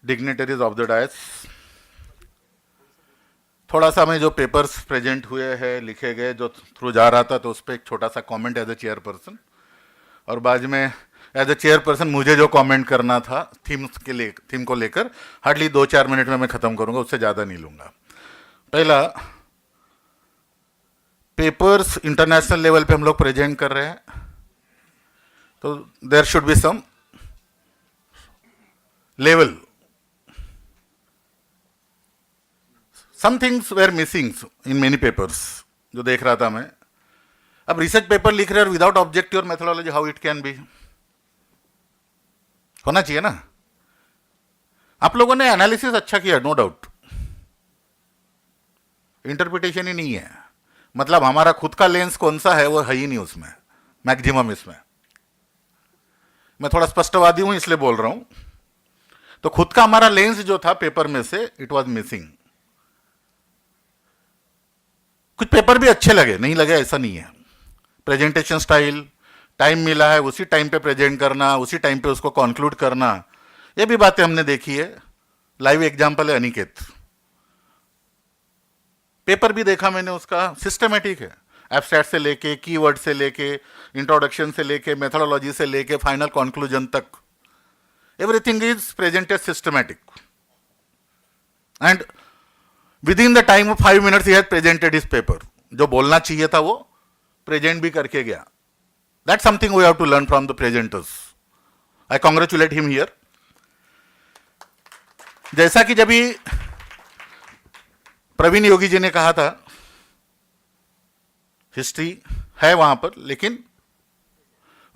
डिग्नेटरीज ऑफ द डायस, थोड़ा सा मैं जो पेपर्स प्रेजेंट हुए हैं, लिखे गए, जो थ्रू जा रहा था, तो उस पर एक छोटा सा कमेंट एज ए चेयरपर्सन, और बाद में एज ए चेयरपर्सन मुझे जो कमेंट करना था थीम को लेकर, हार्डली 2-4 मिनट में मैं ख़त्म करूंगा, उससे ज़्यादा नहीं लूँगा. पहला, पेपर्स इंटरनेशनल लेवल पे हम लोग प्रेजेंट कर रहे हैं, So there should be some level. Some things were missing in many papers जो देख रहा था मैं. अब रिसर्च पेपर लिख रहे हैं विदाउट ऑब्जेक्टिव और methodology, how it can be? होना चाहिए ना. आप लोगों ने एनालिसिस अच्छा किया, नो डाउट. इंटरप्रिटेशन ही नहीं है. मतलब हमारा खुद का लेंस कौन सा है वो है ही नहीं उसमें, मैक्सिमम इसमें. मैं थोड़ा स्पष्टवादी हूं इसलिए बोल रहा हूं. तो खुद का हमारा लेंस जो था पेपर में से, इट वाज मिसिंग. कुछ पेपर भी अच्छे लगे, नहीं लगे ऐसा नहीं है. प्रेजेंटेशन स्टाइल, टाइम मिला है उसी टाइम पे प्रेजेंट करना, उसी टाइम पे उसको कंक्लूड करना, ये भी बातें हमने देखी है. लाइव एग्जांपल है अनिकेत. पेपर भी देखा मैंने उसका, सिस्टमेटिक है. एब्स्ट्रैक्ट से लेके, कीवर्ड से लेके, इंट्रोडक्शन से लेके, मेथोडोलॉजी से लेके फाइनल कंक्लूजन तक, everything is presented systematic. And within the time of 5 minutes he has presented his paper. जो बोलना चाहिए था वो प्रेजेंट भी करके गया. That's something we have to learn from the presenters. I congratulate him here. जैसा कि जब भी प्रवीण योगी जी ने कहा था, हिस्ट्री है वहां पर, लेकिन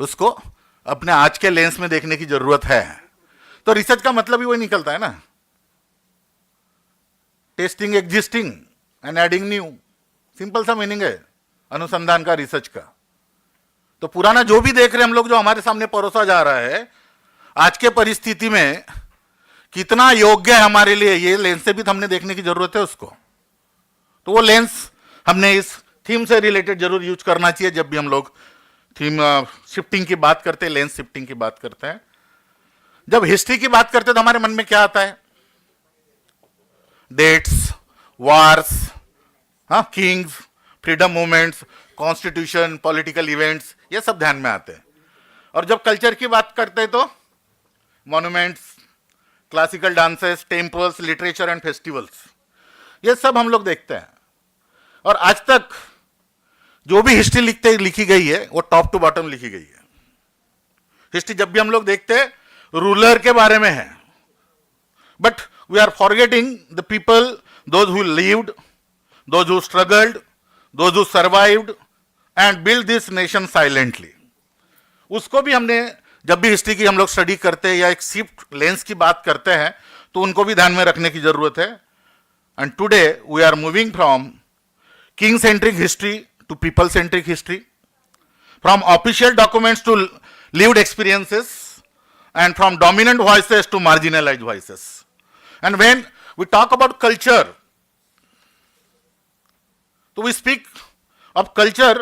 उसको अपने आज के लेंस में देखने की जरूरत है. तो रिसर्च का मतलब ही वही निकलता है ना, testing existing and adding new. Simple सा मीनिंग है अनुसंधान का, रिसर्च का. तो पुराना जो भी देख रहे हैं हम लोग, जो हमारे सामने परोसा जा रहा है, आज के परिस्थिति में कितना योग्य है हमारे लिए, ये लेंस से भी हमने देखने की जरूरत है उसको. तो वो लेंस हमने इस थीम से रिलेटेड जरूर यूज करना चाहिए जब भी हम लोग थीम शिफ्टिंग की बात करते हैं, लेंस शिफ्टिंग की बात करते हैं. जब हिस्ट्री की बात करते हैं तो हमारे मन में क्या आता है? डेट्स, वार्स, हाँ, Kings, freedom movements, constitution, political events, ये सब ध्यान में आते हैं. और जब कल्चर की बात करते हैं तो monuments, classical dances, temples, literature and festivals, ये सब हम लोग देखते हैं. और आज तक जो भी हिस्ट्री लिखी गई है वो टॉप टू बॉटम लिखी गई है. हिस्ट्री जब भी हम लोग देखते हैं रूलर के बारे में है, but we are forgetting the people, those who lived, those who struggled, those who survived and build this nation silently. उसको भी हमने, जब भी हिस्ट्री की हम लोग स्टडी करते हैं या एक शिफ्ट लेंस की बात करते हैं, तो उनको भी ध्यान में रखने की जरूरत है. And today we are moving from king centric history to people centric history, from official documents to lived experiences, and from dominant voices to marginalized voices. And when we talk about culture, तो we speak of culture,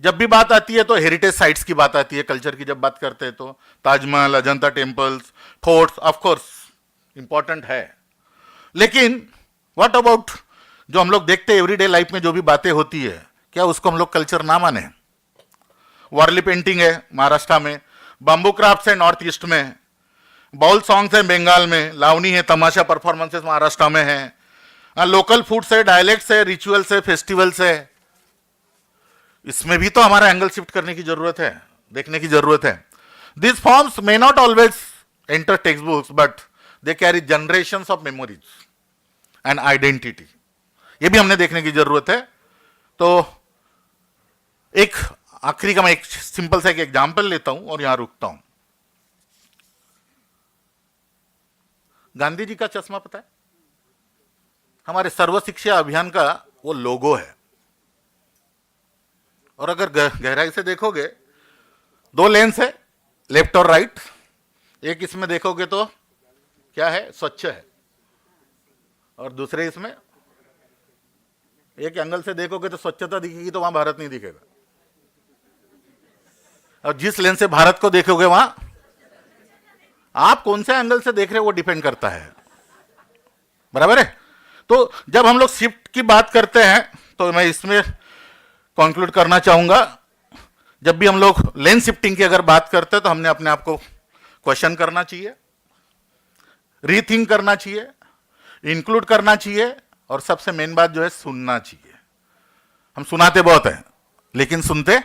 जब भी बात आती है तो heritage sites की बात आती है. कल्चर की जब बात करते हैं तो Taj Mahal, Ajanta temples, forts of course important है. लेकिन व्हाट अबाउट जो हम लोग देखते हैं एवरीडे लाइफ में जो भी बातें होती है, क्या उसको हम लोग कल्चर ना माने? वारली पेंटिंग है महाराष्ट्र में, बाम्बू क्राफ्ट्स है नॉर्थ ईस्ट में, बाउल सॉन्ग्स है बंगाल में, लावनी है, तमाशा परफॉर्मेंसेस महाराष्ट्र में है, लोकल फूड्स है, डायलेक्ट्स है, रिचुअल्स है, फेस्टिवल्स है. इसमें भी तो हमारा एंगल शिफ्ट करने की जरूरत है, देखने की जरूरत है. This forms may not always enter text books, but they carry generations of memories and identity. ये भी हमने देखने की जरूरत है. तो एक आखिरी का मैं एक सिंपल सा एक एग्जाम्पल लेता हूं और यहां रुकता हूं. गांधी जी का चश्मा पता है? हमारे सर्व शिक्षा अभियान का वो लोगो है. और अगर गहराई से देखोगे, 2 लेंस है, लेफ्ट और राइट. एक इसमें देखोगे तो क्या है? स्वच्छ है. और दूसरे इसमें एक एंगल से देखोगे तो स्वच्छता दिखेगी, तो वहां भारत नहीं दिखेगा. और जिस लेंस से भारत को देखोगे वहां आप कौन से एंगल से देख रहे हो वो डिपेंड करता है. बराबर है? तो जब हम लोग शिफ्ट की बात करते हैं तो मैं इसमें कंक्लूड करना चाहूंगा, जब भी हम लोग लेंस शिफ्टिंग की अगर बात करते हैं तो हमने अपने आप को क्वेश्चन करना चाहिए, रीथिंक करना चाहिए, इंक्लूड करना चाहिए, और सबसे मेन बात जो है सुनना चाहिए. हम सुनाते बहुत हैं लेकिन सुनते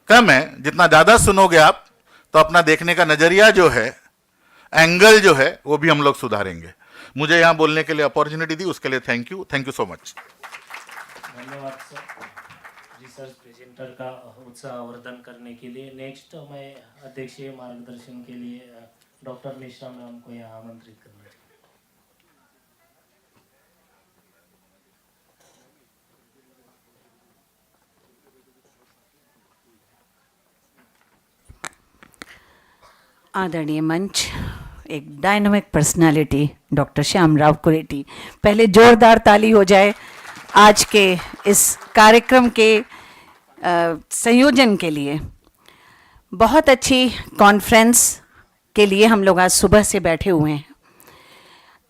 कम है. जितना ज्यादा सुनोगे आप तो अपना देखने का नज़रिया जो है, एंगल जो है, वो भी हम लोग सुधारेंगे। मुझे यहाँ बोलने के लिए अपॉर्चुनिटी दी, उसके लिए थैंक यू सो मच। धन्यवाद सर, रिसर्च प्रेजेंटर का उत्साहवर्धन करने के लिए। नेक्स्ट मैं अध्यक्षीय मार्गदर्शन के लिए डॉक्टर मिश्रा मैम को यहाँ आमंत्रित करना चाहूँगा। आदरणीय मंच, एक dynamic personality doctor Shyamrao Kureti, पहले जोरदार ताली हो जाए आज के इस कार्यक्रम के संयोजन के लिए। बहुत अच्छी कॉन्फ्रेंस के लिए हम लोग आज सुबह से बैठे हुए हैं।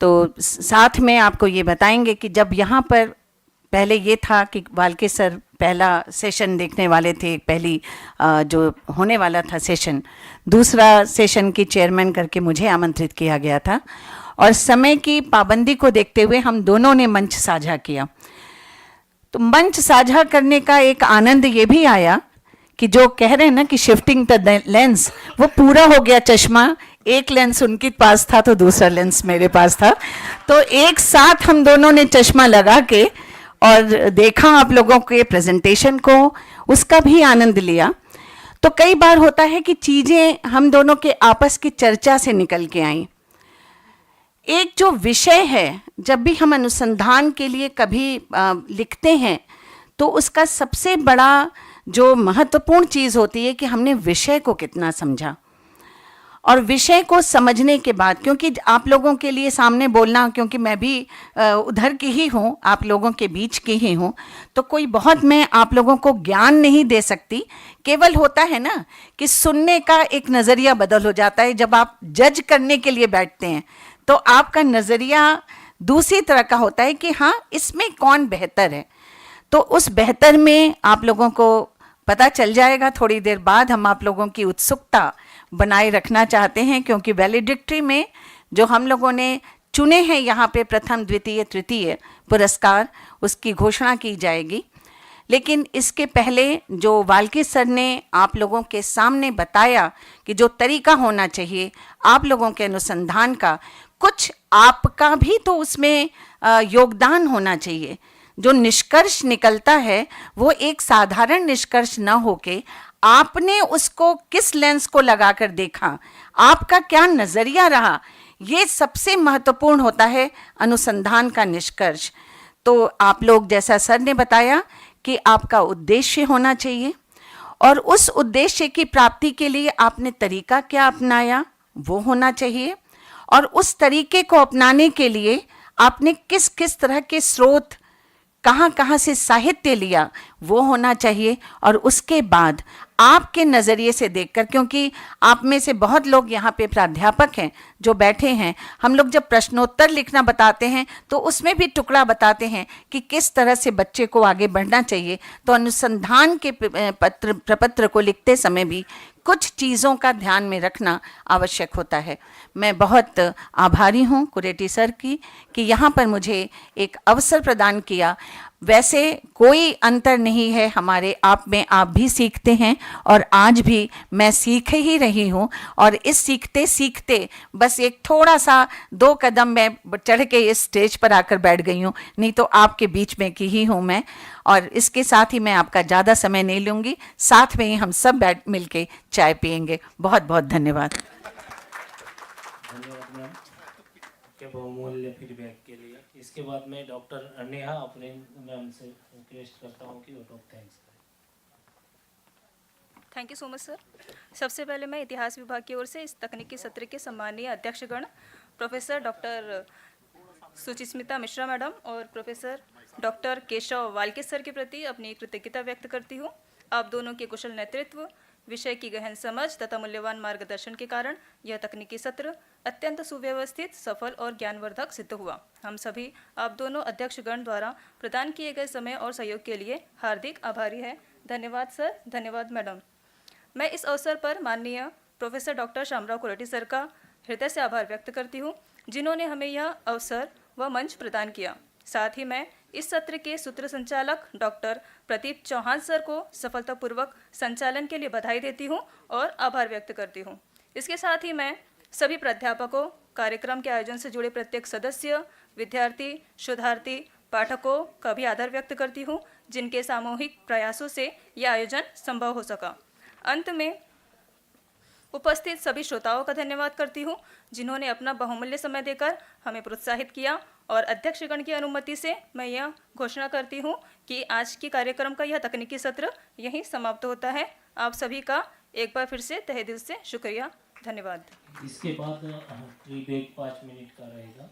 तो साथ में आपको ये बताएंगे कि जब यहाँ पर पहले ये था कि वाल्के सर पहला सेशन देखने वाले थे, पहली जो होने वाला था सेशन, दूसरा सेशन की चेयरमैन करके मुझे आमंत्रित किया गया था और समय की पाबंदी को देखते हुए हम दोनों ने मंच साझा किया। तो मंच साझा करने का एक आनंद ये भी आया कि जो कह रहे हैं ना कि शिफ्टिंग द लेंस, वो पूरा हो गया चश्मा। एक लेंस उनके पास था तो दूसरा लेंस मेरे पास था, तो एक साथ हम दोनों ने चश्मा लगा के और देखा आप लोगों के प्रेजेंटेशन को, उसका भी आनंद लिया। तो कई बार होता है कि चीज़ें हम दोनों के आपस की चर्चा से निकल के आई। एक जो विषय है, जब भी हम अनुसंधान के लिए कभी लिखते हैं तो उसका सबसे बड़ा जो महत्वपूर्ण चीज़ होती है कि हमने विषय को कितना समझा। और विषय को समझने के बाद, क्योंकि आप लोगों के लिए सामने बोलना, क्योंकि मैं भी उधर की ही हूँ, आप लोगों के बीच की ही हूँ, तो कोई बहुत मैं आप लोगों को ज्ञान नहीं दे सकती। केवल होता है ना कि सुनने का एक नज़रिया बदल हो जाता है। जब आप जज करने के लिए बैठते हैं तो आपका नज़रिया दूसरी तरह का होता है कि हाँ, इसमें कौन बेहतर है। तो उस बेहतर में आप लोगों को पता चल जाएगा थोड़ी देर बाद। हम आप लोगों की उत्सुकता बनाए रखना चाहते हैं, क्योंकि वैलिडिक्ट्री में जो हम लोगों ने चुने हैं यहाँ पे प्रथम, द्वितीय, तृतीय पुरस्कार, उसकी घोषणा की जाएगी। लेकिन इसके पहले जो वाल्के सर ने आप लोगों के सामने बताया कि जो तरीका होना चाहिए आप लोगों के अनुसंधान का, कुछ आपका भी तो उसमें योगदान होना चाहिए। जो निष्कर्ष निकलता है वो एक साधारण निष्कर्ष न होके आपने उसको किस लेंस को लगाकर देखा, आपका क्या नज़रिया रहा, ये सबसे महत्वपूर्ण होता है अनुसंधान का निष्कर्ष। तो आप लोग, जैसा सर ने बताया कि आपका उद्देश्य होना चाहिए और उस उद्देश्य की प्राप्ति के लिए आपने तरीका क्या अपनाया वो होना चाहिए, और उस तरीके को अपनाने के लिए आपने किस किस तरह के स्रोत, कहाँ कहाँ से साहित्य लिया वो होना चाहिए। और उसके बाद आपके नज़रिए से देखकर, क्योंकि आप में से बहुत लोग यहाँ पे प्राध्यापक हैं जो बैठे हैं, हम लोग जब प्रश्नोत्तर लिखना बताते हैं तो उसमें भी टुकड़ा बताते हैं कि किस तरह से बच्चे को आगे बढ़ना चाहिए। तो अनुसंधान के प्रपत्र को लिखते समय भी कुछ चीज़ों का ध्यान में रखना आवश्यक होता है। मैं बहुत आभारी हूँ कुरेटी सर की कि यहाँ पर मुझे एक अवसर प्रदान किया। वैसे कोई अंतर नहीं है हमारे आप में, आप भी सीखते हैं और आज भी मैं सीख ही रही हूँ। और इस सीखते सीखते बस एक थोड़ा सा 2 कदम मैं चढ़ के इस स्टेज पर आकर बैठ गई हूँ, नहीं तो आपके बीच में की ही हूँ मैं। और इसके साथ ही मैं आपका ज़्यादा समय नहीं लूँगी, साथ में ही हम सब बैठ मिल के चाय पियेंगे। बहुत बहुत धन्यवाद। धन्यवाद मैम के बहुमूल्य फीडबैक के लिए। इसके बाद मैं डॉक्टर नेहा अपने मैम से रिक्वेस्ट करता हूँ कि वो टॉक थैंक्स करें। Thank you so much sir. सबसे पहले मैं इतिहास विभाग की ओर से इस तकनीकी सत्र के सम्मानीय अध्यक्षगण professor doctor Suchismita Mishra madam और professor doctor Keshav Walke sir के प्रति अपनी कृतज्ञता व्यक्त करती हूँ। आप दोनों के कुशल नेतृत्व, विषय की गहन समझ तथा मूल्यवान मार्गदर्शन के कारण यह तकनीकी सत्र अत्यंत सुव्यवस्थित, सफल और ज्ञानवर्धक सिद्ध हुआ। हम सभी आप दोनों अध्यक्षगण द्वारा प्रदान किए गए समय और सहयोग के लिए हार्दिक आभारी है। धन्यवाद सर, धन्यवाद मैडम। मैं इस अवसर पर माननीय professor doctor Shyamrao Kureti sir का हृदय से आभार व्यक्त करती हूँ, जिन्होंने हमें यह अवसर व मंच प्रदान किया। साथ ही मैं इस सत्र के सूत्र संचालक डॉक्टर प्रदीप चौहान सर को सफलतापूर्वक संचालन के लिए बधाई देती हूं और आभार व्यक्त करती हूं। इसके साथ ही मैं सभी प्राध्यापकों, कार्यक्रम के आयोजन से जुड़े प्रत्येक सदस्य, विद्यार्थी, शोधार्थी, पाठकों का भी आभार व्यक्त करती हूं, जिनके सामूहिक प्रयासों से यह आयोजन संभव हो सका। अंत में उपस्थित सभी श्रोताओं का धन्यवाद करती हूं, जिन्होंने अपना बहुमूल्य समय देकर हमें प्रोत्साहित किया, और अध्यक्षगण की अनुमति से मैं यह घोषणा करती हूं कि आज के कार्यक्रम का यह तकनीकी सत्र यहीं समाप्त होता है। आप सभी का एक बार फिर से तहे दिल से शुक्रिया, धन्यवाद। इसके बाद टी ब्रेक 5 मिनट का रहेगा।